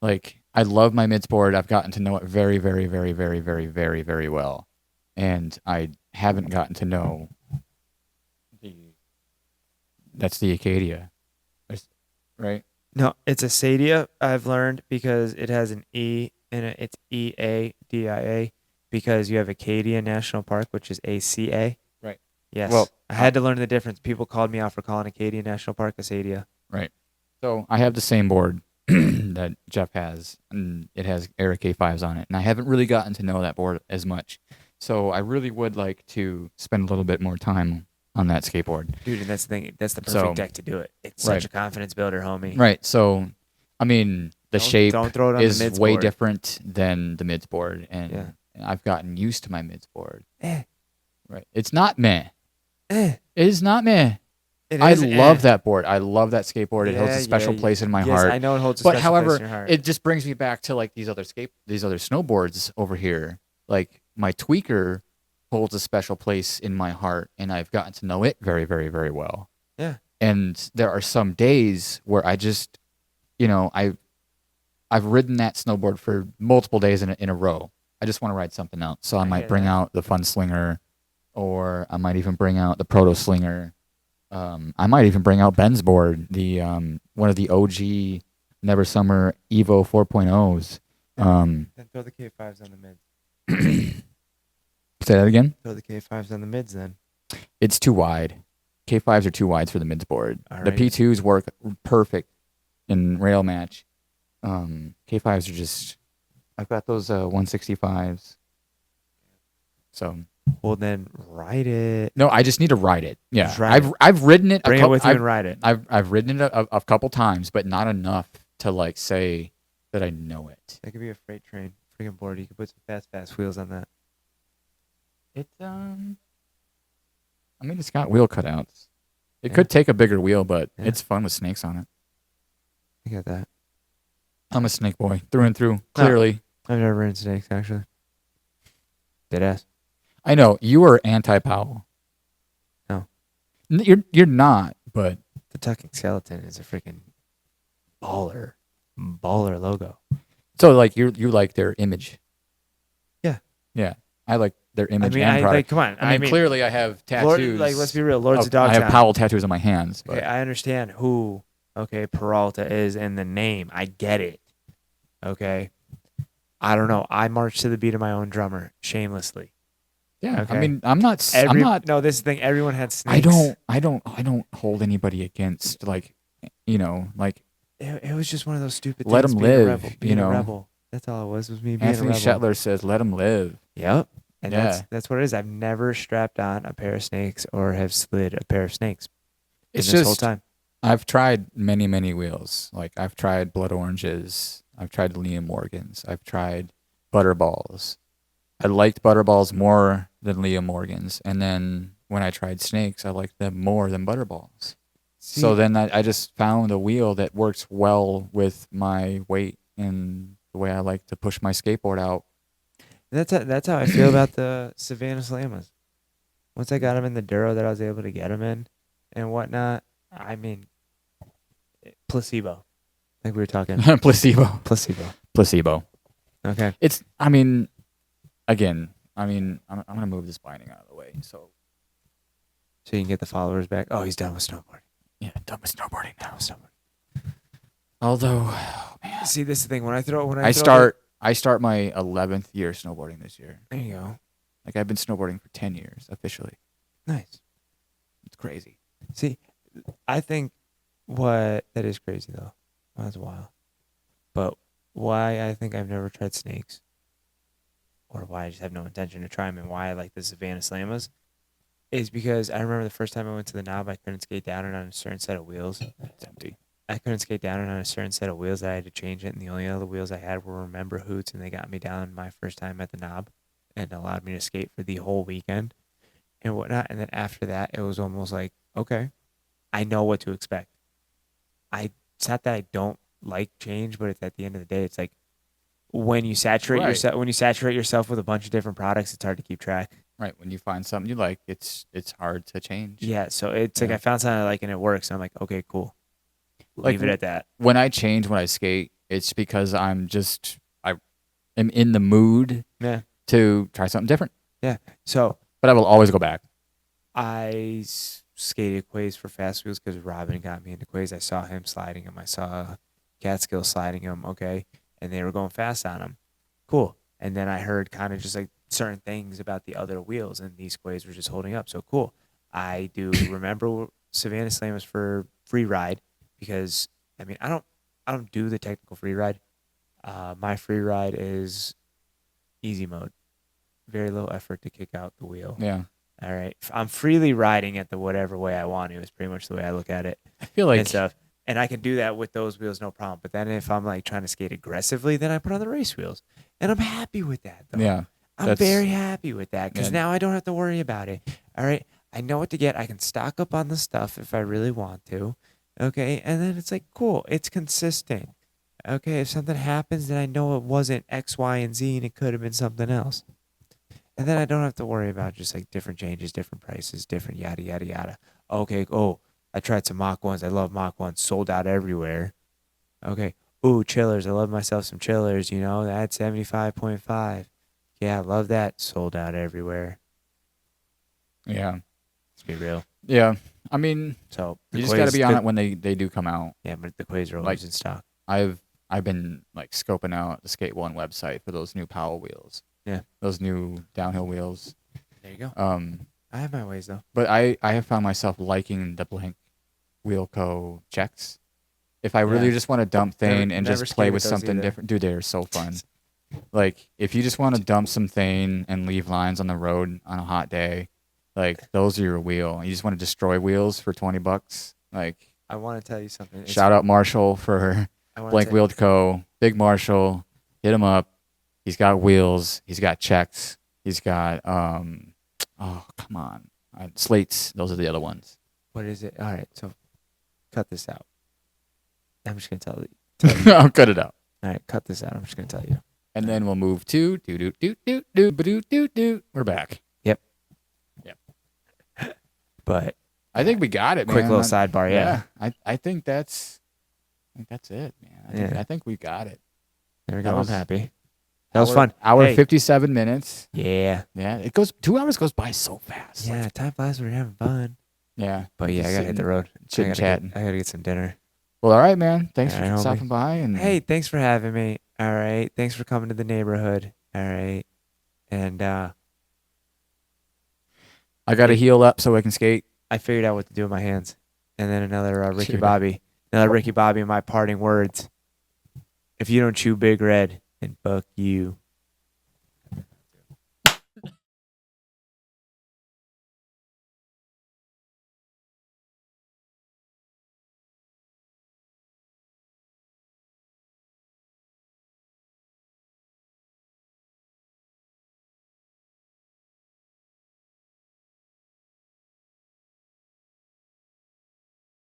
A: Like, I love my mids board. I've gotten to know it very, very, very, very, very, very, very well. And I haven't gotten to know that's the Acadia. Right?
B: no, it's a Sadia, I've learned, because it has an E in it. It's EADIA because you have Acadia National Park, which is ACA.
A: Right.
B: Yes.
A: Well,
B: I had to learn the difference. People called me out for calling Acadia National Park a Sadia.
A: Right. So I have the same board that Jeff has, and it has AERA K5s on it. And I haven't really gotten to know that board as much. So I really would like to spend a little bit more time on that skateboard.
B: Dude, and that's the thing. That's the perfect
A: So-
B: deck to do it. It's
A: Right.
B: such a confidence builder, homie.
A: Right. So, I mean, the shape
B: Don't throw it on
A: is
B: the mids
A: way
B: board.
A: different than the mids board. And
B: Yeah.
A: I've gotten used to my mids board.
B: Eh,
A: Right. It's not meh.
B: eh.
A: It is not meh.
B: It
A: I
B: is,
A: love
B: eh.
A: that board. I love that skateboard. It holds
B: Yeah,
A: a special
B: yeah,
A: place in my
B: yes,
A: heart.
B: I know it holds a
A: But
B: special
A: however,
B: place in your heart.
A: it just brings me back to like these other snowboards over here. Like my tweaker holds a special place in my heart, and I've gotten to know it very, very, very well.
B: Yeah.
A: And there are some days where I just, you know, I've ridden that snowboard for multiple days in a row. I just want to ride something else. So I might
B: hear
A: bring
B: that.
A: out the Fun Slinger, or I might even bring out the Proto Slinger. I might even bring out Ben's board, the one of the OG Never Summer Evo 4.0s.
C: Then throw the K5s on the mids.
A: Say that again?
C: Throw the K5s on the mids then.
A: It's too wide. K5s are too wide for the mids board. The
B: Alrighty.
A: P2s work perfect in rail match. K5s are just... I've got those 165s. So...
B: Well, then ride it.
A: No, I just need to ride it. Yeah,
B: Just ride
A: I've ridden it.
B: Bring it with you and ride it.
A: I've ridden it a couple times, but not enough to like say that I know it.
B: That could be a freight train. Freaking board. You could put some fast wheels on that.
A: It I mean, it's got wheel cutouts. It could take a bigger wheel, but
B: Yeah.
A: it's fun with snakes on it.
B: I get that.
A: I'm a snake boy through and through. Clearly,
B: I've never ridden snakes, actually. Deadass.
A: I know you are anti-Powell.
B: No.
A: You're not, but
B: The Tucking Skeleton is a freaking baller logo.
A: so like you like their image.
B: Yeah.
A: Yeah, I like their
B: I
A: image
B: mean,
A: and product.
B: like, come on.
A: I mean, clearly I have tattoos.
B: Lord, like, let's be real. Lords of
A: I
B: Dogtown.
A: have Powell tattoos on my hands. But
B: Okay, I understand who, Peralta is in the name. I get it. Okay. I don't know. I march to the beat of my own drummer, shamelessly.
A: yeah,
B: okay.
A: I mean, I'm not. I'm not.
B: No, this is the thing. Everyone had snakes.
A: I don't hold anybody against like, you know, like
B: It was just one of those stupid
A: Let
B: things.
A: 'em
B: being a
A: live,
B: rebel,
A: you
B: being
A: know.
B: a rebel. That's all it was me being
A: Anthony
B: a rebel.
A: Shetler says, "Let them live."
B: Yep. And
A: Yeah.
B: that's what it is. I've never strapped on a pair of snakes or have slid a pair of snakes
A: It's
B: in this whole
A: just
B: time.
A: I've tried many wheels. Like I've tried Blood Oranges. I've tried Liam Morgans. I've tried Butterballs. I liked Butterballs more than Liam Morgans, and then when I tried snakes, I liked them more than Butterballs. So then I just found a wheel that works well with my weight and the way I like to push my skateboard out.
B: That's how I feel about the Savannah Slamas. Once I got them in the Duro that I was able to get them in and whatnot, I mean, placebo. Like we were talking.
A: Placebo.
B: Placebo. Okay.
A: It's. I mean, again. I mean, I'm gonna move this binding out of the way. So
B: So you can get the followers back. Oh, he's done with snowboarding.
A: yeah, done with snowboarding now.
B: Snowboarding.
A: Although, oh, man,
B: See, this is the thing. When I
A: I start my 11th year snowboarding this year.
B: There you go.
A: Like I've been snowboarding for 10 years officially.
B: Nice.
A: It's crazy.
B: See, I think that is crazy though. That's wild. But why I think I've never tried snakes, or why I just have no intention to try them, and why I like the Savannah Slamas, is because I remember the first time I went to the knob, I couldn't skate down it on a certain set of wheels.
A: It's empty.
B: I couldn't skate down it on a certain set of wheels. I had to change it, and the only other wheels I had were Remember Hoots, and they got me down my first time at the knob and allowed me to skate for the whole weekend and whatnot. And then after that, it was almost like, okay, I know what to expect. It's not that I don't like change, but it's at the end of the day, it's like when you saturate yourself with a bunch of different products, it's hard to keep track.
A: Right. When you find something you like, it's hard to change.
B: Yeah, so it's like
A: Yeah.
B: I found something I like and it works. And I'm like, okay, cool.
A: Like,
B: Leave it at that.
A: When I change when I skate, it's because I am in the mood
B: Yeah.
A: to try something different.
B: So
A: But I will always go back.
B: I skated quays for fast wheels because Robin got me into quays. I saw him sliding them. I saw Catskill sliding them. Okay. And they were going fast on them. Cool. And then I heard kind of just like certain things about the other wheels, and these quays were just holding up. So cool. I do remember Savannah Slammers for free ride because, I mean, I don't do the technical free ride. My free ride is easy mode. Very low effort to kick out the wheel.
A: Yeah.
B: All right. I'm freely riding it the whatever way I want to. Is pretty much the way I look at it
A: I feel like
B: and stuff. And I can do that with those wheels, no problem. But then if I'm like trying to skate aggressively, then I put on the race wheels. And I'm happy with that, though.
A: yeah.
B: I'm
A: that's-
B: very happy with that because
A: Yeah.
B: now I don't have to worry about it. All right. I know what to get. I can stock up on the stuff if I really want to. Okay. And then it's like, cool. It's consistent. Okay. If something happens, then I know it wasn't X, Y, and Z, and it could have been something else. And then I don't have to worry about just like different changes, different prices, different yada, yada, yada. Okay. Oh, I tried some Mach 1s. I love Mach 1s. Sold out everywhere. Okay. Ooh, chillers. I love myself some chillers. You know, that's 75.5. Yeah, I love that. Sold out everywhere.
A: Yeah.
B: Let's be real.
A: Yeah. I mean,
B: So
A: you just got to be on it when they do come out.
B: Yeah, but the Quays are always in stock.
A: I've been like scoping out the Skate One website for those new Powell wheels.
B: Yeah.
A: Those new downhill wheels.
B: There you go.
A: I
B: I have my ways though.
A: But I have found myself liking the Blank Wheel Co. checks. If I really just want to dump Thane and
B: never
A: just play
B: skated
A: with
B: those
A: something
B: either.
A: different, dude, they're so fun. Like if you just want to dump some Thane and leave lines on the road on a hot day, like those are your wheel. You just want to destroy wheels for $20. Like
B: I want to tell you something.
A: shout out Marshall for Blank Wheel Co. Big Marshall, hit him up. He's got wheels. He's got checks. He's got oh come on, slates. Those are the other ones.
B: What is it? All right, so cut this out. I'm just gonna tell you.
A: I'll cut it out.
B: All right, cut this out. I'm just gonna tell you.
A: And then we'll move to do. We're back.
B: But
A: I think we got it, man.
B: quick little sidebar, yeah.
A: I think that's it, man. I think we got it.
B: There we
A: That
B: go.
A: was-
B: I'm happy. That was fun.
A: Hour
B: Hey.
A: 57 minutes.
B: Yeah.
A: Yeah, it goes 2 hours goes by so fast.
B: Yeah, time flies when you're having fun.
A: Yeah.
B: But yeah, I gotta hit the road.
A: Chit-chatting.
B: I gotta get some dinner.
A: Well, all right, man. Thanks
B: All
A: for
B: right, homie.
A: stopping by. And
B: Hey, thanks for having me. All right. Thanks for coming to the neighborhood. All right. And
A: I got to heal up so I can skate.
B: I figured out what to do with my hands. And then another Ricky
A: Sure.
B: Bobby. Another Ricky Bobby in my parting words. If you don't chew Big Red, then fuck you.